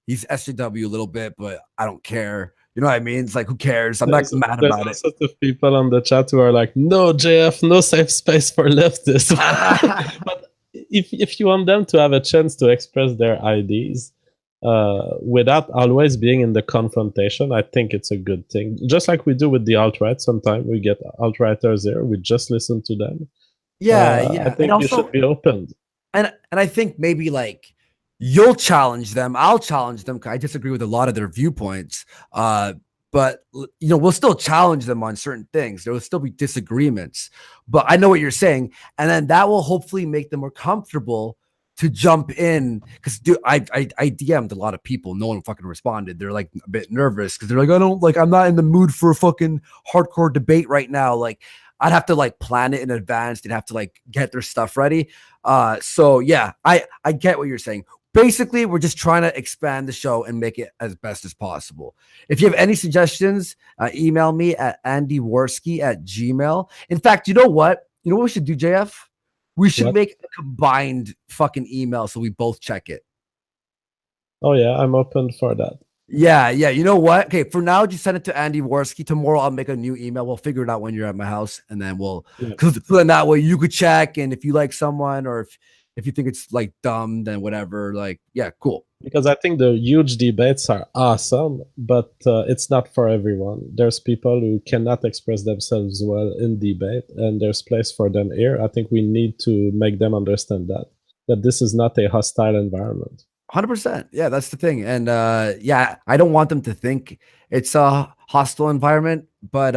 He's SJW a little bit, but I don't care. You know what I mean? It's like, who cares? I'm not mad about it. There's lots of people on the chat who are like, no, JF, no safe space for leftists. But if you want them to have a chance to express their ideas without always being in the confrontation, I think it's a good thing. Just like we do with the alt-right. Sometimes we get alt-righters there. We just listen to them. Yeah. I think you should be open. And I think maybe like, you'll challenge them. I'll challenge them. I disagree with a lot of their viewpoints. But, you know, we'll still challenge them on certain things. There will still be disagreements. But I know what you're saying. And then that will hopefully make them more comfortable to jump in because dude, I DM'd a lot of people. No one fucking responded. They're like a bit nervous because they're like, I'm not in the mood for a fucking hardcore debate right now. Like I'd have to like plan it in advance. They'd have to like get their stuff ready. So yeah, I get what you're saying. Basically, we're just trying to expand the show and make it as best as possible. If you have any suggestions, email me at andyworski@gmail. In fact, you know what? You know what we should do, JF? We should make a combined fucking email so we both check it. Oh yeah, I'm open for that. Yeah. You know what? Okay, for now, just send it to Andy Worski. Tomorrow, I'll make a new email. We'll figure it out when you're at my house, and then because then that way you could check, and if you like someone or if you think it's like dumb, then whatever. Like, yeah, cool. Because I think the huge debates are awesome, but it's not for everyone. There's people who cannot express themselves well in debate, and there's place for them here. I think we need to make them understand that this is not a hostile environment. 100%. Yeah, that's the thing. And yeah, I don't want them to think it's a hostile environment, but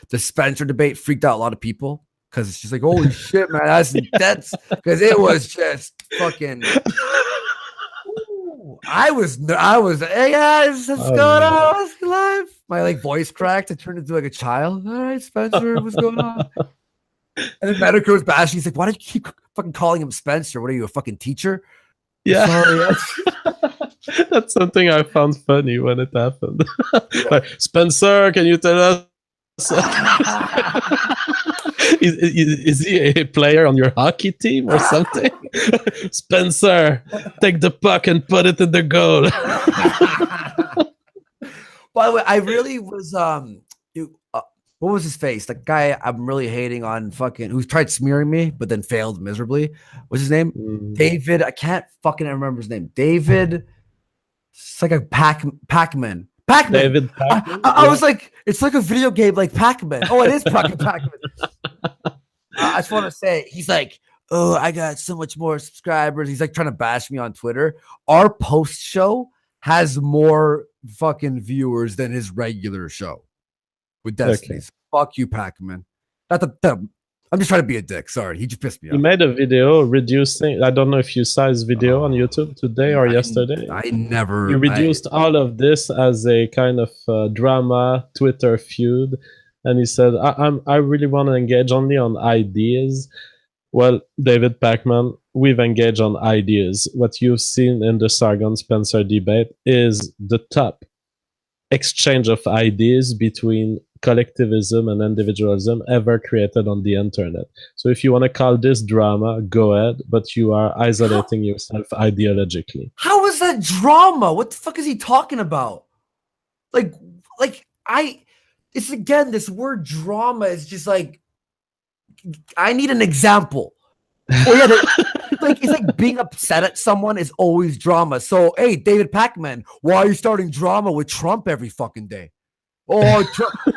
the Spencer debate freaked out a lot of people because it's just like, holy shit, man, that's because it was just fucking. I was, hey guys, what's going on? What's live? My like voice cracked. I turned into like a child. All right, Spencer, what's going on? And then Medico was bashing. He's like, why do you keep fucking calling him Spencer? What are you, a fucking teacher? Yeah. Sorry. That's something I found funny when it happened. Like, Spencer, can you tell us? Is he a player on your hockey team or something? Spencer, take the puck and put it in the goal. By the way, I really was what was his face? The guy I'm really hating on fucking who tried smearing me but then failed miserably. What's his name? David. I can't fucking remember his name. David. It's like a Pac-Man. David Pac-Man? I was like, it's like a video game like Pac-Man. Oh, it is fucking Pac-Man. I just want to say, he's like, oh, I got so much more subscribers. He's like trying to bash me on Twitter. Our post show has more fucking viewers than his regular show with Destiny. Okay. Fuck you, Pac-Man. I'm just trying to be a dick. Sorry, he just pissed me off. He made a video reducing. I don't know if you saw his video on YouTube today or yesterday. I never. He reduced all of this as a kind of drama Twitter feud, and he said, "I really want to engage only on ideas." Well, David Pac-Man, we've engaged on ideas. What you've seen in the Sargon-Spencer debate is the top exchange of ideas between collectivism and individualism ever created on the internet. So if you want to call this drama, go ahead, but you are isolating yourself ideologically. How is that drama? What the fuck is he talking about? It's again, this word drama is just like, I need an example. It's like being upset at someone is always drama. So, hey, David Pac-Man, why are you starting drama with Trump every fucking day? Oh,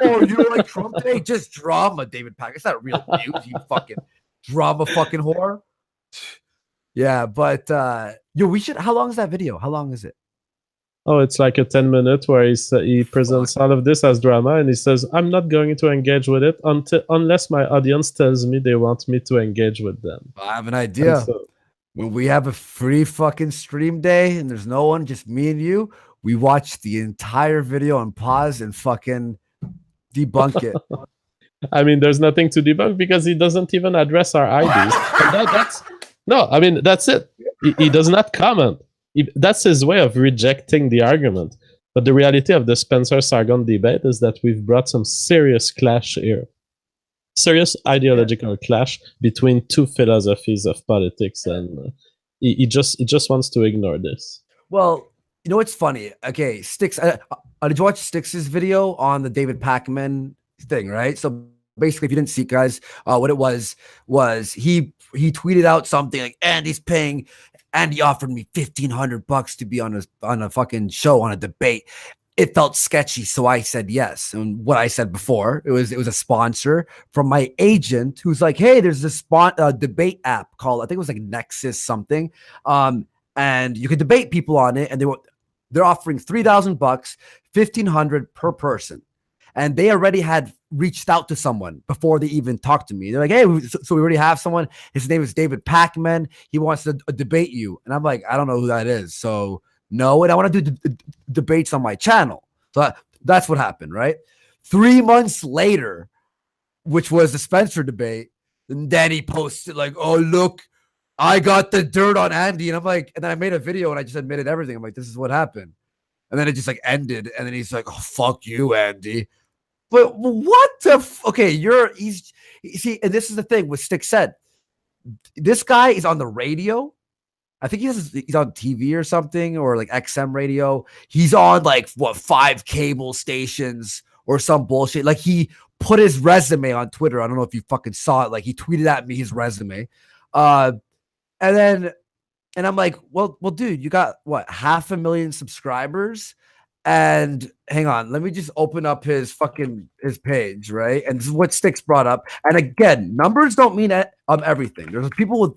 you don't like Trump today? Just drama, David Pac. It's not real news, you fucking drama fucking whore. Yeah, but we should. How long is that video? How long is it? Oh, it's like a 10-minute where he presents all of this as drama, and he says, "I'm not going to engage with it unless my audience tells me they want me to engage with them." I have an idea. When we have a free fucking stream day and there's no one, just me and you, we watch the entire video and pause and fucking debunk it. I mean, there's nothing to debunk because he doesn't even address our ideas. That's it. He does not comment. That's his way of rejecting the argument. But the reality of the Spencer-Sargon debate is that we've brought some serious clash here. Serious ideological clash between two philosophies of politics, and he just wants to ignore this. Well, you know what's funny? Okay, Sticks. Did you watch Sticks's video on the David Pac-Man thing? Right. So basically, if you didn't see, guys, what it was he tweeted out something like, Andy offered me $1,500 to be on a fucking show, on a debate. It felt sketchy, so I said yes. And what I said before, it was a sponsor from my agent who's like, hey, there's this debate app called, I think it was like Nexus something, and you could debate people on it, and they're offering $3,000, $1,500 per person. and they already had reached out to someone before they even talked to me. They're like, hey, so we already have someone. His name is David Pacman. He wants to debate you. And I'm like, I don't know who that is. So no, and I want to do debates on my channel. So that's what happened, right? 3 months later, which was the Spencer debate, and then he posted like, oh, look, I got the dirt on Andy. And I'm like, and then I made a video and I just admitted everything. I'm like, this is what happened. And then it just like ended. And then he's like, oh, fuck you, Andy. But what the okay, you see, and this is the thing with Stick said. This guy is on the radio. I think he's on TV or something, or like XM radio. He's on like 5 cable stations or some bullshit. Like he put his resume on Twitter. I don't know if you fucking saw it. Like he tweeted at me his resume. And I'm like, well, dude, you got what, 500,000 subscribers? And hang on, let me just open up his page, right? And this is what Sticks brought up. And again, numbers don't mean everything. There's people with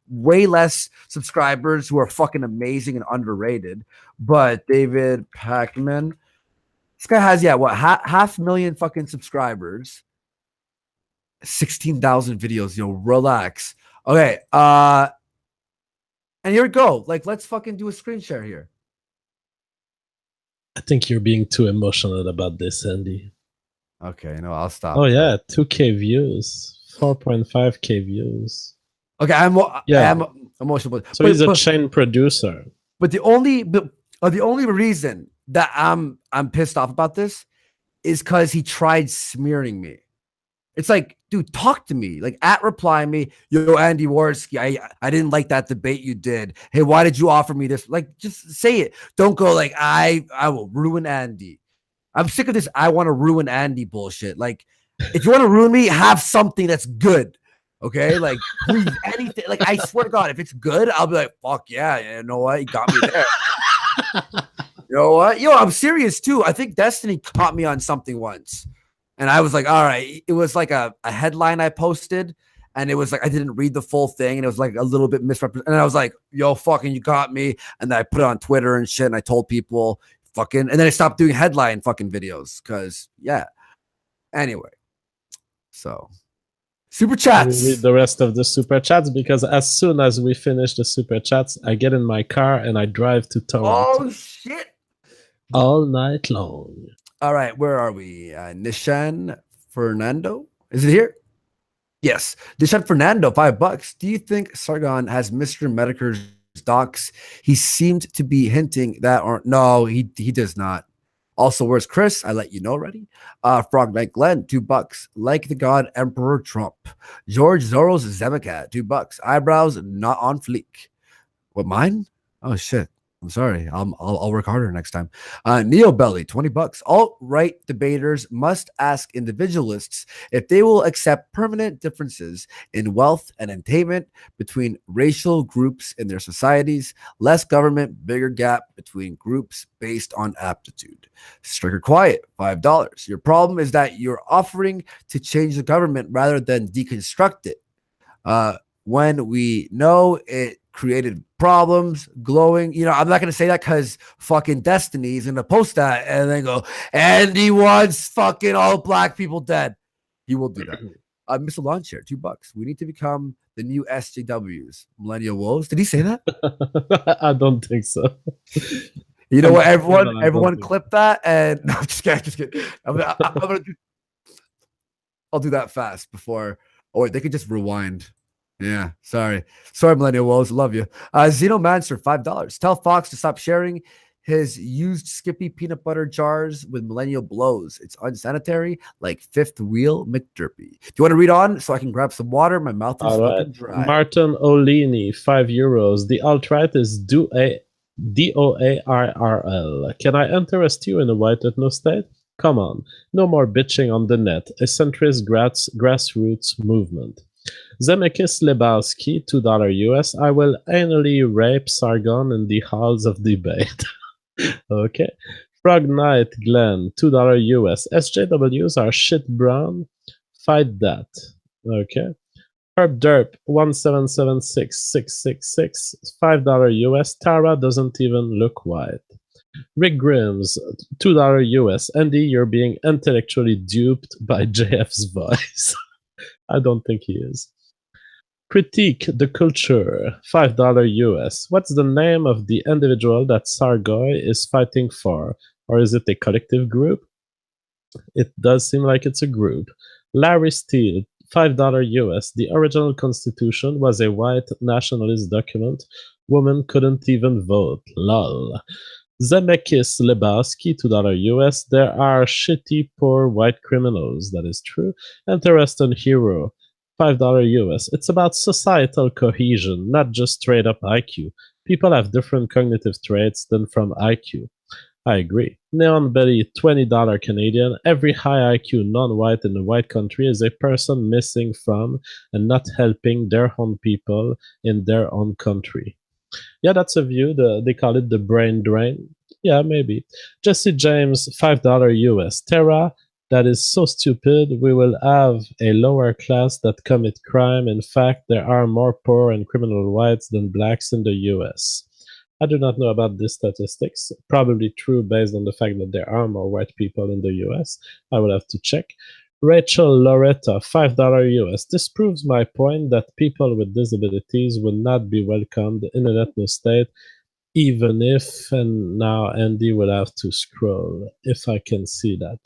way less subscribers who are fucking amazing and underrated. But David Pacman, this guy has 500,000 fucking subscribers, 16,000 videos. Relax. Okay, and here we go. Like, let's fucking do a screen share here. I think you're being too emotional about this, Andy. Okay, no, I'll stop. Oh yeah, 2K views, 4.5K views. Okay, I'm emotional. So he's a chain producer. But the only reason that I'm pissed off about this is because he tried smearing me. It's like, dude, talk to me. Like, reply me. Yo, Andy Warski, I didn't like that debate you did. Hey, why did you offer me this? Like, just say it. Don't go like, I will ruin Andy. I'm sick of this I want to ruin Andy bullshit. Like, if you want to ruin me, have something that's good. Okay? Like, please, anything. Like, I swear to God, if it's good, I'll be like, fuck yeah. You know what? You got me there. You know what? Yo, I'm serious, too. I think Destiny caught me on something once. And I was like, all right, it was like a headline I posted, and it was like, I didn't read the full thing, and it was like a little bit misrepresented. And I was like, yo, fucking, you got me. And then I put it on Twitter and shit, and I told people, fucking, and then I stopped doing headline fucking videos, because, yeah. Anyway, so, super chats. We read the rest of the super chats, because as soon as we finish the super chats, I get in my car and I drive to Toronto. Oh, shit. All night long. All right, where are we? Nishan Fernando? Is it here? Yes. Nishan Fernando, $5. Do you think Sargon has Mr. Medicare's docs? He seemed to be hinting that, or no, he does not. Also, where's Chris? I let you know already. Frog Knight Glenn, $2. Like the God Emperor Trump. George Soros Zemacat, $2. Eyebrows not on fleek. What, mine? Oh shit. I'm sorry. I'll work harder next time. Neo Belly, $20. Alt-right debaters must ask individualists if they will accept permanent differences in wealth and attainment between racial groups in their societies. Less government, bigger gap between groups based on aptitude. Striker Quiet, $5. Your problem is that you're offering to change the government rather than deconstruct it. When we know it created problems, glowing. I'm not going to say that because fucking Destiny is going to post that and then go, Andy wants fucking all black people dead. He will do that. Mr. Lawn Chair, $2. We need to become the new SJWs. Millennial Woes. Did he say that? I don't think so. You know what? Everyone clip that. And no, just kidding. I'll do that fast before. Oh, wait, they could just rewind. Yeah, sorry, Millennial Woes, love you. Xenomancer, $5. Tell Fox to stop sharing his used Skippy peanut butter jars with Millennial Blows. It's unsanitary, like fifth wheel McDerpy. Do you want to read on so I can grab some water? My mouth is fucking dry. Martin Olini, €5. The alt-right is DOARRL. Can I interest you in a white ethno state? Come on, no more bitching on the net. A centrist grassroots movement. Zemeckis Lebowski, $2 US. I will anally rape Sargon in the halls of debate. Okay. Frog Knight Glenn, $2 US. SJWs are shit brown. Fight that. Okay. Herb Derp, 1776666, $5 US. Tara doesn't even look white. Rick Grimm's $2 US. Andy, you're being intellectually duped by JF's voice. I don't think he is. Critique the culture, $5 US. What's the name of the individual that Sargoy is fighting for? Or is it a collective group? It does seem like it's a group. Larry Steele, $5 US. The original Constitution was a white nationalist document. Women couldn't even vote. Lol. Zemeckis Lebowski, $2 US. There are shitty, poor white criminals. That is true. Interesting hero, $5 US. It's about societal cohesion, not just straight up IQ. People have different cognitive traits than from IQ. I agree. Neon Betty, $20 Canadian. Every high IQ non-white in a white country is a person missing from and not helping their own people in their own country. Yeah, that's a view. They call it the brain drain. Yeah, maybe. Jesse James, $5 US. Terra, that is so stupid. We will have a lower class that commit crime. In fact, there are more poor and criminal whites than blacks in the US. I do not know about these statistics. Probably true based on the fact that there are more white people in the US. I will have to check. Rachel Loretta, $5 US. This proves my point that people with disabilities will not be welcomed in an ethno-state, even if, and now Andy will have to scroll, if I can see that.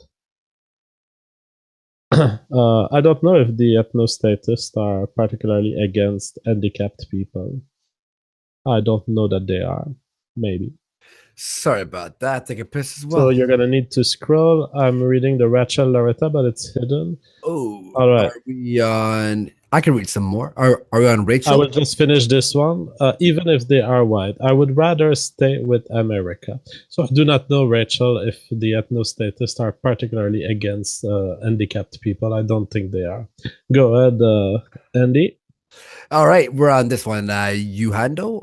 I don't know if the ethno-statists are particularly against handicapped people. I don't know that they are. Maybe. Sorry about that. Take a piss as well. So you're gonna need to scroll. I'm reading the Rachel Loretta, but it's hidden. Oh, all right. Are we on? I can read some more. Are we on Rachel? I will just finish this one. Even if they are white, I would rather stay with America. So I do not know, Rachel, if the ethno-statists are particularly against handicapped people. I don't think they are. Go ahead, Andy. All right, we're on this one. Yuhano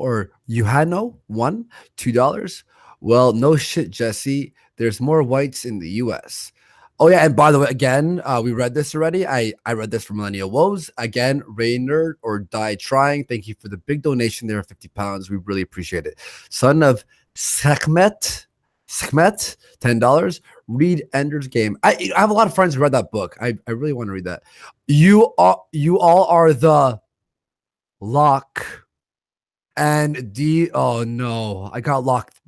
$1, $2. Well, no shit, Jesse. There's more whites in the U.S. Oh yeah, and by the way, again, we read this already. I read this from Millennial Woes. Again, Rainer or Die Trying. Thank you for the big donation there of £50. We really appreciate it. Son of Sekhmet, $10. Read Ender's Game. I have a lot of friends who read that book. I really want to read that. You all are the lock and oh no, I got locked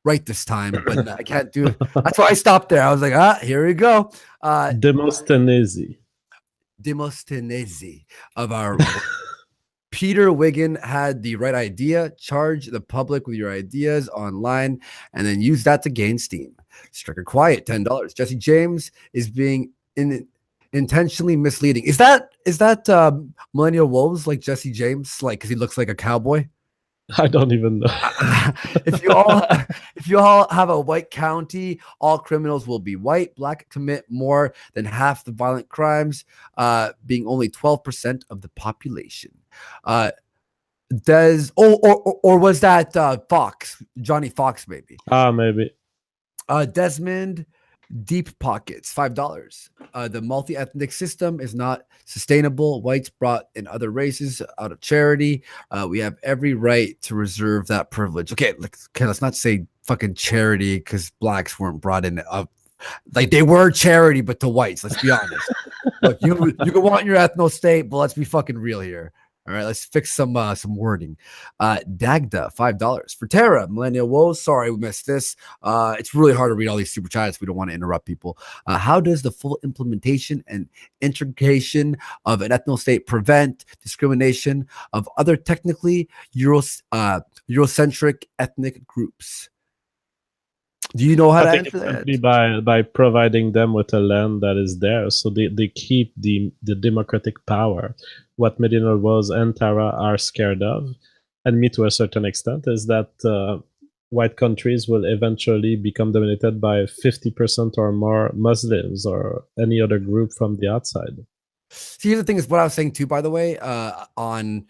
right this time, but I can't do it. That's why I stopped there. I was like, here we go. Demosthenes of our Peter Wiggin had the right idea. Charge the public with your ideas online and then use that to gain steam. Striker Quiet, $10. Jesse James is being intentionally misleading. Is that Millennial Wolves like Jesse James, like because he looks like a cowboy? I don't even know. if you all have a white county, all criminals will be white. Black commit more than half the violent crimes, being only 12% of the population. Or was that Fox, Johnny Fox, maybe? Maybe. Desmond Deep Pockets, $5. The multi-ethnic system is not sustainable. Whites brought in other races out of charity. We have every right to reserve that privilege. Okay, let's not say fucking charity because blacks weren't brought in. Like they were charity, but to whites. Let's be honest. Look, you can want your ethno state, but let's be fucking real here. All right, let's fix some wording. Dagda, $5 for Terra. Millennial Woes. Sorry, we missed this. It's really hard to read all these super chats. We don't want to interrupt people. How does the full implementation and integration of an ethno state prevent discrimination of other technically Eurocentric ethnic groups? Do you know how to answer that? By providing them with a land that is there, so they keep the democratic power. What Millennial Woes and Tara are scared of, and me to a certain extent, is that white countries will eventually become dominated by 50% or more Muslims or any other group from the outside. See, here's the thing is what I was saying too, by the way, on,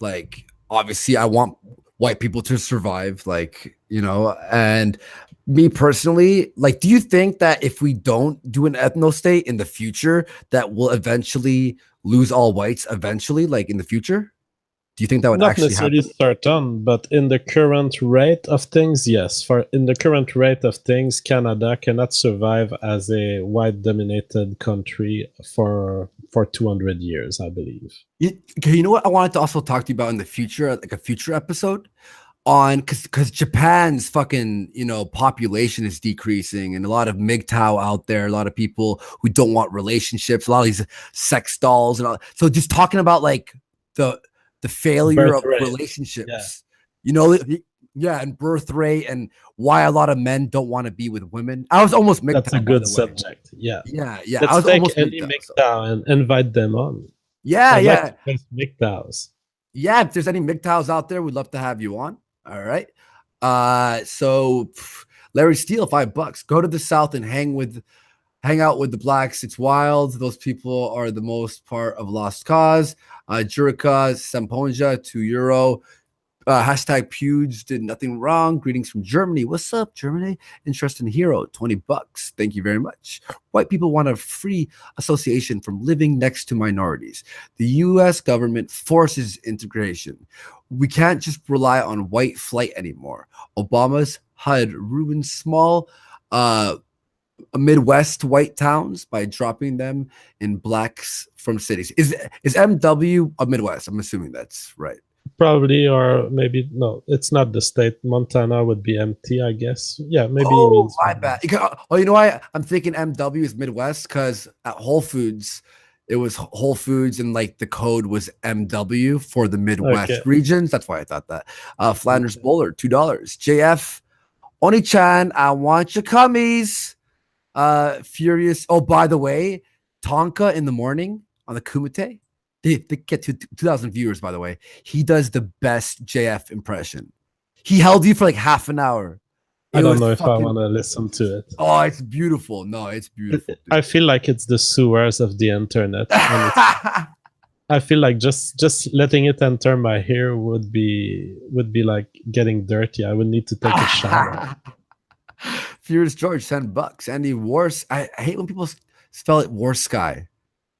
like, obviously I want white people to survive, like, and me personally, like, do you think that if we don't do an ethno state in the future, that we'll eventually lose all whites eventually, like in the future? Do you think that would Not actually necessarily happen? certain, but in the current rate of things, yes. In the current rate of things, Canada cannot survive as a white-dominated country for 200 years, I believe. Okay, you know what I wanted to also talk to you about in the future, like a future episode, on because Japan's fucking population is decreasing, and a lot of MGTOW out there, a lot of people who don't want relationships, a lot of these sex dolls and all. So just talking about like the failure of relationships, and birth rate, and why a lot of men don't want to be with women. I was almost MGTOW. That's a good subject. Yeah. Yeah. Let's I was take almost any MGTOW and invite them on. I'd like to face MGTOWs. Yeah, if there's any MGTOWs out there, we'd love to have you on. All right. So Larry Steele, $5. Go to the South and hang out with the blacks. It's wild. Those people are the most part of lost cause. Jurika Samponja, €2. Hashtag Puge did nothing wrong. Greetings from Germany. What's up, Germany? Interesting hero, $20. Thank you very much. White people want a free association from living next to minorities. The U.S. government forces integration. We can't just rely on white flight anymore. Obama's HUD ruined small Midwest white towns by dropping them in blacks from cities. Is MW a Midwest? I'm assuming that's right. Probably, or maybe no. It's not the state. Montana would be MT, I guess. Yeah, maybe. Oh, my bad. You know why I'm thinking MW is Midwest? Because at Whole Foods, it was Whole Foods, and like the code was MW for the Midwest regions. That's why I thought that. Flanders Bowler, $2. JF Oni-chan, I want your cummies. Furious. Oh, by the way, Tonka in the morning on the Kumite. They get to 2,000 viewers, by the way. He does the best JF impression. He held you for like half an hour. I don't know if I want to listen to it. Oh, it's beautiful. No, it's beautiful. Dude. I feel like it's the sewers of the internet. I feel like just letting it enter my ear would be like getting dirty. I would need to take a shower. Furious George, $10. Andy Wars. I hate when people spell it Warsky.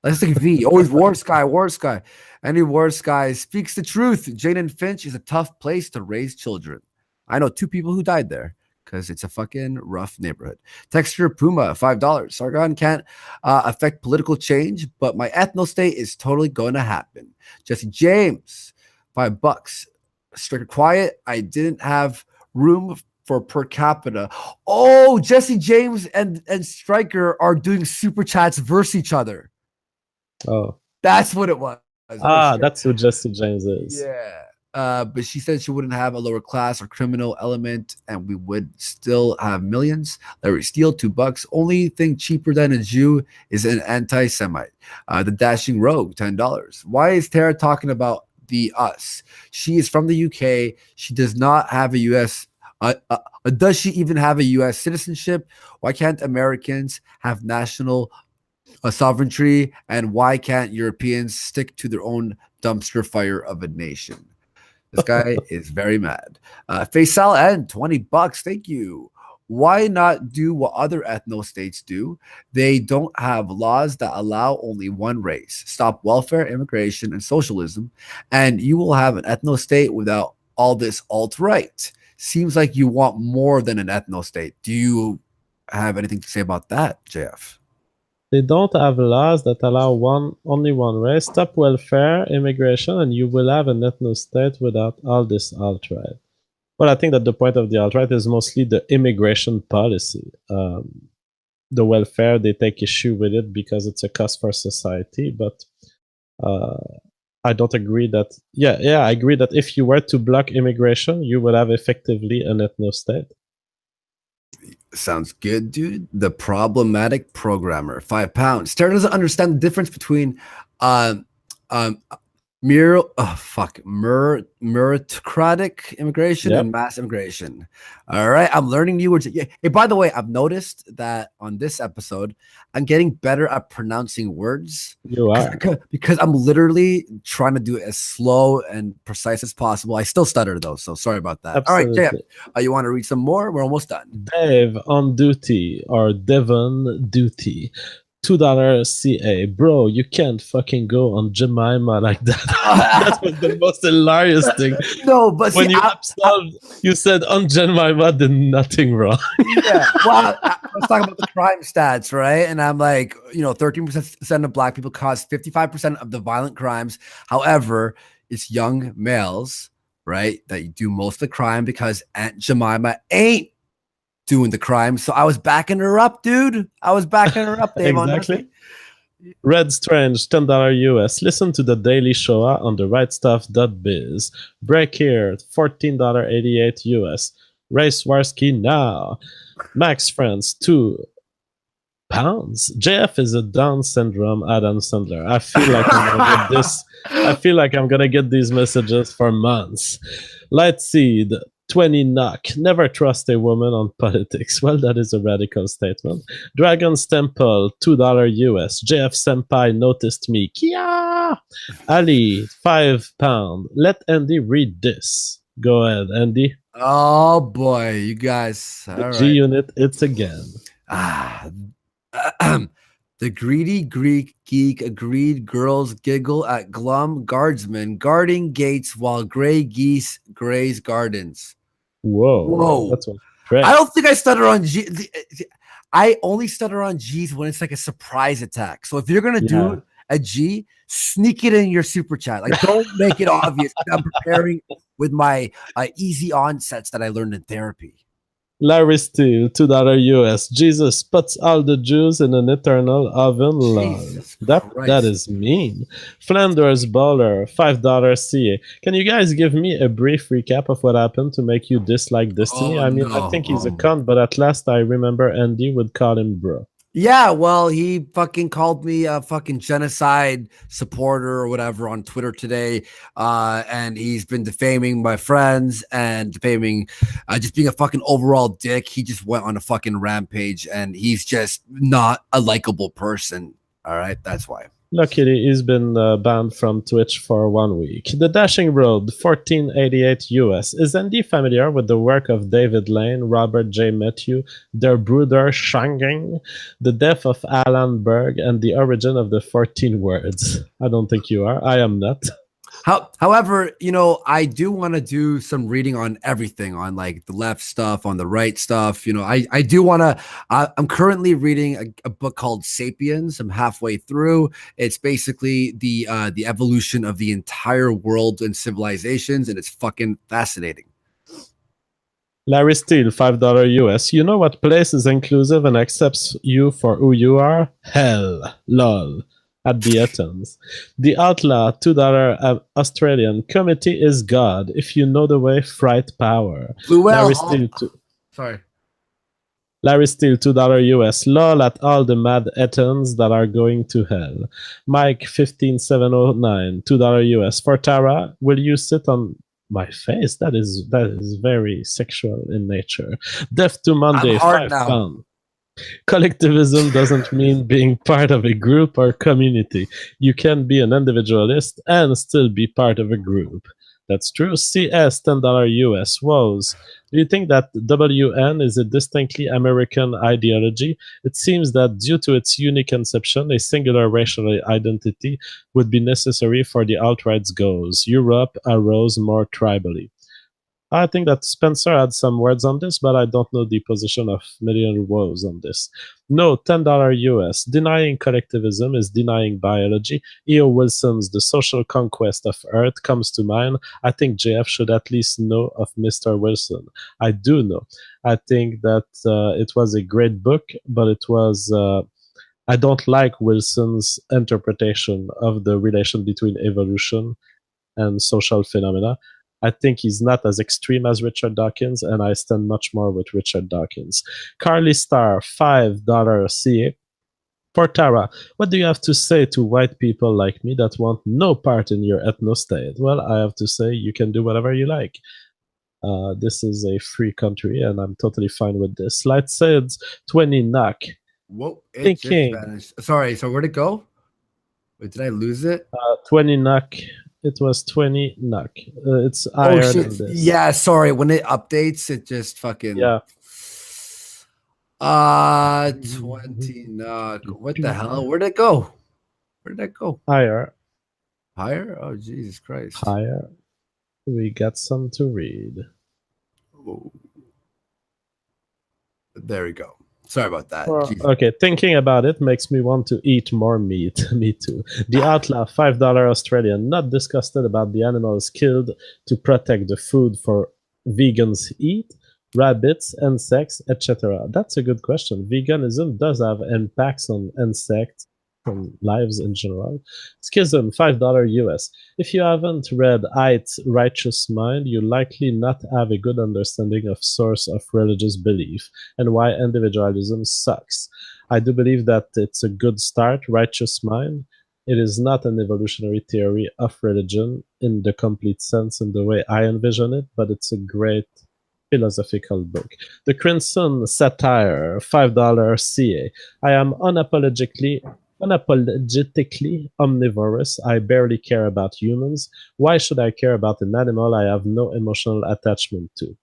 Let's take V. Always Warsky. Andy Warsky speaks the truth. Jane and Finch is a tough place to raise children. I know 2 people who died there because it's a fucking rough neighborhood. Texture Puma, $5. Sargon can't affect political change, but my ethno state is totally going to happen. Jesse James, $5. Striker Quiet. I didn't have room for per capita. Oh, Jesse James and Striker are doing super chats versus each other. Oh, that's what it was. That's who Jesse James is. Yeah. But she said she wouldn't have a lower class or criminal element, and we would still have millions. Larry Steele, $2. Only thing cheaper than a Jew is an anti-Semite. The Dashing Rogue, $10. Why is Tara talking about the us? She is from the UK. She does not have a US. Does she even have a US citizenship? Why can't Americans have national sovereignty, and why can't Europeans stick to their own dumpster fire of a nation? This guy is very mad. Faisal N, $20. Thank you. Why not do what other ethno states do? They don't have laws that allow only one race. Stop welfare, immigration, and socialism, and you will have an ethno state without all this alt-right. Seems like you want more than an ethno state. Do you have anything to say about that, JF? They don't have laws that allow only one race. Stop welfare, immigration, and you will have an ethno state without all this alt-right. Well, I think that the point of the alt-right is mostly the immigration policy. The welfare, they take issue with it because it's a cost for society, but I don't agree that... Yeah, I agree that if you were to block immigration, you would have effectively an ethno state. Sounds good, dude. The problematic programmer, £5. Tara doesn't understand the difference between meritocratic immigration and mass immigration. All right, I'm learning new words. Yeah. Hey, by the way, I've noticed that on this episode, I'm getting better at pronouncing words. You are. Because I'm literally trying to do it as slow and precise as possible. I still stutter though, so sorry about that. Absolutely. All right, Jay, you want to read some more? We're almost done. Dave on duty, or Devon duty. $2 CA. Bro, you can't fucking go on Jemima like that. That was the most hilarious thing. No, but When see, you absolved, you said on Jemima did nothing wrong. yeah. Well, I was talking about the crime stats, right? And I'm like, 13% of black people cause 55% of the violent crimes. However, it's young males, right, that do most of the crime because Aunt Jemima ain't doing the crime. So I was backing her up, dude. I was backing her up, Dave. Exactly. Red Strange, $10 US. Listen to the Daily Show on the rightstuff.biz. Break here, $14.88 US. Race Warski now. Max France, £2. JF is a Down syndrome Adam Sandler. I feel like I'm gonna get this. I feel like I'm gonna get these messages for months. Lightseed, 20 knock. Never trust a woman on politics. Well, that is a radical statement. Dragon's Temple, $2 US. JF Senpai noticed me. Kia! Ali, £5. Let Andy read this. Go ahead, Andy. Oh boy, you guys. The G Unit, it's again. The greedy Greek geek agreed girls giggle at glum guardsmen guarding gates while gray geese graze gardens. Whoa. That's great. I don't think I stutter on G. I only stutter on G's when it's like a surprise attack. So if you're going to do a G, sneak it in your super chat. Like, don't make it obvious. I'm preparing with my easy onsets that I learned in therapy. Larry Steele, $2 US. Jesus puts all the Jews in an eternal oven. That is mean. Flanders Baller, $5 CA. Can you guys give me a brief recap of what happened to make you dislike Destiny? I think he's a cunt, but at last I remember Andy would call him bro. Yeah, well, he fucking called me a fucking genocide supporter or whatever on Twitter today. And he's been defaming my friends and defaming just being a fucking overall dick. He just went on a fucking rampage and he's just not a likable person. All right, that's why. Luckily, he's been banned from Twitch for 1 week. The Dashing Road, $14.88 US. Is Andy familiar with the work of David Lane, Robert J. Matthew, Der Bruder Schanging, the death of Alan Berg, and the origin of the 14 words? I don't think you are. I am not. However, I do want to do some reading on everything, on like the left stuff, on the right stuff. I do want to. I'm currently reading a book called Sapiens. I'm halfway through. It's basically the evolution of the entire world and civilizations, and it's fucking fascinating. Larry Steele, $5 US. You know what place is inclusive and accepts you for who you are? Hell. Lol. At the Athens. The Outlaw, $2 Australian. Committee is God. If you know the way, fright power. Larry Steele, Larry Steele, $2 US. Lol at all the mad Athens that are going to hell. Mike, 15709, $2 US. For Tara, will you sit on my face? That is very sexual in nature. Death to Monday, £5. Collectivism doesn't mean being part of a group or community. You can be an individualist and still be part of a group. That's true. CS, $10 US. Woes. Do you think that WN is a distinctly American ideology? It seems that due to its unique conception, a singular racial identity would be necessary for the alt-right's goals. Europe arose more tribally. I think that Spencer had some words on this, but I don't know the position of Millennial Woes on this. No, $10 US. Denying collectivism is denying biology. E.O. Wilson's The Social Conquest of Earth comes to mind. I think JF should at least know of Mr. Wilson. I do know. I think that it was a great book, but it was... I don't like Wilson's interpretation of the relation between evolution and social phenomena. I think he's not as extreme as Richard Dawkins, and I stand much more with Richard Dawkins. Carly Star, $5 CA. For Tara, what do you have to say to white people like me that want no part in your ethno-state? Well, I have to say you can do whatever you like. This is a free country, and I'm totally fine with this. Light says 20 knock. Whoa, it just vanished. Sorry, so where'd it go? Wait, did I lose it? 20 knock. It was 20 knock. It's higher than this. Yeah, sorry. When it updates, it just fucking... Yeah. 20. What the hell? Where'd it go? Where did that go? Higher. Higher? Oh, Jesus Christ. Higher. We got some to read. Oh. There we go. Sorry about that. Well, okay, thinking about it makes me want to eat more meat. Me too. The Outlaw, $5 Australian, not disgusted about the animals killed to protect the food for vegans eat, rabbits, insects, etc. That's a good question. Veganism does have impacts on insects and lives in general. Schism, $5 US. If you haven't read Haidt's Righteous Mind, you likely not have a good understanding of source of religious belief and why individualism sucks. I do believe that it's a good start, Righteous Mind. It is not an evolutionary theory of religion in the complete sense in the way I envision it, but it's a great philosophical book. The Crimson Satire, $5 CA. I am unapologetically omnivorous. I barely care about humans. Why should I care about an animal I have no emotional attachment to?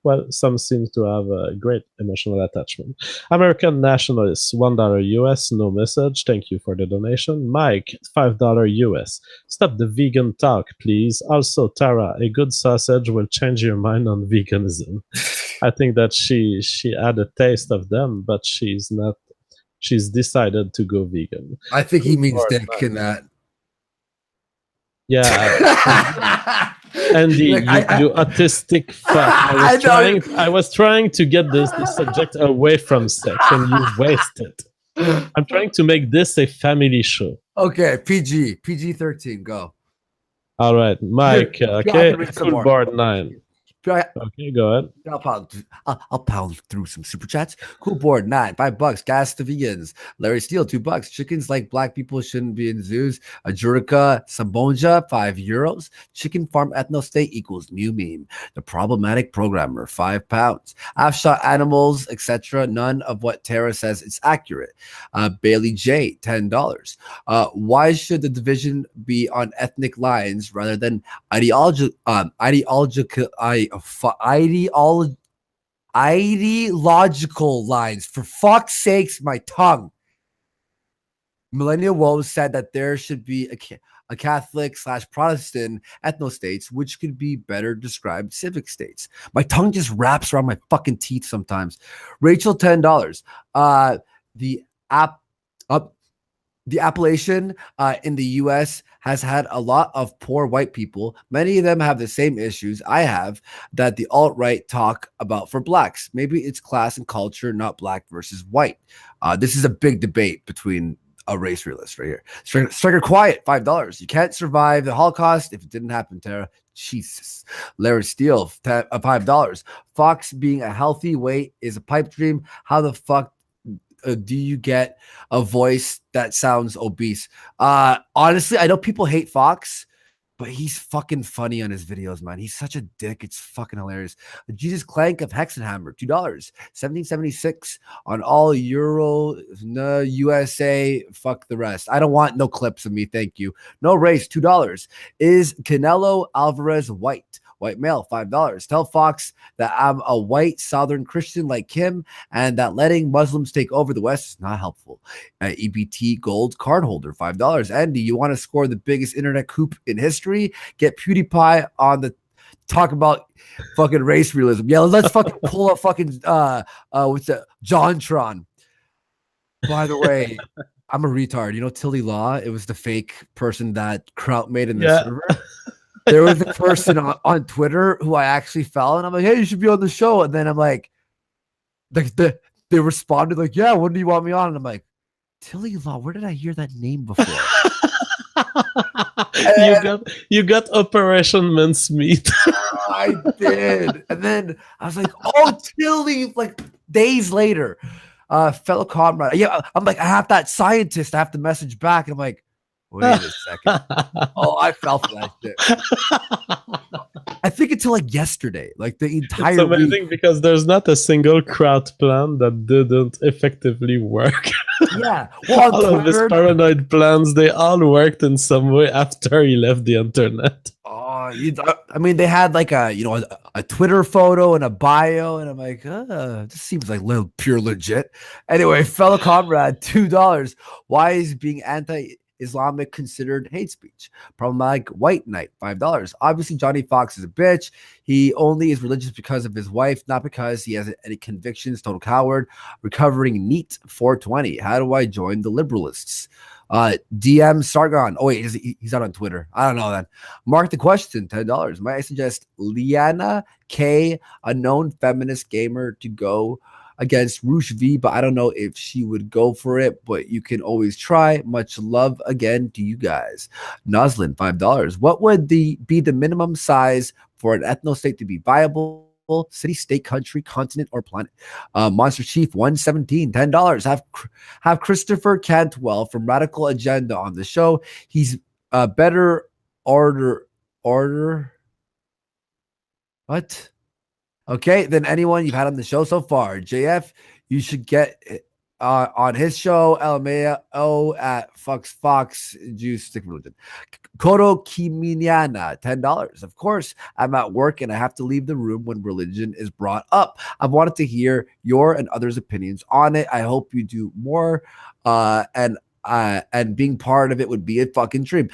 Well, some seem to have a great emotional attachment. American Nationalists, $1 US, no message. Thank you for the donation. Mike, $5 US. Stop the vegan talk, please. Also, Tara, a good sausage will change your mind on veganism. I think that she had a taste of them, but she's not. She's decided to go vegan. I think he means dick in that. Yeah. Andy, you autistic fuck. I was trying to get this subject away from sex, and you waste it. I'm trying to make this a family show. Okay, PG-13, go. All right, Mike. Okay, Cool Board 9. Okay, go ahead. I'll pound through some super chats. Cool Board 9, $5. Gas to vegans. Larry Steele, $2. Chickens like black people shouldn't be in zoos. Ajurika Sambonja, €5. Chicken farm ethno state equals new meme. The problematic programmer, £5. I've shot animals, etc. None of what Tara says is accurate. Bailey J, $10. Why should the division be on ethnic lines rather than ideological lines? For fuck's sakes, my tongue. Millennial Woes said that there should be a Catholic/Protestant ethno-states, which could be better described civic states. My tongue just wraps around my fucking teeth sometimes. Rachel, $10. The Appalachian in the U.S. has had a lot of poor white people. Many of them have the same issues I have that the alt-right talk about for blacks. Maybe it's class and culture, not black versus white. This is a big debate between a race realist right here. Striker Quiet, $5. You can't survive the Holocaust if it didn't happen, Tara. Jesus. Larry Steele, $5. Fox being a healthy weight is a pipe dream. How the fuck do you get a voice that sounds obese? Honestly, I know people hate Fox, but he's fucking funny on his videos, man. He's such a dick. It's fucking hilarious. Jesus Clank of Hexenhammer, $2. 1776 on all Euro, no USA. Fuck the rest. I don't want no clips of me. Thank you. No race, $2. Is Canelo Alvarez white? White male, $5. Tell Fox that I'm a white Southern Christian like him and that letting Muslims take over the West is not helpful. EBT Gold card holder, $5. Andy, you want to score the biggest internet coup in history? Get PewDiePie on the talk about fucking race realism. Yeah, let's fucking pull up fucking what's that? JonTron. By the way, I'm a retard. You know Tilly Law? It was the fake person that Kraut made in the server. There was a person on Twitter who I actually followed, and I'm like, hey, you should be on the show. And then I'm like, they responded like, yeah, when do you want me on? And I'm like, Tilly Law, where did I hear that name before? you got Operation Mincemeat. I did. And then I was like, oh, Tilly, like days later, fellow comrade. Yeah, I'm like, I have that scientist. I have to message back. And I'm like, wait a second. Oh, I fell for that shit. I think until like yesterday, like the entire It's amazing week. Because there's not a single crowd plan that didn't effectively work. Yeah. Well, all of his paranoid plans, they all worked in some way after he left the internet. Oh, I mean, they had like a Twitter photo and a bio, and I'm like, this seems like little pure legit. Anyway, fellow comrade, $2. Why is being anti-Islamic considered hate speech? Problematic white knight, $5. Obviously, Johnny Fox is a bitch. He only is religious because of his wife, not because he has any convictions. Total coward. Recovering neat, 420. How do I join the Liberalists? DM Sargon. Oh wait, he's not on Twitter. I don't know then. Mark the question, $10. Might I suggest Liana K, a known feminist gamer, to go against Roosh V, but I don't know if she would go for it, but you can always try. Much love again to you guys. Noslin, $5. What would be the minimum size for an ethno-state to be viable? City, state, country, continent, or planet? Monster Chief 117, $10. Have Christopher Cantwell from Radical Agenda on the show. He's a better order. What? Okay, than anyone you've had on the show so far. JF, you should get on his show. LMAO at Fox Juice Stick Religion. Koto Kiminiana, $10. Of course, I'm at work and I have to leave the room when religion is brought up. I've wanted to hear your and others' opinions on it. I hope you do more. And being part of it would be a fucking dream.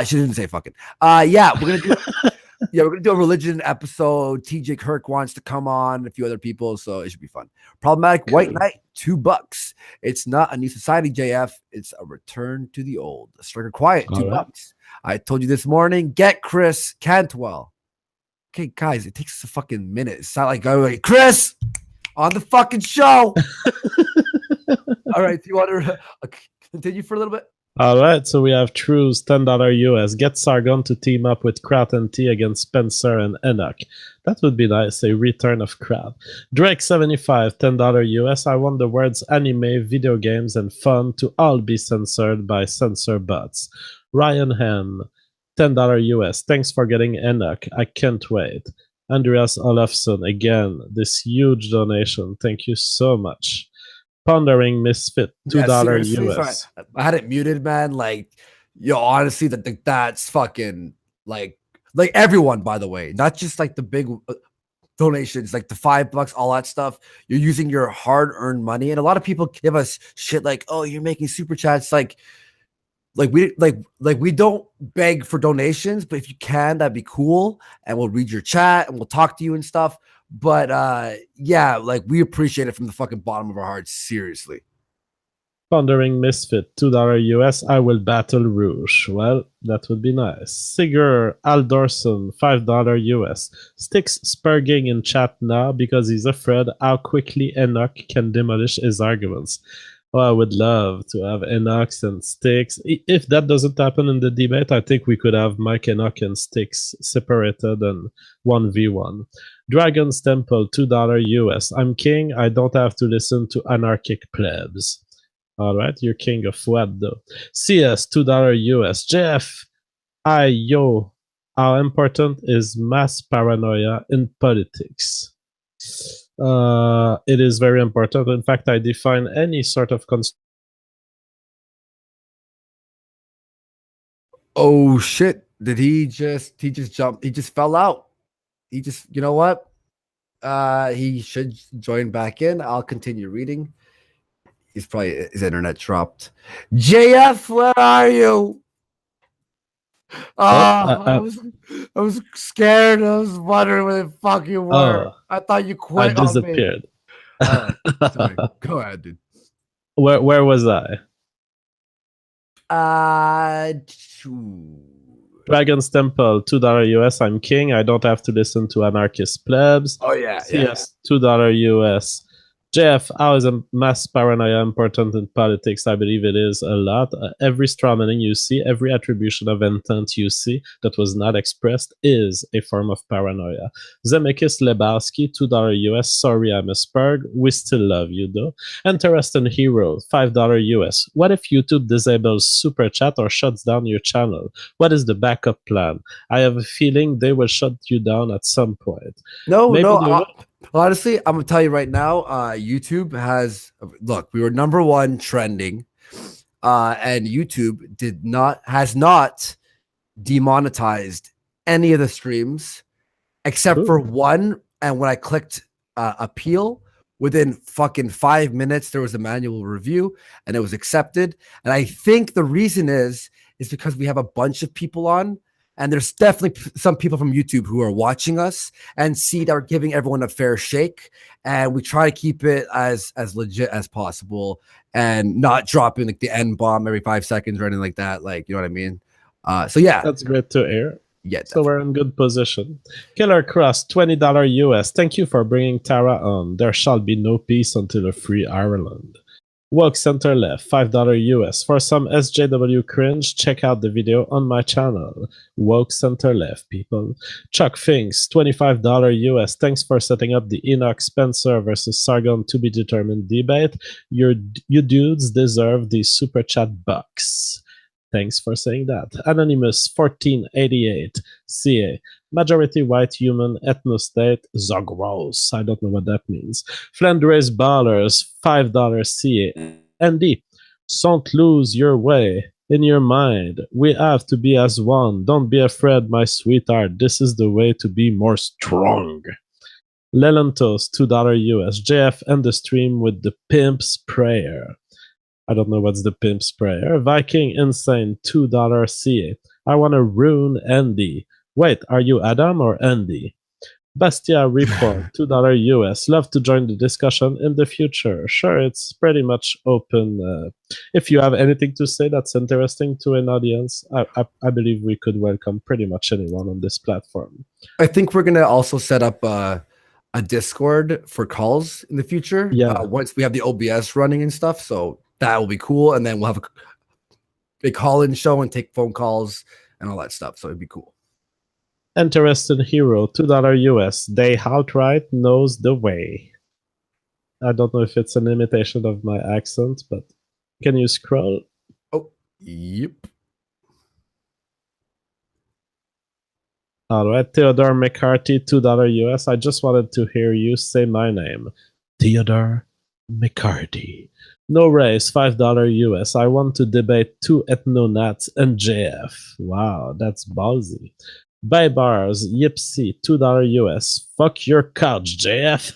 She didn't say fucking. Yeah, we're gonna do a religion episode. TJ Kirk wants to come on, a few other people, so it should be fun. Problematic white knight, $2. It's not a new society, JF. It's a return to the old. Striker Quiet, $2. I told you this morning. Get Chris Cantwell. Okay, guys, it takes us a fucking minute. It's not like going, Chris, on the fucking show. All right, do you want to continue for a little bit? All right, so we have Trues, $10 US. Get Sargon to team up with Kraut and T against Spencer and Enoch. That would be nice, a return of Kraut. Drake, $75, $10 US. I want the words anime, video games, and fun to all be censored by censor bots. Ryan Ham, $10 US. Thanks for getting Enoch. I can't wait. Andreas Olafsson, again, this huge donation. Thank you so much. Pondering Misfit, $2 US. Sorry. I had it muted, man. Like, honestly, that's fucking like everyone, by the way, not just like the big donations, like the $5, all that stuff. You're using your hard-earned money, and a lot of people give us shit like, "Oh, you're making super chats." Like we don't beg for donations, but if you can, that'd be cool, and we'll read your chat and we'll talk to you and stuff. But yeah, like we appreciate it from the fucking bottom of our hearts. Seriously. Pondering Misfit, $2 US. I will battle Rouge. Well, that would be nice. Sigur Aldorson, $5 US. Sticks spurging in chat now because he's afraid how quickly Enoch can demolish his arguments. Oh, I would love to have Enoch and Sticks. If that doesn't happen in the debate, I think we could have Mike Enoch and Sticks separated and 1v1. Dragon's Temple, $2 US. I'm king. I don't have to listen to anarchic plebs. All right, you're king of what though? CS, $2 US. Jeff, how important is mass paranoia in politics? It is very important. In fact, I define any sort of Oh shit! Did he just jump? He just fell out. He just, you know what? He should join back in. I'll continue reading. He's probably, his internet dropped. JF, where are you? I was scared. I was wondering where the fuck you were. I thought you quit. I disappeared. Sorry. Go ahead, dude. Where was I? Dragon's Temple, $2 US. I'm king. I don't have to listen to anarchist plebs. Oh yeah. CS, $2 US. Jeff, how is a mass paranoia important in politics? I believe it is a lot. Every strawmanning you see, every attribution of intent you see that was not expressed is a form of paranoia. Zemeckis Lebowski, $2 US. Sorry, I'm a spurg. We still love you, though. Interesting Hero, $5 US. What if YouTube disables Super Chat or shuts down your channel? What is the backup plan? I have a feeling they will shut you down at some point. Honestly, I'm gonna tell you right now, YouTube look, we were #1 trending, and YouTube has not demonetized any of the streams except for one. And when I clicked appeal, within fucking 5 minutes, there was a manual review and it was accepted. And I think the reason is because we have a bunch of people on. And there's definitely some people from YouTube who are watching us and see that we're giving everyone a fair shake. And we try to keep it as legit as possible and not dropping like the N-bomb every 5 seconds or anything like that. Like, you know what I mean? So yeah. That's great to hear. Yeah. So we're in good position. Killer Cross, $20 US. Thank you for bringing Tara on. There shall be no peace until a free Ireland. Woke Center Left, $5 US. For some SJW cringe, check out the video on my channel. Woke Center Left, people. Chuck Finks, $25 US. Thanks for setting up the Enoch Spencer versus Sargon to be determined debate. You dudes deserve the super chat bucks. Thanks for saying that. Anonymous 1488 CA. Majority white human ethnostate Zogros. I don't know what that means. Flandres Ballers $5 CA. Andy, don't lose your way in your mind. We have to be as one. Don't be afraid, my sweetheart. This is the way to be more strong. Lelantos $2 US. JF end the stream with the pimp's prayer. I don't know what's the pimp's prayer. Viking Insane, $2 CA. I want to ruin Andy. Wait, are you Adam or Andy? Bastia Report, $2 US. Love to join the discussion in the future. Sure, it's pretty much open. If you have anything to say that's interesting to an audience, I believe we could welcome pretty much anyone on this platform. I think we're going to also set up a Discord for calls in the future. Yeah. Once we have the OBS running and stuff. So that will be cool. And then we'll have a call-in show and take phone calls and all that stuff. So it'd be cool. Interested Hero, $2 US. They outright knows the way. I don't know if it's an imitation of my accent, but can you scroll? Oh, yep. All right, Theodore McCarthy, $2 US. I just wanted to hear you say my name. Theodore McCarthy. No race, $5 US. I want to debate two ethnonats and JF. Wow, that's ballsy. Buy bars, Yipsy, $2 US. Fuck your couch, JF.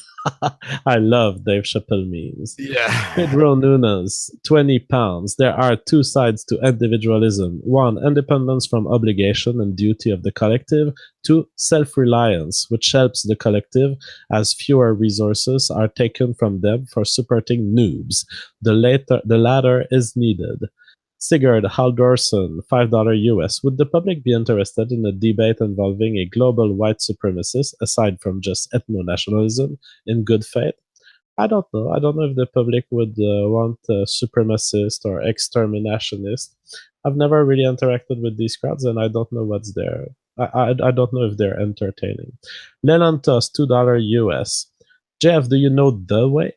I love Dave Chappelle memes. Yeah. Pedro Nunes, £20. There are two sides to individualism. One, independence from obligation and duty of the collective. Two, self-reliance, which helps the collective as fewer resources are taken from them for supporting noobs. The latter is needed. Sigurd Haldorsson, $5 US. Would the public be interested in a debate involving a global white supremacist, aside from just ethno-nationalism, in good faith? I don't know. I don't know if the public would want a supremacist or exterminationist. I've never really interacted with these crowds, and I don't know what's there. I don't know if they're entertaining. Lelantos, $2 US. Jeff, do you know the way?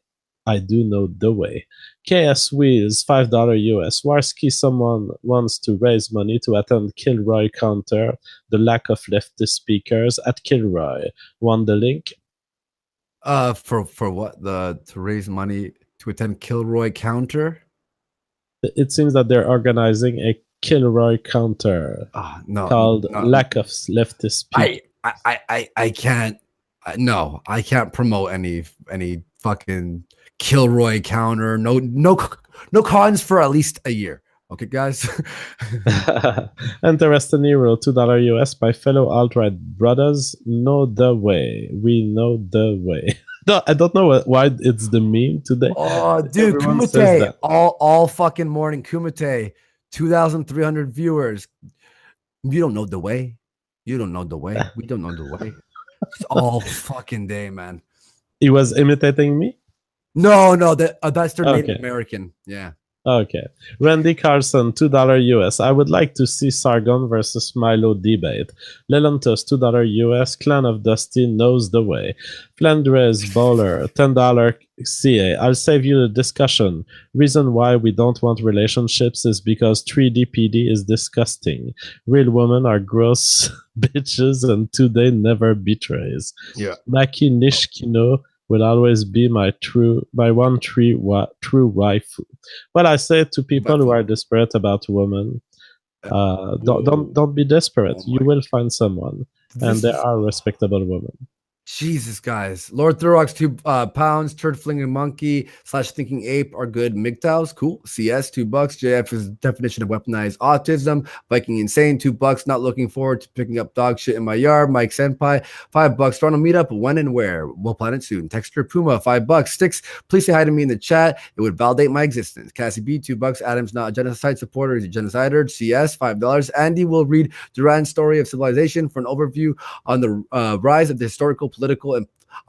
I do know the way. KS Wheels, $5 US. Warski, someone wants to raise money to attend Kilroy Counter, the lack of leftist speakers at Kilroy. Want the link? For what? To raise money to attend Kilroy Counter? It seems that they're organizing a Kilroy Counter called Lack of Leftist Speakers. I can't. No, I can't promote any fucking Kilroy Counter. No cons for at least a year. Okay, guys. Interesting Hero, $2 US. My fellow alt-right brothers know the way. We know the way. No, I don't know why it's the meme today. Oh, dude, Kumite all fucking morning. Kumite, 2,300 viewers. You don't know the way. You don't know the way. We don't know the way. It's all fucking day, man. He was imitating me? No, that's their Native American. Yeah. Okay. Randy Carson, $2 US. I would like to see Sargon versus Milo debate. Lelantus, $2 US. Clan of Dusty knows the way. Flandres Bowler, $10 CA. I'll save you the discussion. Reason why we don't want relationships is because 3D PD is disgusting. Real women are gross bitches and today never betrays. Yeah. Maki Nishikino will always be my true waifu. Well, I say to people who are desperate about women, Don't be desperate. You will find someone, and there are respectable women. Jesus, guys. Lord Thurrock's 2 pounds. Turd flinging monkey / thinking ape are good. MGTOWs, cool. CS, $2. JF's definition of weaponized autism. Viking Insane, $2. Not looking forward to picking up dog shit in my yard. Mike Senpai, $5. Toronto meetup, when and where? We'll plan it soon. Texture Puma, $5. Sticks, please say hi to me in the chat. It would validate my existence. Cassie B, $2. Adam's not a genocide supporter. He's a genocider. CS, $5. Andy will read Duran's Story of Civilization for an overview on the rise of the historical, political, and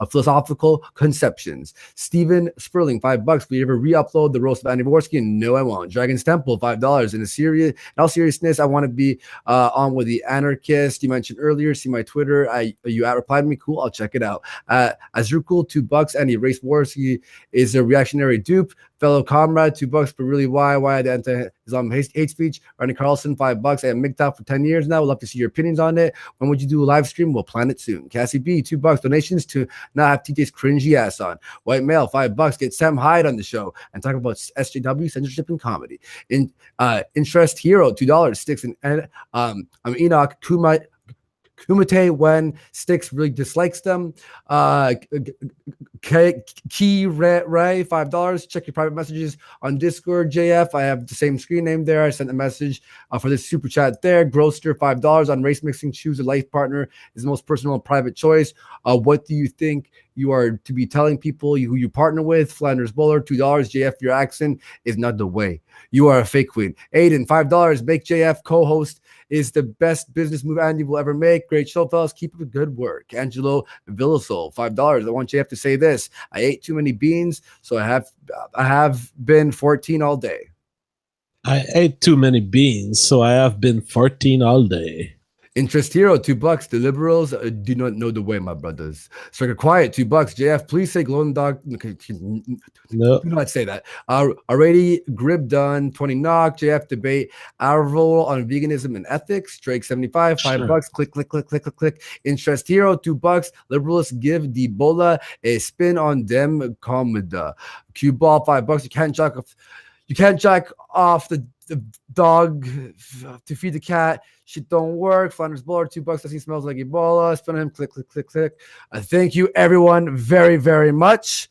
philosophical conceptions. Stephen Sperling, $5. Will you ever re-upload the roast of Andy Dvorsky? No, I won't. Dragon's Temple, $5. In all seriousness, I want to be on with the anarchist you mentioned earlier. See my Twitter. You replied to me. Cool, I'll check it out. Azrukul, $2. Andy Race Dvorsky is a reactionary dupe. Fellow comrade, $2. But really, why the anti-Islam hate speech? Randy Carlson, $5. I have MGTOW for 10 years now. Would love to see your opinions on it. When would you do a live stream? We'll plan it soon. Cassie B, $2. Donations to not have TJ's cringy ass on. White male, $5. Get Sam Hyde on the show and talk about SJW, censorship, and comedy. Interest Hero, $2. Sticks and I'm Enoch Kumite when Sticks really dislikes them. Key Ray, $5. Check your private messages on Discord. JF, I have the same screen name there. I sent a message for this super chat there. Groster, $5 on race mixing. Choose a life partner is the most personal and private choice. What do you think you are to be telling people who you partner with? Flanders Bowler, $2. JF, your accent is not the way. You are a fake queen. Aiden, $5. Make JF co-host is the best business move Andy will ever make. Great show, fellas. Keep up the good work. Angelo Villasol, $5. I want JF to say this. I ate too many beans, so I have been 14 all day. I ate too many beans, so I have been 14 all day. Interest Hero, $2. The liberals do not know the way, my brothers. Striker Quiet, $2. JF, please say Glowing Dog. No, do not say that. Already Grib done, 20 knock. JF debate Arvol on veganism and ethics. Drake 75, $5. Click. Interest Hero, $2. Liberals give the bola a spin on them comida. Q ball, $5. You can't jack off the dog to feed the cat. Shit don't work. Flanders Bowler, $2. He smells like Ebola. Spin him. Click. Thank you, everyone, very, very much.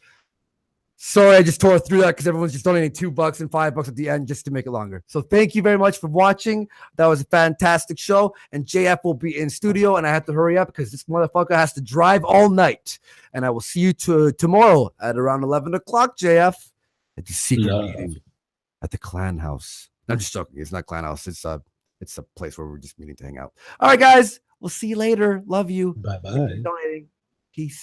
Sorry, I just tore through that because everyone's just donating $2 and $5 at the end just to make it longer. So thank you very much for watching. That was a fantastic show. And JF will be in studio, and I have to hurry up because this motherfucker has to drive all night. And I will see you tomorrow at around 11 o'clock, JF, at the secret meeting at the Clan House. I'm just joking. It's not Clan House. It's a place where we're just meeting to hang out. All right, guys. We'll see you later. Love you. Bye-bye. Donating. Peace.